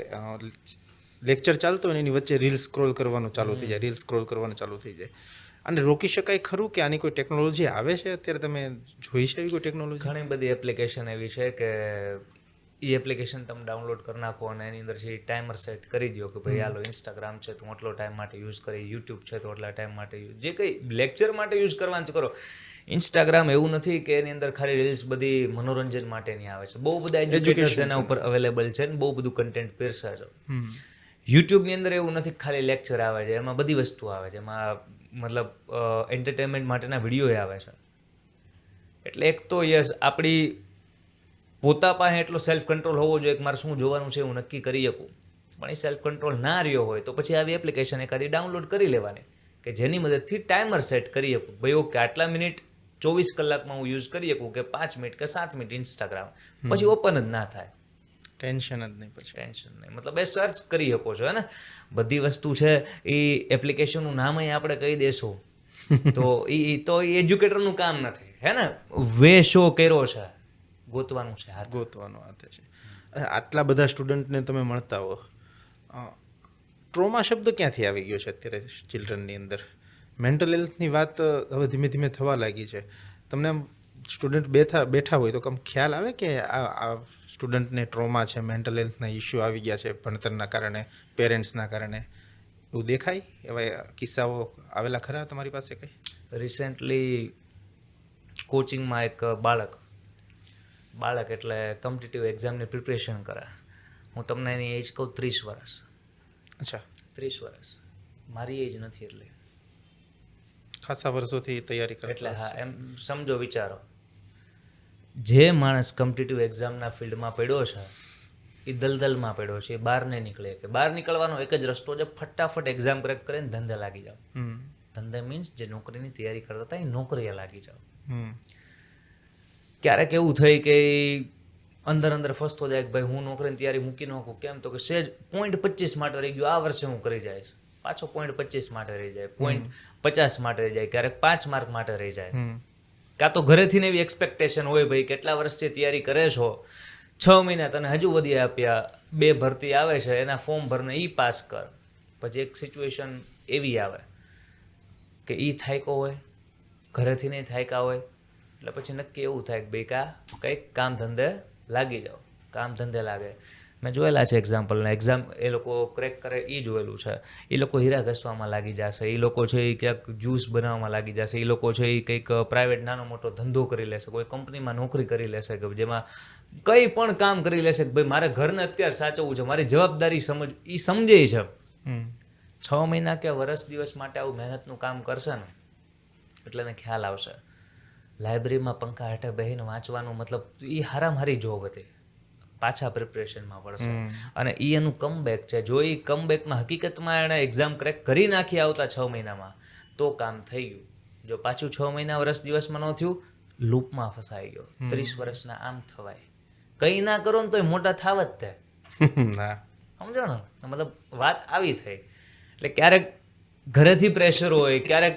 [SPEAKER 2] લેક્ચર ચાલતો હોય એની વચ્ચે રીલ સ્ક્રોલ કરવાનું ચાલુ થઈ જાય, અને રોકી શકાય ખરું કે આની કોઈ ટેકનોલોજી આવે છે અત્યારે? તમે જોઈ છે એવી કોઈ ટેકનોલોજી?
[SPEAKER 1] ઘણી બધી એપ્લિકેશન એવી છે કે એ એપ્લિકેશન તમે ડાઉનલોડ કરી નાખો અને એની અંદર છે ટાઈમર સેટ કરી દો કે ભાઈ હાલો ઇન્સ્ટાગ્રામ છે તો આટલો ટાઈમ માટે યુઝ કરી, યુટ્યુબ છે તો આટલા ટાઈમ માટે યુઝ, જે કંઈ લેક્ચર માટે યુઝ કરવાનું કરો. ઇન્સ્ટાગ્રામ એવું નથી કે એની અંદર ખાલી રીલ્સ બધી મનોરંજન માટેની આવે છે, બહુ બધા એજ્યુકેટર્સ એના ઉપર અવેલેબલ છે ને બહુ બધું કન્ટેન્ટ પીરસે છે. યુટ્યુબની અંદર એવું નથી કે ખાલી લેક્ચર આવે છે, એમાં બધી વસ્તુ આવે છે, એમાં મતલબ એન્ટરટેનમેન્ટ માટેના વિડીયો આવે છે. એટલે એક તો યસ આપણી પોતા પાસે એટલો સેલ્ફ કંટ્રોલ હોવો જોઈએ કે મારે શું જોવાનું છે હું નક્કી કરી શકું. પણ એ સેલ્ફ કંટ્રોલ ના રહ્યો હોય તો પછી આવી એપ્લિકેશન એકાદી ડાઉનલોડ કરી લેવાની કે જેની મદદથી ટાઈમર સેટ કરી શકું. ભાઈ ઓકે આટલા મિનિટ 24 કલાકમાં હું યુઝ કરી શકું કે 5 મિનિટ કે 7 મિનિટ ઇન્સ્ટાગ્રામ, પછી ઓપન જ ના થાય.
[SPEAKER 2] ટેન્શન જ નહીં પછી.
[SPEAKER 1] ટેન્શન નહીં, મતલબ એ સર્ચ કરી શકો છો હે ને. બધી વસ્તુ છે એ એપ્લિકેશનનું નામ આપણે કહી દેશું તો એ એજ્યુકેટરનું કામ નથી હે ને. વે શો કર્યો છે, ગોતવાનું છે હાથ.
[SPEAKER 2] ગોતવાનો હાથે છે. આટલા બધા સ્ટુડન્ટને તમે મળતા હો, ટ્રોમા શબ્દ ક્યાંથી આવી ગયો છે અત્યારે ચિલ્ડ્રનની અંદર? મેન્ટલ હેલ્થની વાત હવે ધીમે ધીમે થવા લાગી છે. તમને સ્ટુડન્ટ બેઠા હોય તો કમ ખ્યાલ આવે કે આ સ્ટુડન્ટને ટ્રોમા છે, મેન્ટલ હેલ્થના ઇસ્યુ આવી ગયા છે ભણતરના કારણે, પેરેન્ટ્સના કારણે, એવું દેખાય? એવા કિસ્સાઓ આવેલા ખરા તમારી પાસે કંઈ?
[SPEAKER 1] રિસેન્ટલી કોચિંગમાં એક બાળક એટલે કોમ્પિટિટિવ એક્ઝામની પ્રિપરેશન કરે. હું તમને એની એજ કહું 30 વર્ષ.
[SPEAKER 2] અચ્છા,
[SPEAKER 1] 30 વર્ષ મારી એજ નથી એટલે
[SPEAKER 2] ખાસા વર્ષોથી તૈયારી કરે.
[SPEAKER 1] એટલે હા, એમ સમજો, વિચારો, જે માણસ કોમ્પિટિટિવ એક્ઝામના ફિલ્ડમાં પડ્યો છે એ દલદલમાં પડ્યો છે, એ બહાર નહીં નીકળે. કે બહાર નીકળવાનો એક જ રસ્તો છે, ફટાફટ એક્ઝામ ક્રેક કરીને ધંધે લાગી જાઓ. ધંધે મીન્સ જે નોકરીની તૈયારી કરતા હતા એ નોકરીએ લાગી જાઓ. ક્યારેક એવું થઈ કે અંદર ફસતો જાય કે ભાઈ હું નોકરીની તૈયારી મૂકી નાખું. કેમ તો કે સેજ 0.25 માટે રહી ગયું, આ વર્ષે હું કરી જઈશ. પાછો 0.25 માટે રહી જાય, 0.50 માટે રહી જાય, ક્યારેક 5 માર્ક માટે રહી જાય. કાં તો ઘરેથી ને એવી એક્સપેક્ટેશન હોય ભાઈ કેટલા વર્ષથી તૈયારી કરે છો, 6 મહિના તને હજુ વધી આપ્યા, 2 ભરતી આવે છે એના ફોર્મ ભરને એ પાસ કર. પછી એક સિચ્યુએશન એવી આવે કે એ થાયકો હોય, ઘરેથી નહીં થાયકા હોય, એટલે પછી નક્કી એવું થાય કે ભાઈ કંઈક કામ ધંધે લાગી જાઓ. કામ ધંધે લાગે, મેં જોયેલા છે એક્ઝામ્પલને. એક્ઝામ એ લોકો ક્રેક કરે એ જોયેલું છે. એ લોકો હીરા ઘસવામાં લાગી જશે, એ લોકો છે એ ક્યાંક જ્યુસ બનાવવામાં લાગી જશે, એ લોકો છે એ કંઈક પ્રાઇવેટ નાનો મોટો ધંધો કરી લેશે, કોઈ કંપનીમાં નોકરી કરી લેશે કે જેમાં કંઈ પણ કામ કરી લેશે કે ભાઈ મારે ઘરને અત્યારે સાચવવું છે, મારી જવાબદારી એ સમજે છે. 6 મહિના કે વર્ષ દિવસ માટે આવું મહેનતનું કામ કરશે ને એટલે એને ખ્યાલ આવશે. લાઇબ્રેરીમાં પંખા હેઠળ બેસીને વાંચવાનું મતલબ એ હારામારી જોબ હતી, પાછા પ્રિપરેશનમાં પડશે. અને એ એનું કમબેક છે. જો એ કમબેકમાં હકીકતમાં એણે એક્ઝામ ક્રેક કરી નાખી આવતા 6 મહિનામાં તો કામ થઈ ગયું. જો પાછું 6 મહિના વર્ષ દિવસમાં ન થયું, લૂપમાં ફસાઈ ગયો. 30 વર્ષના આમ થવાય, કંઈ ના કરો ને તો એ મોટા થાવ જ તે. સમજો ને, મતલબ વાત આવી થઈ. એટલે ક્યારેક ઘરેથી પ્રેશર હોય, ક્યારેક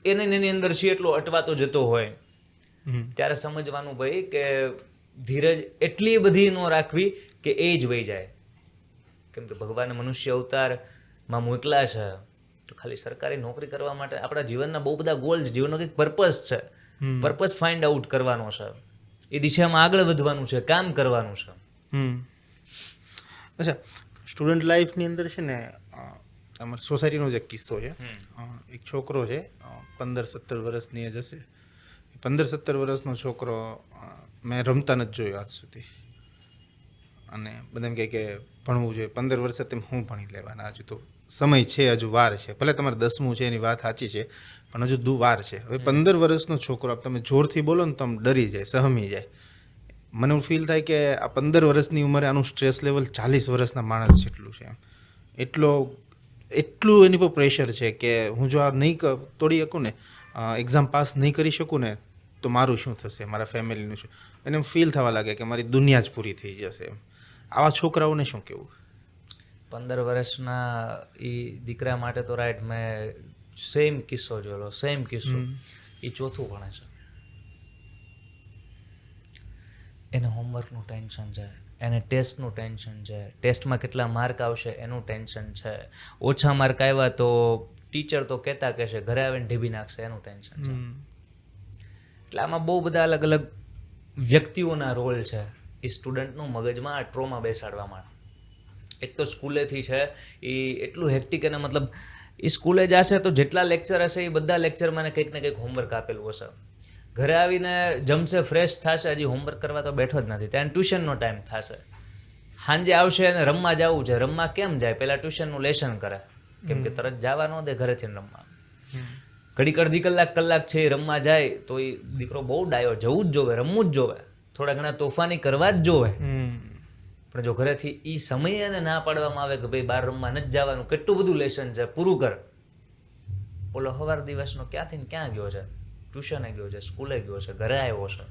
[SPEAKER 1] એની અંદર છે એટલો અટવાતો જતો હોય, ત્યારે સમજવાનું ભાઈ કે ધીરજ એટલી બધી ન રાખવી કે એ જ વહી જાય. કેમ કે ભગવાને મનુષ્ય અવતારમાં મોકલા છે તો ખાલી સરકારી નોકરી કરવા માટે આપણા જીવનના બહુ બધા ગોલ છે, જીવનનો કંઈક પર્પઝ છે. પર્પઝ ફાઇન્ડ આઉટ કરવાનો છે, એ દિશામાં આગળ વધવાનું છે, કામ કરવાનું છે.
[SPEAKER 2] અચ્છા, સ્ટુડન્ટ લાઈફની અંદર છે ને અમારી સોસાયટીનો જ એક કિસ્સો છે. એક છોકરો છે, 15-17 વર્ષની એજ હશે. 15-17 વર્ષનો છોકરો મેં રમતા નથી જોયો આજ સુધી. અને બધા એમ કહે કે ભણવું જોઈએ. 15 વર્ષે તેમ હું ભણી લેવાના, હજુ તો સમય છે, હજુ વાર છે. ભલે તમારે 10મું છે એની વાત સાચી છે, પણ હજુ વાર છે. હવે 15 વર્ષનો છોકરો તમે જોરથી બોલો ને તો આમ ડરી જાય, સહમી જાય. મને એવું ફીલ થાય કે આ 15 વર્ષની ઉંમરે આનું સ્ટ્રેસ લેવલ 40 વર્ષના માણસ જેટલું છે. એટલું એની પર પ્રેશર છે કે હું જો આ નહીં તોડી શકું ને, એક્ઝામ પાસ નહીં કરી શકું ને તો મારું શું થશે, મારા ફેમિલીનું શું. એને એમ ફીલ થવા લાગે કે મારી દુનિયા જ પૂરી થઈ જશે. આવા છોકરાઓને શું કહેવું?
[SPEAKER 1] 15 વર્ષના એ દીકરા માટે તો રાઈટ, મેં સેમ કિસ્સો જોયેલો. એ 4થું ભણે છે, એને હોમવર્કનું ટેન્શન છે, એને ટેસ્ટનું ટેન્શન છે, ટેસ્ટમાં કેટલા માર્ક આવશે એનું ટેન્શન છે, ઓછા માર્ક આવ્યા તો ટીચર તો કહેતા કહેશે, ઘરે આવીને ઢીબી નાખશે એનું ટેન્શન છે. એટલે આમાં બહુ બધા અલગ અલગ વ્યક્તિઓના રોલ છે એ સ્ટુડન્ટનું મગજમાં આ ટ્રોમા બેસાડવા માંડે. એક તો સ્કૂલેથી છે એ એટલું હેક્ટિક અને મતલબ એ સ્કૂલે જશે તો જેટલા લેક્ચર હશે એ બધા લેક્ચરમાં એને કંઈક ને કંઈક હોમવર્ક આપેલું હશે. ઘરે આવીને જમશે, ફ્રેશ થશે, હજી હોમવર્ક કરવા તો બેઠો જ નથી, ત્યાં ટ્યુશનનો ટાઈમ થશે. સાંજે આવશે અને રમવા જવું છે. રમવા કેમ જાય? પહેલાં ટ્યુશનનું લેશન કરે, કેમ કે તરત જવા ન દે ઘરેથી રમવા. ઘડીક અડધી કલાક છે એ રમવા જાય તો એ દીકરો બહુ ડાયો, જવું જ જોવે, રમવું જ જોવે, થોડા ઘણા તોફાની કરવા જ જોવે. પણ જો ઘરેથી એ સમયે એને ના પાડવામાં આવે કે ભાઈ બહાર રમવા નથી જવાનું, કેટલું બધું લેશન છે, પૂરું કર. ઓલો સવાર દિવસનો ક્યાંથી ને ક્યાં ગયો છે? ટ્યુશને ગયો છે, સ્કૂલે ગયો છે, ઘરે આવ્યો છે,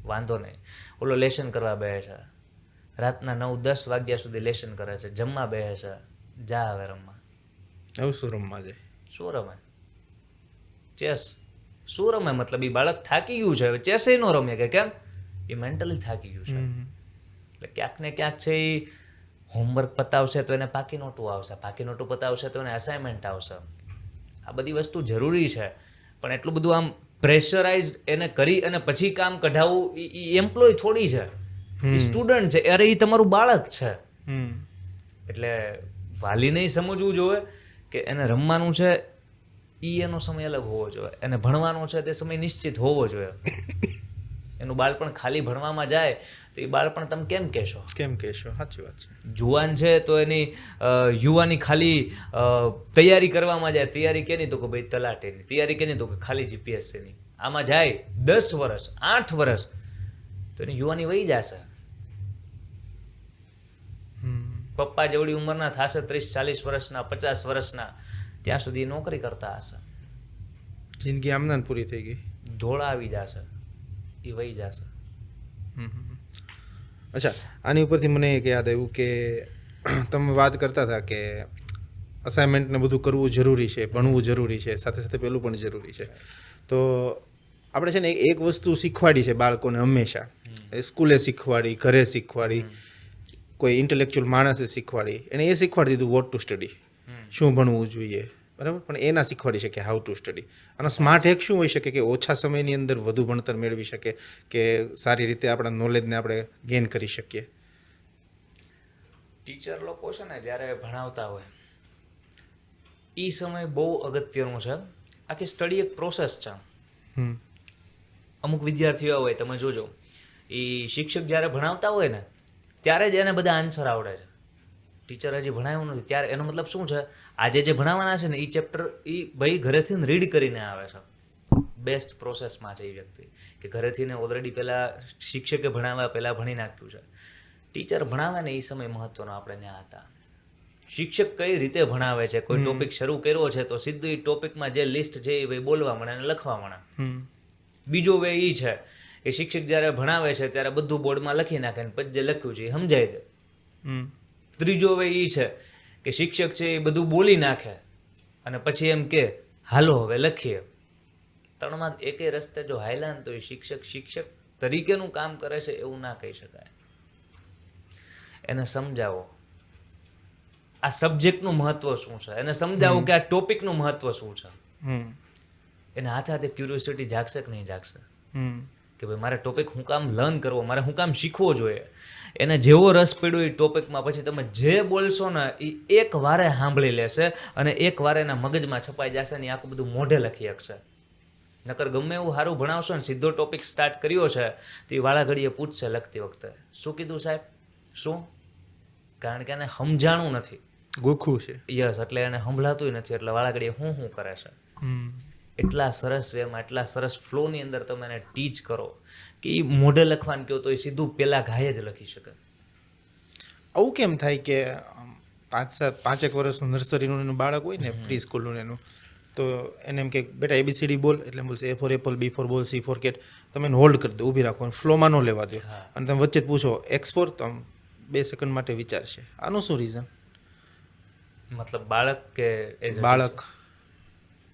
[SPEAKER 1] વાંધો નહીં. ઓલો લેશન કરવા બેસે છે, રાતના 9-10 વાગ્યા સુધી લેશન કરે છે, જમવા બેસે છે, જા હવે રમવા.
[SPEAKER 2] હવે શું રમવા જાય?
[SPEAKER 1] શું રમે? ચેસ. શું રમે? મતલબ એ બાળક થાકી ગયું છે, હવે ચેસ ન રમે કે કેમ? એ મેન્ટલી થાકી ગયું છે. એટલે ક્યાંક ને ક્યાંક છે એ હોમવર્ક પતાવશે તો એને પાકી નોટું આવશે, પાકી નોટું પતાવશે તો એને અસાઇનમેન્ટ આવશે. આ બધી વસ્તુ જરૂરી છે, પણ એટલું બધું આમ પ્રેશરાઇઝ એને કરી અને પછી કામ કઢાવવું એ એમ્પ્લોય થોડી છે, એ સ્ટુડન્ટ છે. અરે એ તમારું બાળક છે. એટલે વાલીને સમજવું જોઈએ કે એને રમવાનું છે એ એનો સમય અલગ હોવો જોઈએ, એને ભણવાનો છે તે સમય નિશ્ચિત હોવો જોઈએ. એનું બાળપણ ખાલી ભણવામાં જાય તો એ બાળપણ તમે કેમ કહેશો?
[SPEAKER 2] સાચી વાત છે.
[SPEAKER 1] જુવાન છે તો એની યુવાની ખાલી તૈયારી કરવામાં જાય. તૈયારી કેની? તો કે ભાઈ તલાટીની. તૈયારી કેની? તો કે ખાલી જીપીએસસીની. આમાં જાય 10 વર્ષ 8 વર્ષ તો એની યુવાની વહી જશે. પપ્પા જેવડી ઉંમરના થશે, 30-40 વર્ષના, 50 વર્ષના, ત્યાં સુધી નોકરી કરતા હશે.
[SPEAKER 2] જિંદગી આમના પૂરી થઈ ગઈ,
[SPEAKER 1] ઢોળા આવી જશે, એ વહી જશે.
[SPEAKER 2] અચ્છા, આની ઉપરથી મને એક યાદ આવ્યું કે તમે વાત કરતા હતા કે અસાઇનમેન્ટને બધું કરવું જરૂરી છે, ભણવું જરૂરી છે, સાથે સાથે પેલું પણ જરૂરી છે. તો આપણે છે ને એક વસ્તુ શીખવાડી છે બાળકોને હંમેશા, સ્કૂલે શીખવાડી, ઘરે શીખવાડી, કોઈ ઇન્ટેલેક્ચ્યુઅલ માણસે શીખવાડી, એને એ શીખવાડી દીધું વોટ ટુ સ્ટડી, શું ભણવું જોઈએ, બરાબર. પણ એ ના શીખવાડી શકે હાઉ ટુ સ્ટડી. આનો સ્માર્ટ હેક શું હોઈ શકે કે ઓછા સમયની અંદર વધુ ભણતર મેળવી શકે, કે સારી રીતે આપણા નોલેજને આપણે ગેઇન કરી શકીએ?
[SPEAKER 1] ટીચર લોકો છે ને જ્યારે ભણાવતા હોય એ સમય બહુ અગત્યનો છે. આખી સ્ટડી એક પ્રોસેસ છે. અમુક વિદ્યાર્થીઓ હોય, તમે જોજો, એ શિક્ષક જ્યારે ભણાવતા હોય ને ત્યારે જ એને બધા આન્સર આવડે છે. ટીચર હજી ભણાવ્યું નથી ત્યારે એનો મતલબ શું છે? આજે જે ભણાવવાના છે ને એ ચેપ્ટર એ ભાઈ ઘરેથી રીડ કરીને આવે છે. બેસ્ટ પ્રોસેસમાં છે એ વ્યક્તિ કે ઘરેથી ઓલરેડી પહેલાં શિક્ષકે ભણાવ્યા પહેલાં ભણી નાખ્યું છે. ટીચર ભણાવે ને એ સમય મહત્વનો આપણે ત્યાં હતા. શિક્ષક કઈ રીતે ભણાવે છે, કોઈ ટોપિક શરૂ કર્યો છે તો સીધું એ ટોપિકમાં જે લિસ્ટ છે એ ભાઈ બોલવા મળે અને લખવા મળે. બીજો વે એ છે કે શિક્ષક જ્યારે ભણાવે છે ત્યારે બધું બોર્ડમાં લખી નાખે ને પછી જે લખ્યું છે એ સમજાવી દે. ત્રીજો વે એ છે કે શિક્ષક છે એ બધું બોલી નાખે અને પછી એમ કે હાલો હવે લખીએ. 3માં એકેય રસ્તે જો હાયલા ને તો એ શિક્ષક તરીકેનું કામ કરે છે એવું ના કહી શકાય. એને સમજાવો આ સબ્જેક્ટનું મહત્વ શું છે, એને સમજાવો કે આ ટોપિકનું મહત્વ શું છે. એને હાથે હાથે ક્યુરિયોસિટી જાગશે કે નહીં જાગશે કે ભાઈ મારે ટોપિક હું કામ લર્ન કરવો, મારે હું કામ શીખવો જોઈએ. એને જેવો રસ પડ્યો એ ટોપિકમાં પછી તમે જે બોલશો ને એ એક વારે સાંભળી લેશે અને એક વારે એના મગજમાં છપાઈ જશે ને આખું બધું મોઢે લખી શકશે. નકર ગમે એવું સારું ભણાવશો ને સીધો ટોપિક સ્ટાર્ટ કર્યો છે તો એ વાળા ઘડીએ પૂછશે લખતી વખતે શું કીધું સાહેબ, શું? કારણ કે એને સમજાણું નથી,
[SPEAKER 2] ગોખું છે.
[SPEAKER 1] યસ, એટલે એને સંભળાતું નથી, એટલે વાળા ઘડીએ હું કરે છે. એટલા સરસ વેમાં, એટલા સરસ ફ્લોની અંદર તમે એને ટીચ કરો કે એ મોઢે લખવાનું કહો તો એ સીધું પેલા ઘાયે જ લખી શકે.
[SPEAKER 2] આવું કેમ થાય કે 5-5 વર્ષનું નર્સરીનું એનું બાળક હોય ને, પ્રી સ્કૂલનું એનું, તો એને એમ કે બેટા ABCD બોલ, એટલે બોલશે A for apple, B for ball, C for cat. તમે એને હોલ્ડ કરી દો, ઊભી રાખો, ફ્લોમાં ન લેવા દો, અને તમે વચ્ચે પૂછો X ફોર, તો 2 સેકન્ડ માટે વિચારશે. આનું શું રીઝન?
[SPEAKER 1] મતલબ બાળક કે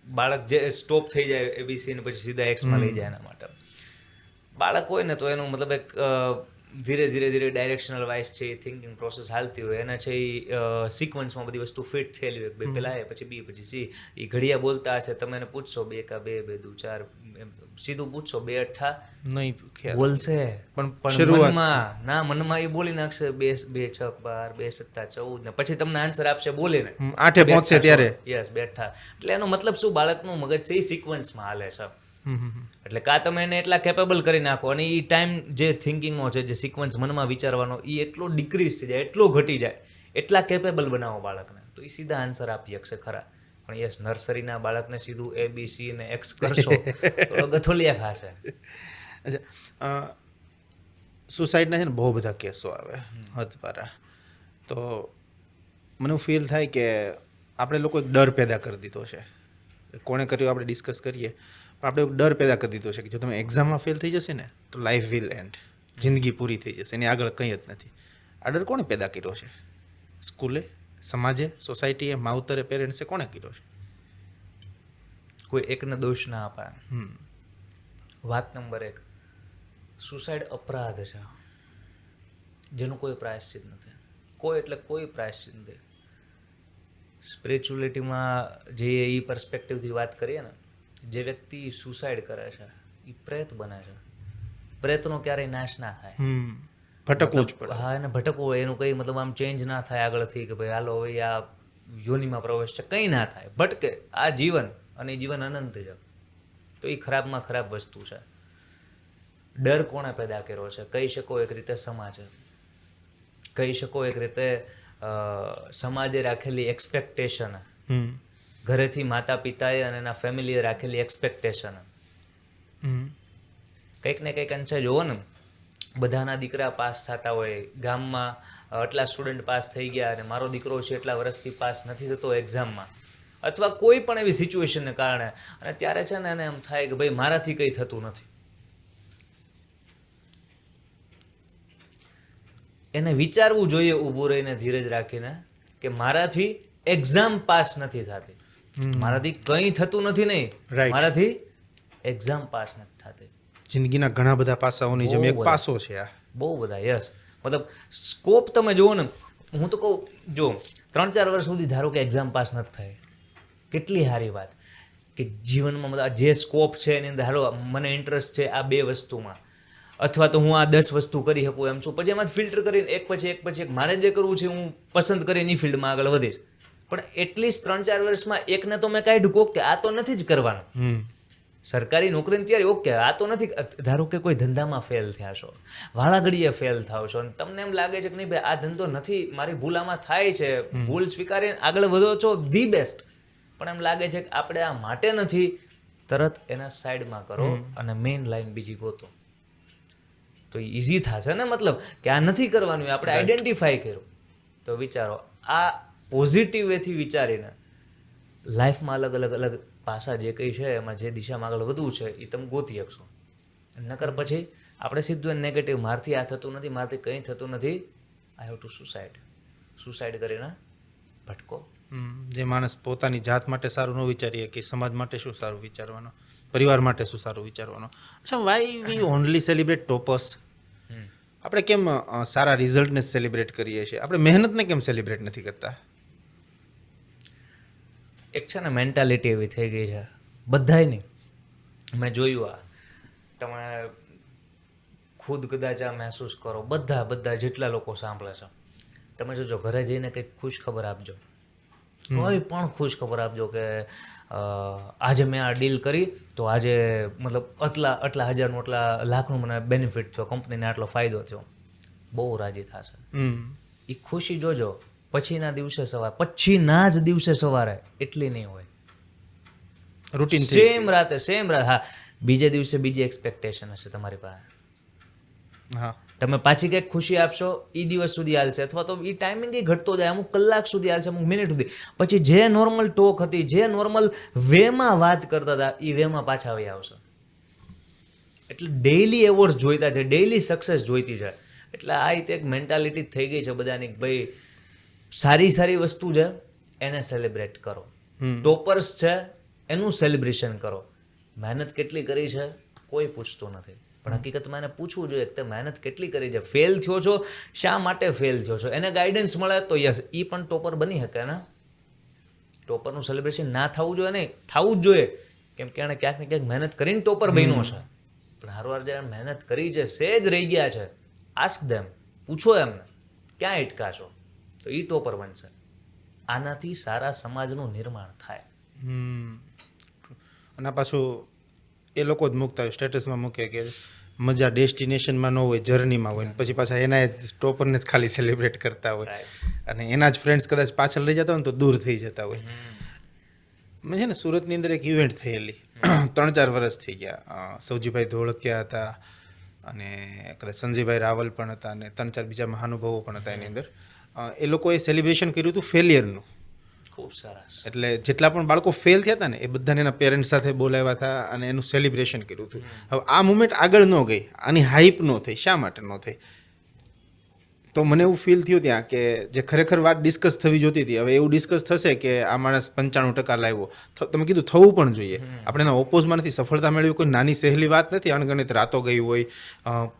[SPEAKER 1] બાળક જે સ્ટોપ થઈ જાય ABC ને પછી સીધા X માં લઈ જાય એના માટે. બાળક હોય ને તો એનું મતલબ એક ધીરે ધીરે ધીરે ડાયરેક્શનલ વાઇઝ છે એ થિંકિંગ પ્રોસેસ હાલતી હોય એના છે એ સિક્વન્સમાં બધી વસ્તુ ફિટ થયેલી હોય બે પહેલાં એ પછી બી પછી સી એ ઘડિયા બોલતા હશે તમે એને પૂછશો 2 કા 2 2 દુ 4 એમ સીધું પૂછશો 2 અઠ્ઠા
[SPEAKER 2] નહીં ખ્યાલ
[SPEAKER 1] બોલશે
[SPEAKER 2] પણ
[SPEAKER 1] પણ
[SPEAKER 2] શરૂઆત
[SPEAKER 1] મનમાં એ બોલી નાખશે 2 2 6 12 2 7 14 ને પછી તમને આન્સર આપશે બોલીને
[SPEAKER 2] 8 પહોંચશે ત્યારે
[SPEAKER 1] યસ બેઠા એટલે એનો મતલબ શું બાળકનું મગજ છે એ સિક્વન્સમાં હાલે છે એટલે કાં તમે એને એટલા કેપેબલ કરી નાખો અને એ ટાઈમ જે થિંકિંગનો છે જે સિક્વન્સ મનમાં વિચારવાનો એ એટલો ડિક્રીઝ થઈ જાય એટલો ઘટી જાય એટલા કેપેબલ બનાવો બાળકને તો એ સીધા આન્સર આપી શકશે ખરા પણ યસ નર્સરીના બાળકને સીધું ABC ને X કરશો તો ગથોલિયા ખાશે.
[SPEAKER 2] અચ્છા સુસાઇડના છે ને બહુ બધા કેસો આવે હદપારા તો મને એવું ફીલ થાય કે આપણે લોકો એક ડર પેદા કરી દીધો છે કોણે કર્યો આપણે ડિસ્કસ કરીએ પણ આપણે એક ડર પેદા કરી દીધો છે કે જો તમે એક્ઝામમાં ફેલ થઈ જશે ને તો લાઈફ વિલ એન્ડ જિંદગી પૂરી થઈ જશે એની આગળ કંઈ જ નથી. આ ડર કોણે પેદા કર્યો છે? સ્કૂલે, સમાજે, સોસાયટીએ, માવતરે, પેરેન્ટ્સે કોણે કર્યો છે?
[SPEAKER 1] કોઈ એકને દોષ ના અપાય. વાત નંબર 1 સુસાઇડ અપરાધ છે જેનું કોઈ પ્રાયશ્ચિત નથી. કોઈ એટલે કોઈ પ્રાયશ્ચિત નથી. સ્પિરિચ્યુઅલિટીમાં જે એ પર્સપેક્ટિવથી વાત કરીએ ને જે વ્યક્તિ સુસાઇડ કરે છે એ પ્રેત બને છે. પ્રેતનો ક્યારેય નાશ ના થાય.
[SPEAKER 2] ભટકવું જ પડે.
[SPEAKER 1] હા એને ભટકવું હોય એનું કંઈ મતલબ આમ ચેન્જ ના થાય આગળથી કે ભાઈ હાલો હવે આ યોનિમાં પ્રવેશ છે કંઈ ના થાય ભટકે આ જીવન અને એ જીવન અનંત છે તો એ ખરાબમાં ખરાબ વસ્તુ છે. ડર કોણે પેદા કર્યો છે? કહી શકો એક રીતે સમાજે, કહી શકો એક રીતે સમાજે રાખેલી એક્સપેક્ટેશન, ઘરેથી માતા પિતાએ અને એના ફેમિલીએ રાખેલી એક્સપેક્ટેશન. કંઈક ને કંઈક અંશે જુઓ ને બધાના દીકરા પાસ થતા હોય ગામમાં આટલા સ્ટુડન્ટ પાસ થઈ ગયા અને મારો દીકરો છે એટલા વર્ષથી પાસ નથી થતો એક્ઝામમાં અથવા કોઈ પણ એવી સિચ્યુએશનને કારણે અને ત્યારે છે ને એને એમ થાય કે ભાઈ મારાથી કંઈ થતું નથી. એને વિચારવું જોઈએ ઊભું રહીને ધીરજ રાખીને કે મારાથી એક્ઝામ પાસ નથી થતી, મારાથી કંઈ થતું નથી નહીં, મારાથી એક્ઝામ પાસ નથી થતી.
[SPEAKER 2] જિંદગીના ઘણા બધા પાસાઓની જેમ એક પાસો છે આ.
[SPEAKER 1] બહુ બધા યસ મતલબ સ્કોપ તમે જુઓ ને હું તો કહું જો 3-4 વર્ષ સુધી ધારો કે એક્ઝામ પાસ નથી થાય કેટલી સારી વાત કે જીવનમાં મતલબ જે સ્કોપ છે એની અંદર હાલો મને ઇન્ટરેસ્ટ છે આ 2 વસ્તુમાં અથવા તો હું આ 10 વસ્તુ કરી શકું એમ છું પછી એમાંથી ફિલ્ટર કરીને એક પછી એક મારે જે કરવું છે હું પસંદ કરીને એ ફિલ્ડમાં આગળ વધીશ પણ એટલીસ્ટ 3-4 વર્ષમાં એકને તો મેં કાઢ્યું કોક કે આ તો નથી જ કરવાનું. સરકારી નોકરીની તૈયારી ઓકે આ તો નથી. ધારો કે કોઈ ધંધામાં ફેલ થયા છો, વાળાઘડીએ ફેલ થાવ છો અને તમને એમ લાગે છે કે નહીં ભાઈ આ ધંધો નથી મારી ભૂલ આમાં થાય છે, ભૂલ સ્વીકારીને આગળ વધો છો ધી બેસ્ટ પણ એમ લાગે છે કે આપણે આ માટે નથી તરત એના સાઈડમાં કરો અને મેઇન લાઈન બીજી ગોતો તો ઇઝી થશે ને મતલબ કે આ નથી કરવાનું આપણે આઈડેન્ટિફાઈ કર્યું તો વિચારો આ પોઝિટિવ વેથી વિચારીને લાઈફમાં અલગ પાસા જે કંઈ છે એમાં જે દિશામાં આગળ વધવું છે એ તમે ગોતી શકશો. નકર પછી આપણે સીધું નેગેટિવ મારથી આ થતું નથી, મારથી કંઈ થતું નથી, આઈ હેવ ટુ સુસાઇડ કરીને ભટકો.
[SPEAKER 2] જે માણસ પોતાની જાત માટે સારું ન વિચારીએ કે સમાજ માટે શું સારું વિચારવાનો, પરિવાર માટે શું સારું વિચારવાનો. અચ્છા why we only celebrate toppers? આપણે કેમ સારા રિઝલ્ટને સેલિબ્રેટ કરીએ છીએ, આપણે મહેનતને કેમ સેલિબ્રેટ નથી કરતા?
[SPEAKER 1] એક છે ને મેન્ટાલિટી એવી થઈ ગઈ છે બધાય નહીં. મેં જોયું આ તમે ખુદ કદાચ આ મહેસૂસ કરો બધા જેટલા લોકો સાંભળે છે તમે જોજો ઘરે જઈને કંઈક ખુશ ખબર આપજો, કોઈ પણ ખુશ ખબર આપજો કે આજે મેં આ ડીલ કરી તો આજે મતલબ આટલા હજારનું આટલા લાખનું મને બેનિફિટ થયો, કંપનીને આટલો ફાયદો થયો, બહુ રાજી થશે. એ ખુશી જોજો પછીના જ દિવસે સવારે એટલી નહીં હોય,
[SPEAKER 2] રૂટીન
[SPEAKER 1] સેમ રાત હા બીજે દિવસે બીજી એક્સપેક્ટેશન હશે તમારી પાસે.
[SPEAKER 2] હા
[SPEAKER 1] તમે પાછી કંઈક ખુશી આપશો એ દિવસ સુધી હાલશે અથવા તો એ ટાઈમિંગ ઘટતો જાય, અમુક કલાક સુધી હાલશે, અમુક મિનિટ સુધી, પછી જે નોર્મલ ટોક હતી જે નોર્મલ વેમાં વાત કરતા હતા એ વેમાં પાછા આવી આવશે. એટલે ડેઈલી એવોર્ડ્સ જોઈતા છે, ડેઈલી સક્સેસ જોઈતી છે. એટલે આ રીતે એક મેન્ટાલિટી થઈ ગઈ છે બધાની ભાઈ સારી વસ્તુ છે એને સેલિબ્રેટ કરો, ટોપર્સ છે એનું સેલિબ્રેશન કરો, મહેનત કેટલી કરી છે કોઈ પૂછતું નથી. પણ હકીકતમાં એને પૂછવું જોઈએ કે તે મહેનત કેટલી કરી છે, ફેલ થયો છો શા માટે ફેલ થયો છો, એને ગાઈડન્સ મળે તો યસ એ પણ ટોપર બની શકે ને. ટોપરનું સેલિબ્રેશન ના થવું જોઈએ નહીં, થવું જ જોઈએ, કેમ કે એણે ક્યાંક ને ક્યાંક મહેનત કરીને ટોપર બન્યો છે. પણ હારવાર જ્યારે મહેનત કરી છે, સેજ રહી ગયા છે, આસ્ક ધેમ, પૂછો એમને ક્યાં અટકા છો, તો એ ટોપર બનશે. આનાથી સારા સમાજનું નિર્માણ થાય.
[SPEAKER 2] અને પાછું એ લોકો જ મૂકતા હોય, સ્ટેટસમાં મૂકે કે મજા ડેસ્ટિનેશનમાં ન હોય, જર્નીમાં હોય, પછી પાછા એના ટોપરને જ ખાલી સેલિબ્રેટ કરતા હોય, અને એના જ ફ્રેન્ડ્સ કદાચ પાછળ લઈ જતા હોય ને તો દૂર થઈ જતા હોય. મેં છે ને સુરતની અંદર એક ઇવેન્ટ થયેલી 3-4 વર્ષ થઈ ગયા. સૌજીભાઈ ધોળકિયા હતા અને કદાચ સંજયભાઈ રાવલ પણ હતા અને 3-4 બીજા મહાનુભાવો પણ હતા એની અંદર. એ લોકોએ સેલિબ્રેશન કર્યું હતું ફેલિયરનું.
[SPEAKER 1] ખૂબ સરસ.
[SPEAKER 2] એટલે જેટલા પણ બાળકો ફેલ થયા હતા ને એ બધાને એના પેરેન્ટ્સ સાથે બોલાવ્યા હતા અને એનું સેલિબ્રેશન કર્યું હતું. હવે આ મુમેન્ટ આગળ ન ગઈ, આની હાઈપ ન થઈ. શા માટે ન થઈ? તો મને એવું ફીલ થયું ત્યાં કે જે ખરેખર વાત ડિસ્કસ થવી જોતી હતી, હવે એવું ડિસ્કસ થશે કે આ માણસ 95% લાવ્યો. તમે કીધું થવું પણ જોઈએ. આપણે એના ઓપોઝમાં નથી. સફળતા મેળવી કોઈ નાની સહેલી વાત નથી. અણગણિત રાતો ગઈ હોય,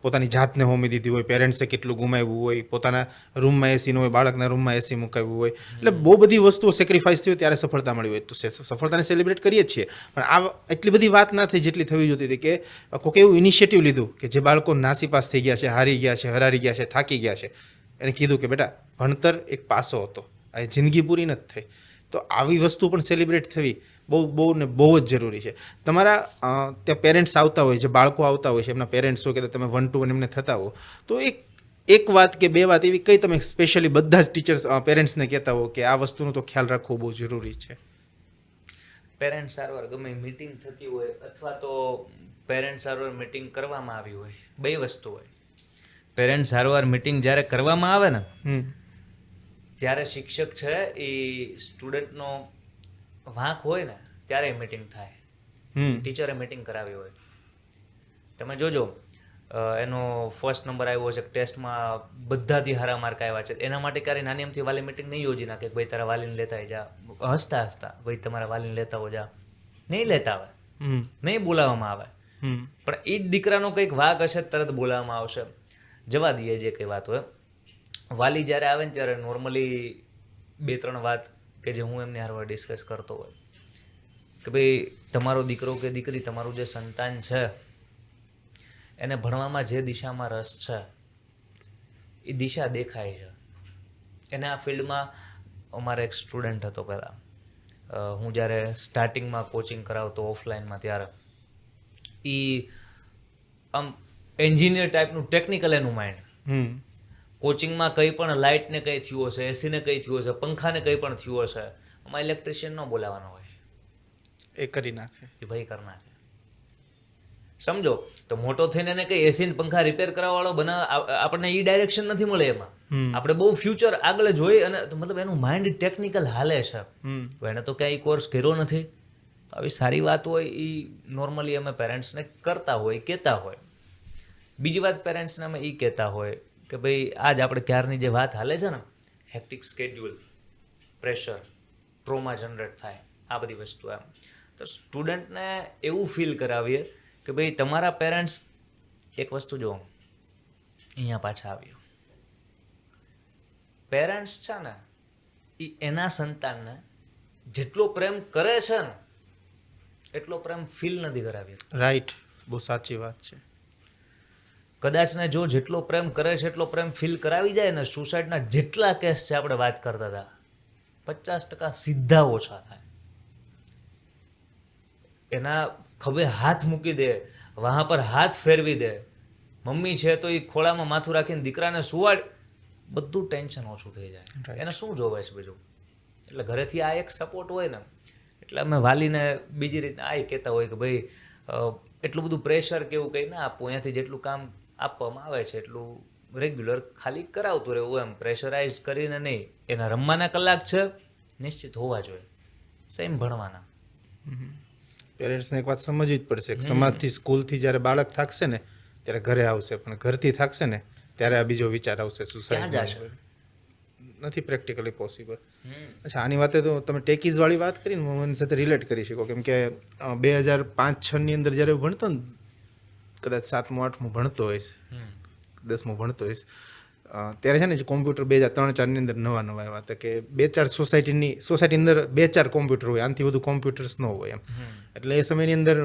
[SPEAKER 2] પોતાની જાતને હોમી દીધી હોય, પેરેન્ટ્સે કેટલું ગુમાવ્યું હોય, પોતાના રૂમમાં એસી ન હોય, બાળકના રૂમમાં એસી મુકાવ્યું હોય, એટલે બહુ બધી વસ્તુઓ સેક્રિફાઈસ થઈ હોય ત્યારે સફળતા મળી હોય. તો સફળતાને સેલિબ્રેટ કરીએ જ છીએ, પણ આ એટલી બધી વાત ના થઈ જેટલી થવી જોતી હતી. કે કોઈક એવું ઇનિશિયેટિવ લીધું કે જે બાળકો નાસીપાસ થઈ ગયા છે, હારી ગયા છે, હરારી ગયા છે, થાકી ગયા છે, એને કીધું કે બેટા ભણતર એક પાસો હતો, આ જિંદગી પૂરી નથી થઈ. તો આવી વસ્તુ પણ સેલિબ્રેટ થવી બહુ ને બહુ જ જરૂરી છે. તમારા ત્યાં પેરેન્ટ્સ આવતા હોય, જે બાળકો આવતા હોય છે, એમના પેરેન્ટ્સ હોય કે તમે 1-to-1 એમને થતા હો, તો એક વાત કે બે વાત એવી કઈ તમે સ્પેશિયલી બધા જ ટીચર્સ પેરેન્ટ્સને કહેતા હો કે આ વસ્તુનો તો ખ્યાલ રાખવો બહુ જરૂરી છે?
[SPEAKER 1] પેરેન્ટ સારવાર ગમે મીટિંગ થતી હોય અથવા તો પેરેન્ટ સારવાર મીટિંગ કરવામાં આવી હોય, બે વસ્તુ હોય. પેરેન્ટ સારવાર મીટિંગ જ્યારે કરવામાં આવે ને ત્યારે શિક્ષક છે એ સ્ટુડન્ટનો વાંક હોય ને ત્યારે મીટિંગ થાય. ટીચરે મીટિંગ કરાવી હોય. તમે જોજો એનો ફર્સ્ટ નંબર આવ્યો છે ટેસ્ટમાં, બધાથી સારા માર્ક આવ્યા છે, એના માટે ક્યારે નાની એમથી વાલી મીટિંગ નહીં યોજી નાખે ભાઈ તારા વાલીને લેતા જા, હસતા હસતા ભાઈ તમારા વાલીને લેતા હો જા, નહીં લેતા આવે, નહીં બોલાવવામાં આવે. પણ એ જ દીકરાનો કંઈક વાંક હશે તરત બોલાવવામાં આવશે. જવા દઈએ જે કંઈ વાત હોય. વાલી જ્યારે આવે ને ત્યારે નોર્મલી 2-3 વાત કે જે હું એમની હારે ડિસ્કસ કરતો હોય કે ભાઈ તમારો દીકરો કે દીકરી, તમારું જે સંતાન છે એને ભણવામાં જે દિશામાં રસ છે એ દિશા દેખાય છે. એને આ ફિલ્ડમાં અમારે એક સ્ટુડન્ટ હતો પહેલાં, હું જ્યારે સ્ટાર્ટિંગમાં કોચિંગ કરાવતો ઓફલાઈનમાં ત્યારે એ આમ એન્જિનિયર ટાઈપનું ટેકનિકલ એનું માઇન્ડ. કોચિંગમાં કંઈ પણ લાઇટને કંઈ થયું હશે, એસીને કંઈ થયું હશે, પંખાને કંઈ પણ થયું હશે, આમાં ઇલેક્ટ્રિશિયન ન બોલાવવાનો હોય,
[SPEAKER 2] એ કરી નાખે,
[SPEAKER 1] એ ભાઈ કરી નાખે. સમજો તો મોટો થઈને એને કંઈ એસી ને પંખા રિપેર કરાવવાળો આપણને એ ડાયરેક્શન નથી મળે એમાં. આપણે બહુ ફ્યુચર આગળ જોઈ અને મતલબ એનું માઇન્ડ ટેકનિકલ હાલે છે. એને તો ક્યાંય કોર્સ કર્યો નથી. આવી સારી વાત હોય એ નોર્મલી અમે પેરેન્ટ્સને કરતા હોય, કહેતા હોય. બીજી વાત પેરેન્ટ્સને અમે એ કહેતા હોય કે ભાઈ આજ આપણે ક્યારની જે વાત હાલે છે ને, hectic schedule, pressure, trauma generate થાય, આ બધી વસ્તુ એમ, તો સ્ટુડન્ટને એવું ફીલ કરાવીએ કે ભાઈ તમારા પેરેન્ટ્સ એક વસ્તુ જો અહીંયા પાછા આવ્યો, પેરેન્ટ્સ છે ને એ એના સંતાનને જેટલો પ્રેમ કરે છે ને એટલો પ્રેમ ફીલ નથી કરાવી.
[SPEAKER 2] રાઈટ, બહુ સાચી વાત છે.
[SPEAKER 1] કદાચ ને જો જેટલો પ્રેમ કરે છે એટલો પ્રેમ ફીલ કરાવી જાય ને, સુસાઇડના જેટલા કેસ છે આપણે વાત કરતા હતા 50% સીધા ઓછા થાય. એના ખભે હાથ મૂકી દે, વહાં પર હાથ ફેરવી દે, મમ્મી છે તો એ ખોળામાં માથું રાખીને દીકરાને સુવાડ, બધું ટેન્શન ઓછું થઈ જાય. એને શું જોવે છે બીજું? એટલે ઘરેથી આ એક સપોર્ટ હોય ને, એટલે અમે વાલીને બીજી રીતના આ કહેતા હોય કે ભાઈ એટલું બધું પ્રેશર કે એવું કંઈ ના આપવું, અહીંયાથી જેટલું કામ આપવામાં આવે છે એટલું રેગ્યુલર ખાલી કરાવતું રહેવું એમ, પ્રેશરાઇઝ કરીને નહીં. એના રમવાના કલાક છે નિશ્ચિત હોવા જોઈએ, સેમ ભણવાના.
[SPEAKER 2] પેરેન્ટ્સને એક વાત સમજવી જ પડશે કે સમાજથી, સ્કૂલથી જ્યારે બાળક થાકશે ને ત્યારે ઘરે આવશે, પણ ઘરથી થાકશે ને ત્યારે આ બીજો વિચાર આવશે સુસાઇડ. નથી પ્રેક્ટિકલી પોસિબલ. અચ્છા, આની વાતે તો તમે ટેકીઝ વાળી વાત કરીને હું એની સાથે રિલેટ કરી શકો, કેમ કે 2005-06 ની અંદર જ્યારે ભણતો ને કદાચ 7મું 8મું ભણતો હોઈશ, 10મું ભણતો હોઈશ, ત્યારે છે ને જે કોમ્પ્યુટર 2003-4ની અંદર નવા આવ્યા હતા કે 2-4 સોસાયટી અંદર 2-4 કોમ્પ્યુટર હોય, આનાથી વધુ કોમ્પ્યુટર્સ ન હોય એમ. એટલે એ સમયની અંદર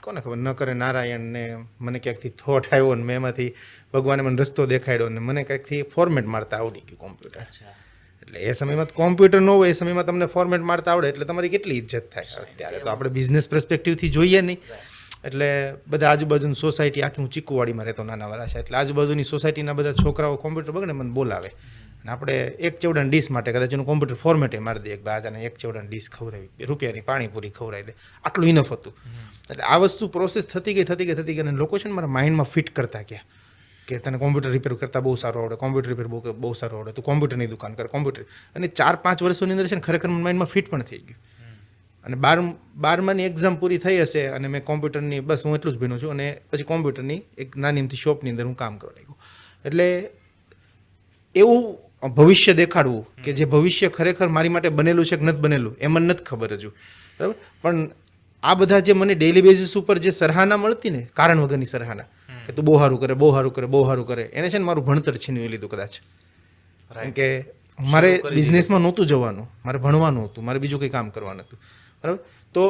[SPEAKER 2] કોને ખબર ન કરે નારાયણ ને મને ક્યાંકથી થોટ આવ્યો ને મેં એમાંથી ભગવાને મને રસ્તો દેખાડ્યો ને મને ક્યાંકથી ફોર્મેટ મારતા આવડી ગયું કોમ્પ્યુટર. એટલે એ સમયમાં કોમ્પ્યુટર ન હોય, એ સમયમાં તમને ફોર્મેટ મારતા આવડે એટલે તમારી કેટલી ઇજ્જત થાય. અત્યારે તો આપણે બિઝનેસ પર્સપેક્ટિવથી જોઈએ નહીં, એટલે બધા આજુબાજુની સોસાયટી આખી, હું ચીકુવાડીમાં રહેતો નાના વાળા, એટલે આજુબાજુની સોસાયટીના બધા છોકરાઓ કોમ્પ્યુટર બગડે મને બોલાવે અને આપણે એક ચેવડાની ડીશ માટે કદાચ એનું કોમ્પ્યુટર ફોર્મેટે મારી દે કે આજાને એક ચેવડાની ડીશ ખવડાવી, રૂપિયાની પાણીપુરી ખવડાવી દે, આટલું ઇનફ હતું. એટલે આ વસ્તુ પ્રોસેસ થતી ગઈ અને લોકો છે ને મારા માઇન્ડમાં ફિટ કરતા ગયા કે તને કોમ્પ્યુટર રિપેર કરતાં બહુ સારું આવડે, કોમ્પ્યુટર રિપેર બહુ સારું આવડે, તું કોમ્પ્યુટરની દુકાન કર, કોમ્પ્યુટર. અને 4-5 વર્ષોની અંદર છે ને ખરેખર માઇન્ડમાં ફિટ પણ થઈ ગયું. અને 12માની એક્ઝામ પૂરી થઈ હશે અને મેં કોમ્પ્યુટરની બસ હું એટલું જ ભણ્યો છું અને પછી કોમ્પ્યુટરની એક નાની અમથી શોપની અંદર હું કામ કરવા લાગ્યો. એટલે એવું ભવિષ્ય દેખાડવું કે જે ભવિષ્ય ખરેખર મારી માટે બનેલું છે કે નથી બનેલું એ મને નથી ખબર હજુ, બરાબર. પણ આ બધા જે મને ડેઇલી બેઝિસ ઉપર જે સરાહના મળતી ને, કારણ વગરની સરાહના કે તું બહુ સારું કરે, બહુ સારું કરે, બહુ સારું કરે, એને છે ને મારું ભણતર છીનવી લીધું કદાચ. કારણ કે મારે બિઝનેસમાં નહોતું જવાનું, મારે ભણવાનું હતું, મારે બીજું કંઈ કામ કરવાનું હતું, બરાબર. તો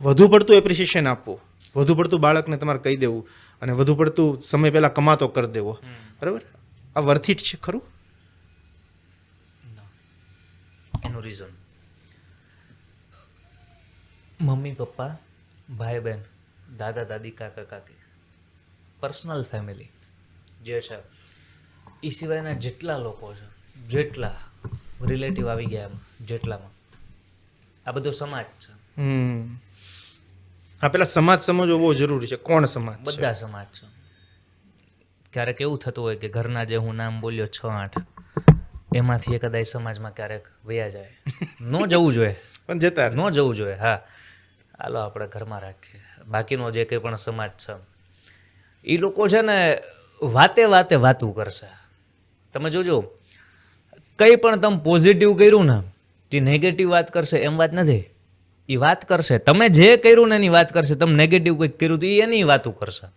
[SPEAKER 2] વધુ પડતું એપ્રિસિએશન આપવું, વધુ પડતું બાળકને તમારે કહી દેવું અને વધુ પડતું સમય પહેલાં કમાતો કરી દેવો, બરાબર. આ વર્થ ઇટ છે ખરું?
[SPEAKER 1] એનું રીઝન મમ્મી પપ્પા, ભાઈ બહેન, દાદા દાદી, કાકા કાકી, પર્સનલ ફેમિલી જે છે, એ સિવાયના જેટલા લોકો છે, જેટલા રિલેટિવ આવી ગયા એમ જેટલામાં, આ બધો સમાજ છે.
[SPEAKER 2] હા, પેલા સમાજ સમજવો બહુ જરૂરી છે. કોણ સમાજ?
[SPEAKER 1] બધા સમાજ છે. ક્યારેક એવું થતું હોય કે ઘરના જે હું નામ બોલ્યો 6-8 એમાંથી એકાદા સમાજમાં ક્યારેક વયા જાય, ન જવું જોઈએ,
[SPEAKER 2] પણ જતા
[SPEAKER 1] ન જવું જોઈએ. હા, હાલો આપણે ઘરમાં રાખીએ. બાકીનો જે કંઈ પણ સમાજ છે એ લોકો છે ને વાતે વાતું કરશે. તમે જોજો, કંઈ પણ તમે પોઝિટિવ કર્યું ને તે નેગેટિવ વાત કરશે એમ વાત નથી. એ વાત કરશે, તમે જે કર્યું ને એની વાત કરશે. તમે નેગેટિવ કંઈક કર્યું તો એ એની વાતું કરશે.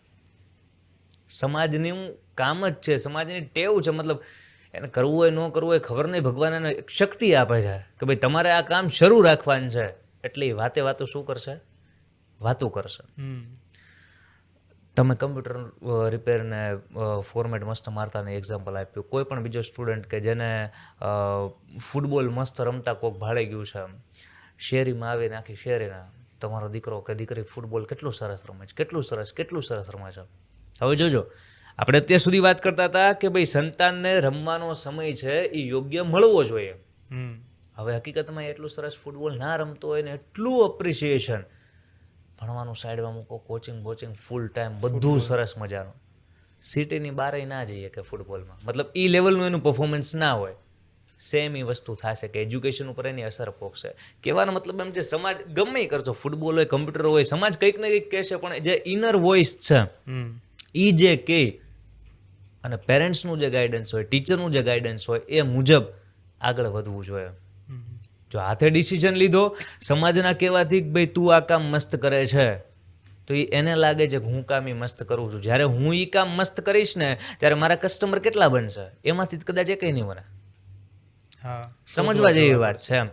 [SPEAKER 1] સમાજનું કામ જ છે, સમાજની ટેવ છે. મતલબ એને કરવું હોય ન કરવું હોય ખબર નહીં, ભગવાન એને શક્તિ આપે છે કે ભાઈ તમારે આ કામ શરૂ રાખવાનું છે. એટલે એ વાતો શું કરશે? વાતું કરશે. તમે કમ્પ્યુટર રિપેરને ફોર્મેટ મસ્ત મારતાને એક્ઝામ્પલ આપ્યું. કોઈ પણ બીજો સ્ટુડન્ટ કે જેને ફૂટબોલ મસ્ત રમતા કોક ભાડે ગયું છે, શેરીમાં આવીને આખી શેરીના તમારો દીકરો કે દીકરી ફૂટબોલ કેટલું સરસ રમે છે, કેટલું સરસ રમે છે. હવે જોજો, આપણે અત્યાર સુધી વાત કરતા હતા કે ભાઈ સંતાનને રમવાનો સમય છે એ યોગ્ય મળવો જોઈએ. હવે હકીકતમાં એટલું સરસ ફૂટબોલ ના રમતો હોય ને એટલું અપ્રિસિએશન, ભણવાનું સાઈડમાં મૂકો, કોચિંગ ફૂલ ટાઈમ બધું સરસ મજાનું, સિટીની બહાર ના જઈએ કે ફૂટબોલમાં, મતલબ એ લેવલનું એનું પરફોર્મન્સ ના હોય. સેમ એ વસ્તુ થશે કે એજ્યુકેશન ઉપર એની અસર પહોંચશે. કહેવાનો મતલબ એમ છે, સમાજ ગમે કરજો, ફૂટબોલ હોય, કમ્પ્યુટર હોય, સમાજ કંઈક ને કંઈક કહેશે, પણ જે ઇનર વોઇસ છે એ જે કહે અને પેરેન્ટ્સનું જે ગાઈડન્સ હોય, ટીચરનું જે ગાઈડન્સ હોય એ મુજબ આગળ વધવું જોઈએ. જો હાથે ડિસિઝન લીધો સમાજના કહેવાથી કે ભાઈ તું આ કામ મસ્ત કરે છે, તો એને લાગે છે કે હું કામ એ મસ્ત કરું છું. જ્યારે હું એ કામ મસ્ત કરીશ ને ત્યારે મારા કસ્ટમર કેટલા બનશે? એમાંથી કદાચ એ કંઈ નહીં બને. સમજવા જેવી વાત છે એમ.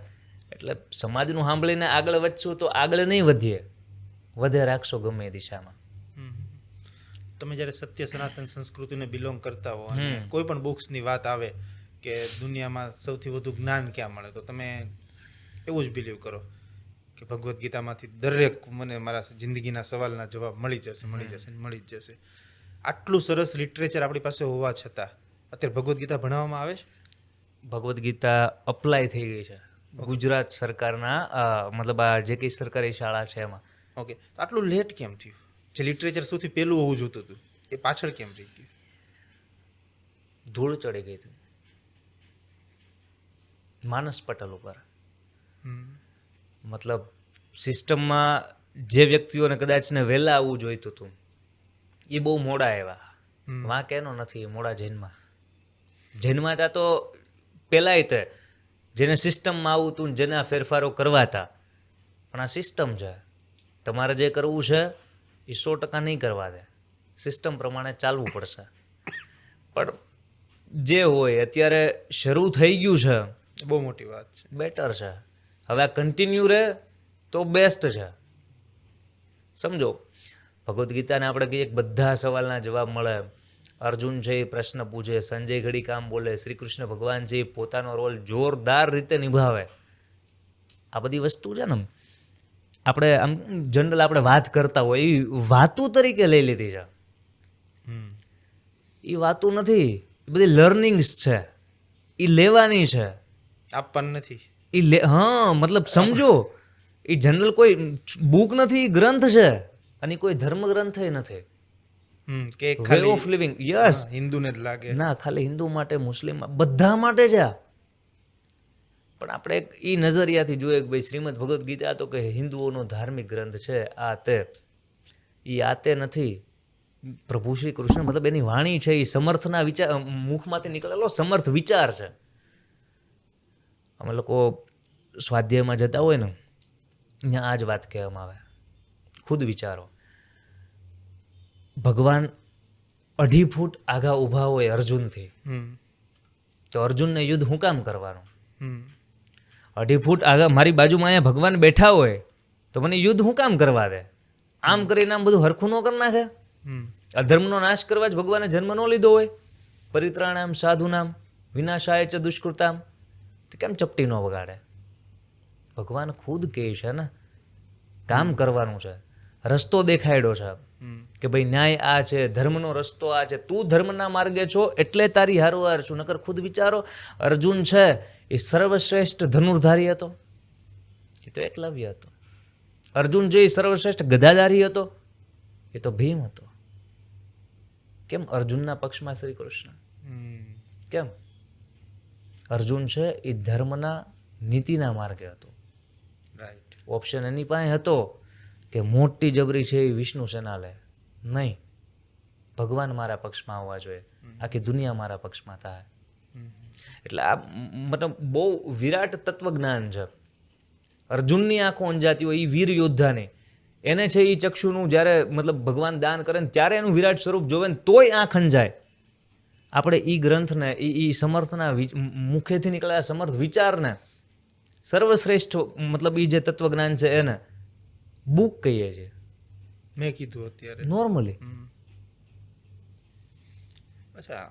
[SPEAKER 1] એટલે સમાજનું સાંભળીને આગળ વધશું તો આગળ નહીં વધીએ, વધે રાખશો ગમે એ દિશામાં.
[SPEAKER 2] તમે જ્યારે સત્ય સનાતન સંસ્કૃતિને બિલોંગ કરતા હો અને કોઈ પણ બુક્સની વાત આવે કે દુનિયામાં સૌથી વધુ જ્ઞાન ક્યાં મળે, તો તમે એવું જ બિલીવ કરો કે ભગવદ્ ગીતામાંથી દરેક મને મારા જિંદગીના સવાલના જવાબ મળી જ જશે. આટલું સરસ લિટરેચર આપણી પાસે હોવા છતાં અત્યારે ભગવદ્ ગીતા ભણાવવામાં આવે છે.
[SPEAKER 1] ભગવદ્ ગીતા અપ્લાય થઈ ગઈ છે ગુજરાત સરકારના, મતલબ આ જે કંઈ સરકારી શાળા છે એમાં.
[SPEAKER 2] ઓકે, તો આટલું લેટ કેમ થયું? જે લિટરેચર સૌથી પહેલું હોવું જોતું હતું એ પાછળ કેમ રહી ગયું?
[SPEAKER 1] ધૂળ ચડી ગઈ હતી માનસ પટલ ઉપર. મતલબ સિસ્ટમમાં જે વ્યક્તિઓને કદાચ ને વહેલા આવવું જોઈતું હતું એ બહુ મોડા આવ્યા. વાંક એનો નથી, એ મોડા જૈનમાં હતા તો પહેલાંય તે જેને સિસ્ટમમાં આવવું હતું જેને આ ફેરફારો કરવા હતા. પણ આ સિસ્ટમ છે, તમારે જે કરવું છે એ 100% નહીં કરવા દે. સિસ્ટમ પ્રમાણે ચાલવું પડશે. પણ જે હોય અત્યારે શરૂ થઈ ગયું છે,
[SPEAKER 2] બહુ મોટી વાત છે.
[SPEAKER 1] બેટર છે. હવે આ કન્ટિન્યુ રહે તો બેસ્ટ છે. સમજો, ભગવદ્ ગીતાને આપણે કહીએ કે બધા સવાલના જવાબ મળે. અર્જુન છે એ પ્રશ્ન પૂછે, સંજય ઘડી કામ બોલે, શ્રી કૃષ્ણ ભગવાન છે એ પોતાનો રોલ જોરદાર રીતે નિભાવે. આ બધી વસ્તુ છે ને આપણે આમ જનરલ આપણે વાત કરતા હોય એ વાતું તરીકે લઈ લીધી છે. એ વાતું નથી, એ બધી લર્નિંગ્સ છે, એ લેવાની છે.
[SPEAKER 2] આપવાનું નથી.
[SPEAKER 1] હા, મતલબ સમજો, એ જનરલ કોઈ બુક નથી, ગ્રંથ છે. અને કોઈ ધર્મ ગ્રંથ નથી.
[SPEAKER 2] કે
[SPEAKER 1] વે
[SPEAKER 2] ખાલી
[SPEAKER 1] ઓફ લિવિંગ. યસ.
[SPEAKER 2] હિન્દુને જ લાગે
[SPEAKER 1] ના, ખાલી હિન્દુ માટે, મુસ્લિમ બધા માટે છે. પણ આપણે એક એ નજરિયાથી જોઈએ કે ભાઈ શ્રીમદ ભગવદ્ ગીતા તો કે હિન્દુઓનો ધાર્મિક ગ્રંથ છે, આ તે. એ આ તે નથી. પ્રભુ શ્રી કૃષ્ણ મતલબ એની વાણી છે, એ સમર્થના વિચાર, મુખમાંથી નીકળેલો સમર્થ વિચાર છે. અમે લોકો સ્વાધ્યાયમાં જતા હોય ને, ત્યાં આ જ વાત કહેવામાં આવે. ખુદ વિચારો, ભગવાન 2.5 ફૂટ આગા ઊભા હોય અર્જુનથી, તો અર્જુનને યુદ્ધ હું કામ કરવાનું? 2.5 ફૂટ આગા મારી બાજુમાં અહીંયા ભગવાન બેઠા હોય તો મને યુદ્ધ હું કામ કરવા દે? આમ કરીને આમ બધું હરખું ન કરી નાખે? અધર્મનો નાશ કરવા જ ભગવાને જન્મ ન લીધો હોય? પરિત્રાણામ સાધુનામ વિનાશાય ચ દુષ્કૃતામ, તો કેમ ચપટી ન વગાડે? ભગવાન ખુદ કહે છે ને કામ કરવાનું છે, રસ્તો દેખાડ્યો છે કે ભાઈ ન્યાય આ છે, ધર્મનો રસ્તો આ છે, તું ધર્મના માર્ગે છો એટલે તારી હારોહાર છું. નકર ખુદ વિચારો, અર્જુન છે એ સર્વશ્રેષ્ઠ ધનુર્ધારી હતો, એ તો એકલવ્ય હતો. અર્જુન જે સર્વશ્રેષ્ઠ ગદાધારી હતો, એ તો ભીમ હતો. કેમ અર્જુનના પક્ષમાં શ્રી કૃષ્ણ? કેમ? અર્જુન છે એ ધર્મના નીતિના માર્ગે હતો.
[SPEAKER 2] રાઈટ.
[SPEAKER 1] ઓપ્શન એની પાસે હતો કે મોટી જબરી છે એ વિષ્ણુ સેના લે, નહીં, ભગવાન મારા પક્ષમાં આવવા જોઈએ, આખી દુનિયા મારા પક્ષમાં થાય. એટલે આ મતલબ બહુ વિરાટ તત્વજ્ઞાન છે. અર્જુનની આંખો અંજાતી હોય, એ વીર યોદ્ધાની, એને છે એ ચક્ષુનું જ્યારે મતલબ ભગવાન દાન કરે ને ત્યારે એનું વિરાટ સ્વરૂપ જોવે ને તોય આંખ અંજાય. આપણે એ ગ્રંથને, એ સમર્થના મુખેથી નીકળેલા સમર્થ વિચારને, સર્વશ્રેષ્ઠ મતલબ એ જે તત્વજ્ઞાન છે એને બુક કહીએ છીએ
[SPEAKER 2] મેં કીધું અત્યારે
[SPEAKER 1] નોર્મલી.
[SPEAKER 2] અચ્છા,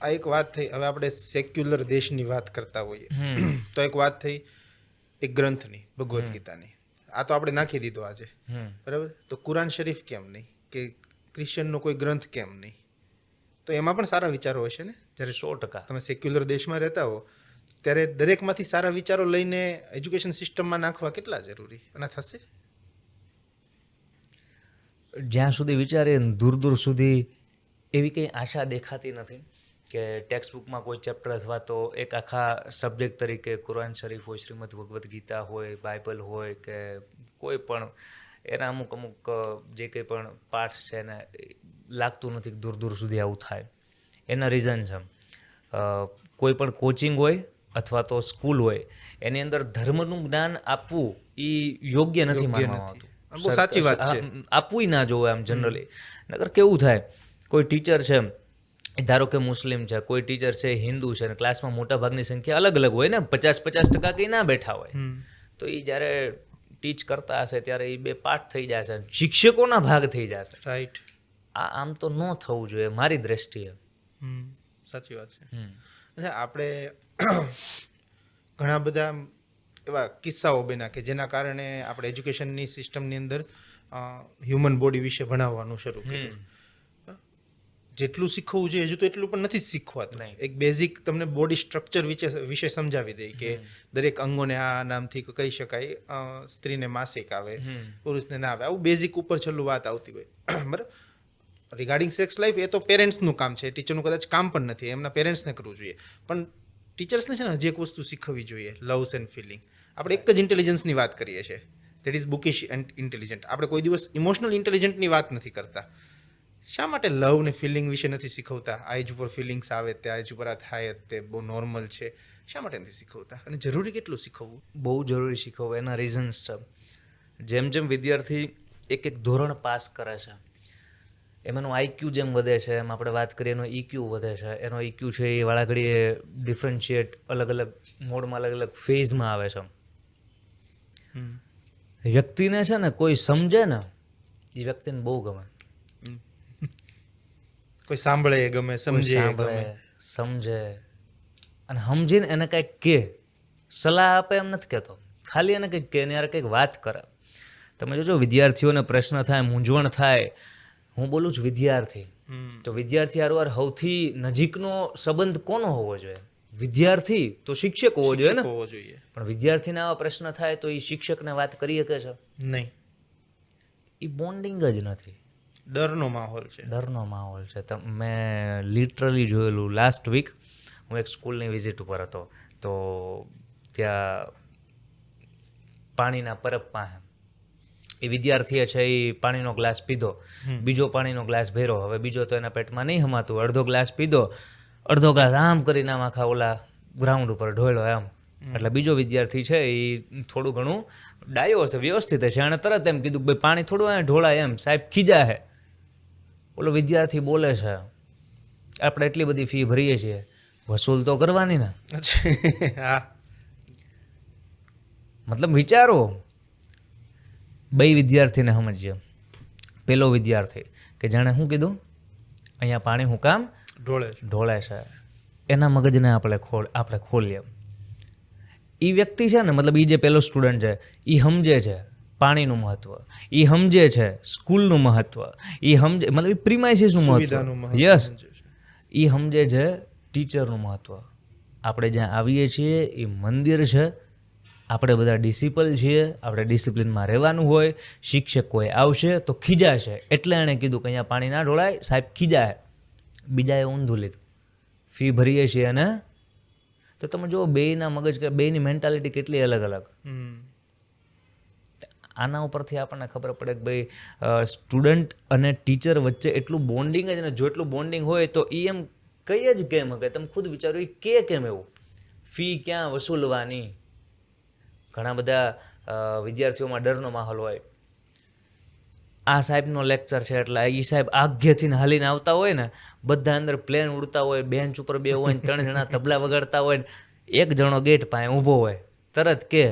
[SPEAKER 2] આ એક વાત થઈ. હવે આપણે સેક્યુલર દેશની વાત કરતા હોઈએ તો એક વાત થઈ એક ગ્રંથની, ભગવદ્ ગીતાની. આ તો આપણે નાખી દીધો આજે, બરાબર? તો કુરાન શરીફ કેમ નહીં? કે ક્રિશ્ચનનો કોઈ ગ્રંથ કેમ નહીં? તો એમાં પણ સારા વિચારો હશે ને. જ્યારે
[SPEAKER 1] 100%
[SPEAKER 2] તમે સેક્યુલર દેશમાં રહેતા હો ત્યારે દરેકમાંથી સારા વિચારો લઈને એજ્યુકેશન સિસ્ટમમાં નાખવા કેટલા જરૂરી અને થશે?
[SPEAKER 1] જ્યાં સુધી વિચારીએ ને દૂર દૂર સુધી એવી કંઈ આશા દેખાતી નથી કે ટેક્સ્ટ બુકમાં કોઈ ચેપ્ટર અથવા તો એક આખા સબ્જેક્ટ તરીકે કુરાન શરીફ હોય, શ્રીમદ ભગવદ્ ગીતા હોય, બાઇબલ હોય કે કોઈ પણ એના અમુક જે કંઈ પણ પાર્ટ્સ છે એને લાગતું નથી કે દૂર દૂર સુધી આવું થાય. એના રીઝન છે કોઈ પણ કોચિંગ હોય અથવા તો સ્કૂલ હોય એની અંદર ધર્મનું જ્ઞાન આપવું એ યોગ્ય નથી માનવામાં આવતું.
[SPEAKER 2] બહુ સાચી વાત છે.
[SPEAKER 1] આપવું ના જોવે આમ જનરલી. નકર કેવું થાય, કોઈ ટીચર છે ધારો કે મુસ્લિમ છે, કોઈ ટીચર છે હિન્દુ છે, અને ક્લાસમાં મોટા ભાગની સંખ્યા અલગ અલગ હોય ને, 50% કંઈ ના બેઠા હોય, તો એ જ્યારે ટીચ કરતા હશે ત્યારે એ બે પાઠ થઈ જશે, શિક્ષકોના ભાગ થઈ જશે.
[SPEAKER 2] રાઈટ.
[SPEAKER 1] આમ તો ન થવું જોઈએ મારી દ્રષ્ટિએ.
[SPEAKER 2] સાચી વાત છે. અચ્છા, આપણે ઘણા બધા એવા કિસ્સાઓ બન્યા કે જેના કારણે આપણે એજ્યુકેશનની સિસ્ટમની અંદર હ્યુમન બોડી વિશે ભણાવવાનું શરૂ કર્યું. જેટલું શીખવું જોઈએ હજુ તો એટલું પણ નથી શીખવાતું. એક બેઝિક તમને બોડી સ્ટ્રક્ચર વિશે સમજાવી દે કે દરેક અંગોને આ નામથી કહી શકાય, સ્ત્રીને માસિક આવે, પુરુષને ના આવે, આવું બેઝિક ઉપર છેલ્લું વાત આવતી હોય. બરાબર? રિગાર્ડિંગ સેક્સ લાઈફ એ તો પેરેન્ટ્સનું કામ છે, ટીચરનું કદાચ કામ પણ નથી, એમના પેરેન્ટ્સને કરવું જોઈએ. પણ ટીચર્સને છે ને હજી એક વસ્તુ શીખવવી જોઈએ, લવ્સ એન્ડ ફિલિંગ. આપણે એક જ ઇન્ટેલિજન્સની વાત કરીએ છીએ, that is bookish and intelligent. આપણે કોઈ દિવસ ઇમોશનલ ઇન્ટેલિજન્ટની વાત નથી કરતા. શા માટે લવ ને ફિલિંગ વિશે નથી શીખવતા? આ એજ ઉપર ફિલિંગ્સ આવે તે, આ એજ ઉપર આ થાય તે બહુ નોર્મલ છે. શા માટે નથી શીખવતા? અને જરૂરી કેટલું શીખવવું?
[SPEAKER 1] બહુ જરૂરી શીખવવું. એના રીઝન્સ છે. જેમ જેમ વિદ્યાર્થી એક ધોરણ પાસ કરે છે એમાંનું આઈક્યુ જેમ વધે છે એમ આપણે વાત કરીએ એનો ઇક્યુ વધે છે. એનો ઇક્યુ છે એ વાળા ઘડીએ ડિફરન્શિએટ અલગ અલગ મોડમાં અલગ અલગ ફેઝમાં આવે છે. વ્યક્તિને છે ને કોઈ સમજે ને એ વ્યક્તિને બહુ ગમે.
[SPEAKER 2] કોઈ સાંભળે એ ગમે, સમજે એ ગમે.
[SPEAKER 1] સમજે અને સમજીને એને કંઈક કે સલાહ આપે એમ નથી કહેતો, ખાલી એને કંઈક કે ને યાર કંઈક વાત કરે. તમે જોજો વિદ્યાર્થીઓને પ્રશ્ન થાય, મૂંઝવણ થાય, હું બોલું છું વિદ્યાર્થી, તો વિદ્યાર્થી હારવાર સૌથી નજીકનો સંબંધ કોનો હોવો જોઈએ? વિદ્યાર્થી તો શિક્ષક હોવો જોઈએ ને.
[SPEAKER 2] હોવો જોઈએ.
[SPEAKER 1] પણ વિદ્યાર્થીને આવા પ્રશ્ન થાય તો એ શિક્ષકને વાત કરી શકે છે?
[SPEAKER 2] નહીં,
[SPEAKER 1] એ બોન્ડિંગ જ નથી.
[SPEAKER 2] ડરનો માહોલ છે.
[SPEAKER 1] ડરનો માહોલ છે. મેં લિટરલી જોયેલું. લાસ્ટ વીક હું એક સ્કૂલની વિઝિટ ઉપર હતો, તો ત્યાં પાણીના પરબ પાસે એ વિદ્યાર્થીએ છે એ પાણીનો ગ્લાસ પીધો, બીજો પાણીનો ગ્લાસ ભર્યો, હવે બીજો તો એના પેટમાં નહીં હમાતું, અડધો ગ્લાસ પીધો, અડધો ગ્લાસ આમ કરીને આમ આખા ઓલા ગ્રાઉન્ડ ઉપર ઢોળ્યો એમ. એટલે બીજો વિદ્યાર્થી છે એ થોડું ઘણું ડાયો હશે, વ્યવસ્થિત છે, એણે તરત એમ કીધું કે ભાઈ પાણી થોડું અહીંયા ઢોળાય એમ, સાહેબ ખીજા હે. ઓલો વિદ્યાર્થી બોલે છે આપણે એટલી બધી ફી ભરીએ છીએ, વસૂલ તો કરવાની ને.
[SPEAKER 2] હા,
[SPEAKER 1] મતલબ વિચારો, બે વિદ્યાર્થીને સમજીએ. પેલો વિદ્યાર્થી કે જાણે શું કીધું, અહીંયા પાણી હું કામ ઢોળે છે, એના મગજને આપણે ખોલીએ. એ વ્યક્તિ છે ને, મતલબ એ જે પેલો સ્ટુડન્ટ છે એ સમજે છે પાણીનું મહત્વ, એ સમજે છે સ્કૂલનું મહત્વ, એ સમજે મતલબ પ્રીમાઇસીસનું મહત્વ, યસ, એ સમજે છે ટીચરનું મહત્વ. આપણે જ્યાં આવીએ છીએ એ મંદિર છે, આપણે બધા ડિસિપલ છીએ, આપણે ડિસિપ્લિનમાં રહેવાનું હોય. શિક્ષક કોઈ આવશે તો ખીજાશે, એટલે એણે કીધું કે અહીંયા પાણી ના ઢોળાય, સાહેબ ખીજાય. બીજાએ ઊંધું લીધું, ફી ભરીએ છીએ અને તો તમે જુઓ બેયના મગજ, બેયની મેન્ટાલિટી કેટલી અલગ અલગ. આના ઉપરથી આપણને ખબર પડે કે ભાઈ સ્ટુડન્ટ અને ટીચર વચ્ચે એટલું બોન્ડિંગ જ ને, જો એટલું બોન્ડિંગ હોય તો એ એમ કઈ જ કેમ કે તમે ખુદ વિચારો એ કેમ એવું, ફી ક્યાં વસૂલવાની. ઘણા બધા વિદ્યાર્થીઓમાં ડરનો માહોલ હોય. આ સાહેબનો લેક્ચર છે એટલે એ સાહેબ આગ્યથી હાલીને આવતા હોય ને, બધા અંદર પ્લેન ઉડતા હોય, બેન્ચ ઉપર બે હોય, 3 જણા તબલા વગાડતા હોય ને, એક જણો ગેટ પાસે ઊભો હોય, તરત કે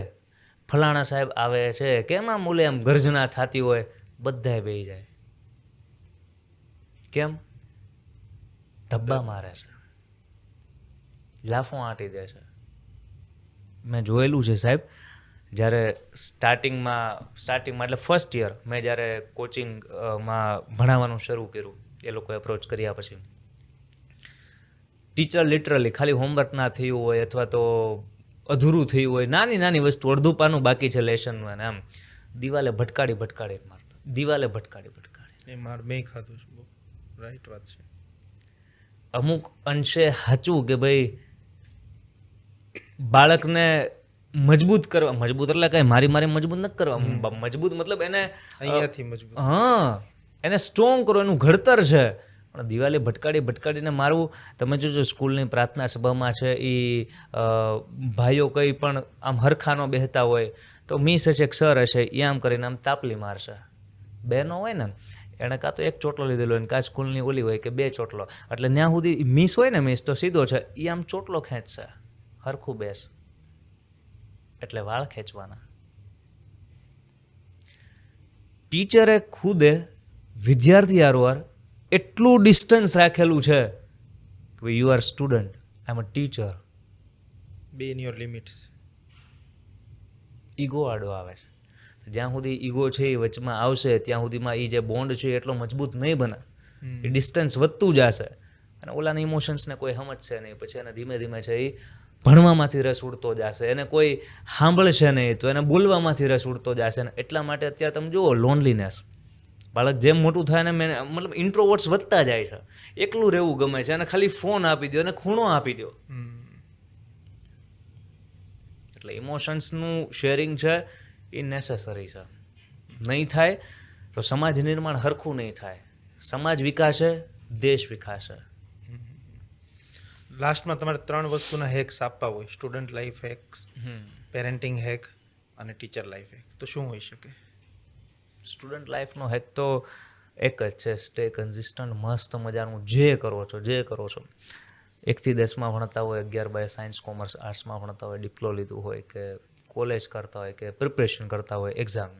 [SPEAKER 1] ફલાણા સાહેબ આવે છે, કેમ આમ ઓલે આમ ગર્જના થતી હોય, બધાય બેહી જાય. કેમ? ધબ્બા મારે છે, લાફો આંટી દે છે. મેં જોયેલું છે સાહેબ, જ્યારે સ્ટાર્ટિંગમાં એટલે ફર્સ્ટ યર મેં જ્યારે કોચિંગમાં ભણાવવાનું શરૂ કર્યું, એ લોકોએ એપ્રોચ કર્યા પછી, ટીચર લિટરલી ખાલી હોમવર્ક ના થયું હોય અથવા તો અધૂરું થયું હોય, નાની નાની વસ્તુ, અડધું પાનું બાકી છે લેસનનું, અને આમ દિવાલે ભટકાડી મારતા, દિવાલે ભટકાડી.
[SPEAKER 2] એ માર મેં ખાધું છે, બહુ રાઈટ વાત છે.
[SPEAKER 1] અમુક અંશે સાચું કે ભાઈ બાળકને મજબૂત કરવા, મજબૂત એટલે કઈ મારી મજબૂત નથી કરવા, મજબૂત મતલબ એને
[SPEAKER 2] અહીંયાથી મજબૂત,
[SPEAKER 1] હા, એને સ્ટ્રોંગ કરો, એનું ઘડતર છે. પણ દિવાલે ભટકાડીને મારવું. તમે જોજો સ્કૂલની પ્રાર્થના સભામાં છે એ ભાઈઓ કંઈ પણ આમ હરખાનો બેહતા હોય તો મિસ હશે કે સર હશે એ આમ કરીને આમ તાપલી મારશે. બહેનો હોય ને એણે કાં તો 1 ચોટલો લીધેલો હોય, કાં સ્કૂલની ઓલી હોય કે 2 ચોટલો, એટલે ત્યાં સુધી મિસ હોય ને, મિસ તો સીધો છે, એ આમ ચોટલો ખેંચશે, હરખું બેસ, એટલે વાળ ખેંચવાના. ટીચરે ખુદે વિદ્યાર્થી હારવાર એટલું ડિસ્ટન્સ રાખેલું છે કે you are student, I am a teacher.
[SPEAKER 2] Be in your limits.
[SPEAKER 1] Ego આડો આવે છે. જ્યાં સુધી ઈગો છે એ વચમાં આવશે ત્યાં સુધીમાં એ જે બોન્ડ છે એટલો મજબૂત નહીં બને, એ ડિસ્ટન્સ વધતું જશે અને ઓલાના ઇમોશન્સને કોઈ સમજશે નહીં. પછી એને ધીમે ધીમે છે એ ભણવામાંથી રસ ઉડતો જશે, એને કોઈ સાંભળશે નહીં તો એને બોલવામાંથી રસ ઉડતો જશે ને. એટલા માટે અત્યારે તમે જુઓ લોનલીનેસ, બાળક જેમ મોટું થાય ને મતલબ ઇન્ટ્રોવર્ટ્સ વધતા જાય છે, એકલું રહેવું ગમે છે, અને ખાલી ફોન આપી દો અને ખૂણો આપી દો. એટલે ઇમોશન્સનું શેરિંગ છે એ નેસેસરી છે. નહીં થાય તો સમાજ નિર્માણ હરખું નહીં થાય. સમાજ વિકાસે, દેશ વિકાસે.
[SPEAKER 2] લાસ્ટમાં તમારે 3 વસ્તુના હેક્સ આપવા હોય, student life hex, parenting hack અને ટીચર લાઈફ હેક, તો શું હોઈ શકે?
[SPEAKER 1] સ્ટુડન્ટ લાઈફનો હેક તો એક જ છે, સ્ટે કન્સિસ્ટન્ટ. મસ્ત મજાનું જે કરો છો 1થી 10માં ભણતા હોય, 11/12 સાયન્સ કોમર્સ આર્ટ્સમાં ભણતા હોય, ડિપ્લો લીધું હોય કે કોલેજ કરતા હોય કે પ્રિપરેશન કરતા હોય એક્ઝામ,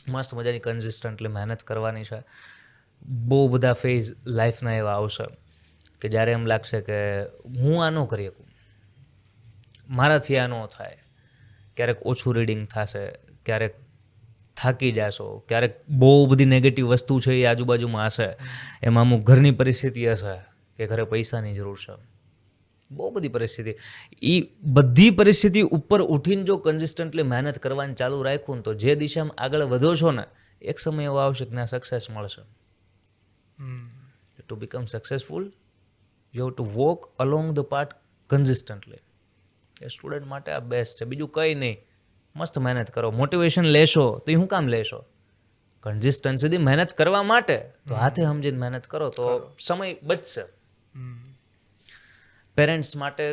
[SPEAKER 1] મસ્ત મજાની કન્સિસ્ટન્ટલી મહેનત કરવાની છે. બહુ બધા ફેઝ લાઈફના એવા આવશે કે જ્યારે એમ લાગશે કે હું આ ન કરી શકું, મારાથી આ ન થાય. ક્યારેક ઓછું રીડિંગ થશે, ક્યારેક થાકી જશો, ક્યારેક બહુ બધી નેગેટિવ વસ્તુ છે એ આજુબાજુમાં હશે, એમાં અમુક ઘરની પરિસ્થિતિ હશે કે ઘરે પૈસાની જરૂર છે, બહુ બધી પરિસ્થિતિ. એ બધી પરિસ્થિતિ ઉપર ઉઠીને જો કન્સિસ્ટન્ટલી મહેનત કરવાની ચાલુ રાખ્યું ને તો જે દિશામાં આગળ વધો છો ને, એક સમય એવો આવશે કે ના સક્સેસ મળશે. To become successful you have to walk along the path consistently. A student માટે આ બેસ્ટ છે. બીજું કંઈ નહીં, મસ્ત મહેનત કરો. મોટિવેશન લેશો તો એ શું કામ લેશો? કન્સિસ્ટન્સીથી મહેનત કરવા માટે. તો હાથે સમજીને મહેનત કરો તો સમય બચશે. પેરેન્ટ્સ માટે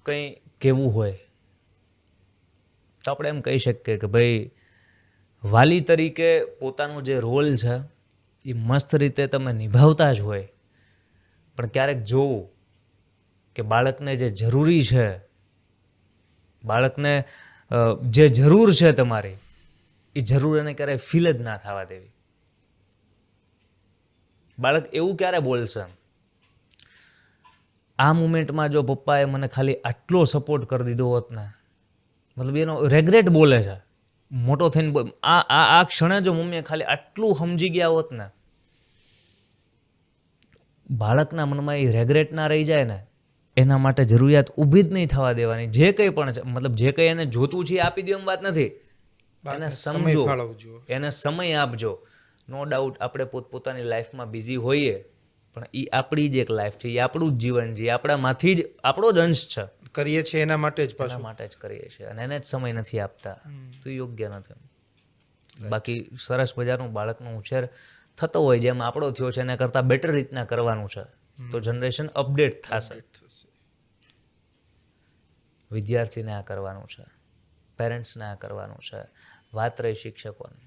[SPEAKER 1] કંઈ કહેવું હોય તો આપણે એમ કહી શકીએ કે ભાઈ, વાલી તરીકે પોતાનો જે રોલ છે એ મસ્ત રીતે તમે નિભાવતા જ હોય, પણ ક્યારેક જોવું કે બાળકને જે જરૂરી છે, બાળકને જે જરૂર છે તમારી, એ જરૂર એને ક્યારેય ફીલ જ ના થવા દેવી. બાળક એવું ક્યારે બોલશે, આ મુમેન્ટમાં જો પપ્પાએ મને ખાલી આટલો સપોર્ટ કરી દીધો હોત ને, મતલબ એનો રેગ્રેટ બોલે છે મોટો થઈને, આ ક્ષણે જો મમ્મીએ ખાલી આટલું સમજી ગયા હોત ને, બાળકના મનમાં એ રેગ્રેટ ના રહી જાય ને, એના માટે જરૂરિયાત ઊભી જ નહીં થવા દેવાની. જે કંઈ પણ છે, મતલબ જે કંઈ એને જોતું છે એ આપી દો એમ વાત નથી, એને સમજો, એને સમય આપજો. નો ડાઉટ આપણે પોતપોતાની લાઈફમાં બિઝી હોઈએ, પણ એ આપણી જ એક લાઈફ છે, એ આપણું જ જીવન છે, આપણામાંથી જ આપણો જ અંશ છે.
[SPEAKER 2] કરીએ છીએ એના માટે જ,
[SPEAKER 1] એના માટે જ કરીએ છીએ, અને એને જ સમય નથી આપતા તો યોગ્ય નથી. બાકી સરસ મજાનું બાળકનો ઉછેર થતો હોય, જેમ આપણો થયો છે એના કરતાં બેટર રીતના કરવાનું છે, તો જનરેશન અપડેટ થશે. વિદ્યાર્થીને આ કરવાનું છે, પેરેન્ટ્સને આ કરવાનું છે. વાત રહી શિક્ષકોની,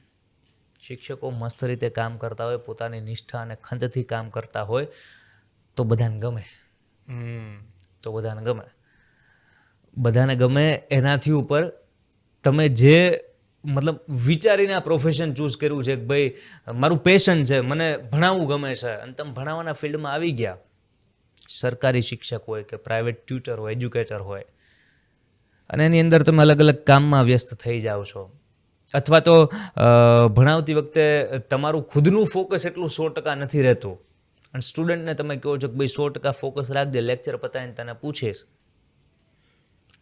[SPEAKER 1] શિક્ષકો મસ્ત રીતે કામ કરતા હોય, પોતાની નિષ્ઠા અને ખંતથી કામ કરતા હોય તો બધાને ગમે. બધાને ગમે એનાથી ઉપર તમે જે મતલબ વિચારીને આ પ્રોફેશન ચૂઝ કર્યું છે કે ભાઈ મારું પેશન છે, મને ભણાવવું ગમે છે, અને તમે ભણાવવાના ફિલ્ડમાં આવી ગયા, સરકારી શિક્ષક હોય કે પ્રાઇવેટ ટ્યુટર હોય, એજ્યુકેટર હોય, અને એની અંદર તમે અલગ અલગ કામમાં વ્યસ્ત થઈ જાઓ છો, અથવા તો ભણાવતી વખતે તમારું ખુદનું ફોકસ એટલું 100% નથી રહેતું, અને સ્ટુડન્ટને તમે કહો છો કે ભાઈ 100% ફોકસ રાખજે, લેક્ચર પતાવીને તને પૂછીશ.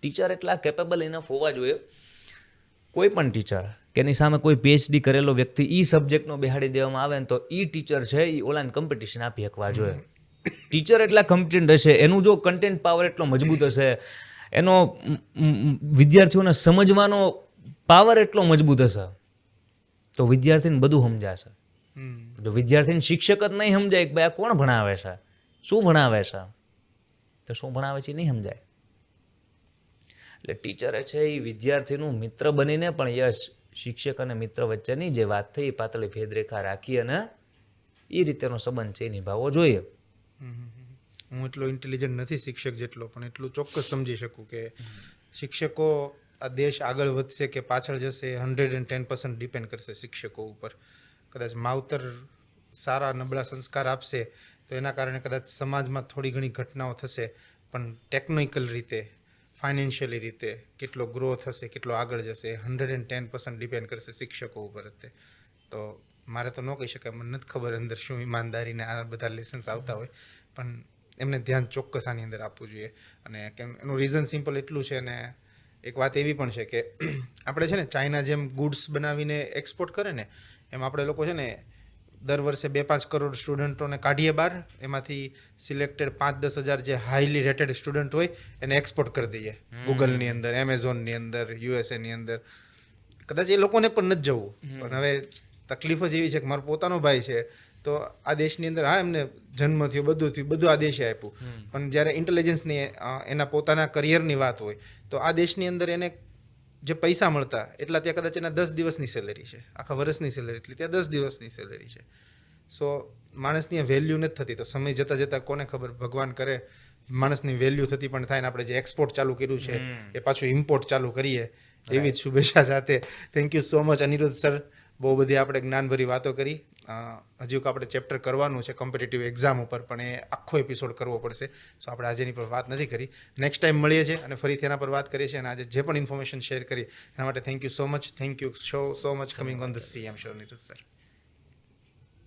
[SPEAKER 1] ટીચર એટલા કેપેબલ ઇનફ હોવા જોઈએ, કોઈ પણ ટીચર કે એની સામે કોઈ PhD કરેલો વ્યક્તિ એ સબ્જેક્ટનો બેહાડી દેવામાં આવે ને તો એ ટીચર છે એ ઓલાને કોમ્પિટિશન આપી શકવા જોઈએ. ટીચર એટલા કોમ્પિટન્ટ હશે, એનું જો કન્ટેન્ટ પાવર એટલો મજબૂત હશે, એનો વિદ્યાર્થીઓને સમજવાનો પાવર એટલો મજબૂત હશે, તો વિદ્યાર્થીને બધું સમજાશે. જો વિદ્યાર્થીને શિક્ષક જ નહીં સમજાય કે ભાઈ આ કોણ ભણાવે છે, શું ભણાવે છે, તો શું ભણાવે છે એ નહીં સમજાય. એટલે ટીચરે છે એ વિદ્યાર્થીનું મિત્ર બનીને પણ યશ શિક્ષક અને મિત્ર વચ્ચેની જે વાત થઈ એ પાતળી ભેદરેખા રાખી અને એ રીતેનો સંબંધ છે એ નિભાવવો જોઈએ.
[SPEAKER 2] હું એટલો ઇન્ટેલિજન્ટ નથી શિક્ષક જેટલો, પણ એટલું ચોક્કસ સમજી શકું કે શિક્ષકો આ દેશ આગળ વધશે કે પાછળ જશે 110% ડિપેન્ડ કરશે શિક્ષકો ઉપર. કદાચ માવતર સારા નબળા સંસ્કાર આપશે તો એના કારણે કદાચ સમાજમાં થોડી ઘણી ઘટનાઓ થશે, પણ ટેકનિકલ રીતે, ફાઇનાન્શિયલી રીતે કેટલો ગ્રો થશે, કેટલો આગળ જશે, 110% ડિપેન્ડ કરશે શિક્ષકો ઉપર જ. તો મારે તો ન કહી શકાય, મને નથી ખબર અંદર શું ઈમાનદારીને આ બધા લેસન્સ આવતા હોય, પણ એમને ધ્યાન ચોક્કસ આની અંદર આપવું જોઈએ. અને કેમ એનું રીઝન સિમ્પલ એટલું છે, ને એક વાત એવી પણ છે કે આપણે છે ને ચાઇના જેમ ગુડ્સ બનાવીને એક્સપોર્ટ કરે ને, એમ આપણે લોકો છે ને દર વર્ષે 2-5 કરોડ સ્ટુડન્ટોને કાઢીએ બહાર, એમાંથી સિલેક્ટેડ 5-10 હજાર જે હાઈલી રેટેડ સ્ટુડન્ટ હોય એને એક્સપોર્ટ કરી દઈએ ગૂગલની અંદર, એમેઝોનની અંદર, યુએસએની અંદર. કદાચ એ લોકોને પણ નથી જવું, પણ હવે તકલીફ જ એવી છે કે મારો પોતાનો ભાઈ છે તો આ દેશની અંદર, હા એમને જન્મ થયો, બધું થયું, બધું આ દેશે આપ્યું, પણ જ્યારે ઇન્ટેલિજન્સની એના પોતાના કરિયરની વાત હોય તો આ દેશની અંદર એને જે પૈસા મળતા એટલા ત્યાં કદાચ એના 10 દિવસની સેલેરી છે, આખા વર્ષની સેલેરી એટલી ત્યાં 10 દિવસની સેલેરી છે. સો માણસની વેલ્યુ નથી થતી, તો સમય જતાં જતાં કોને ખબર, ભગવાન કરે માણસની વેલ્યુ થતી પણ થાય ને આપણે જે એક્સપોર્ટ ચાલુ કર્યું છે એ પાછું ઇમ્પોર્ટ ચાલુ કરીએ, એવી જ શુભેચ્છા સાથે thank you so much Aniruddha sir. બહુ બધી આપણે જ્ઞાનભરી વાતો કરી. હજુ આપણે ચેપ્ટર કરવાનું છે કોમ્પિટિટિવ એક્ઝામ ઉપર, પણ એ આખો એપિસોડ કરવો પડશે. સો આપણે આજે એની પર વાત નથી કરી, નેક્સ્ટ ટાઈમ મળીએ છીએ અને ફરીથી એના પર વાત કરીએ છીએ. અને આજે જે પણ ઇન્ફોર્મેશન શેર કરી એના માટે thank you so much. Thank you so much coming on the see. Am sure Aniruddha sir.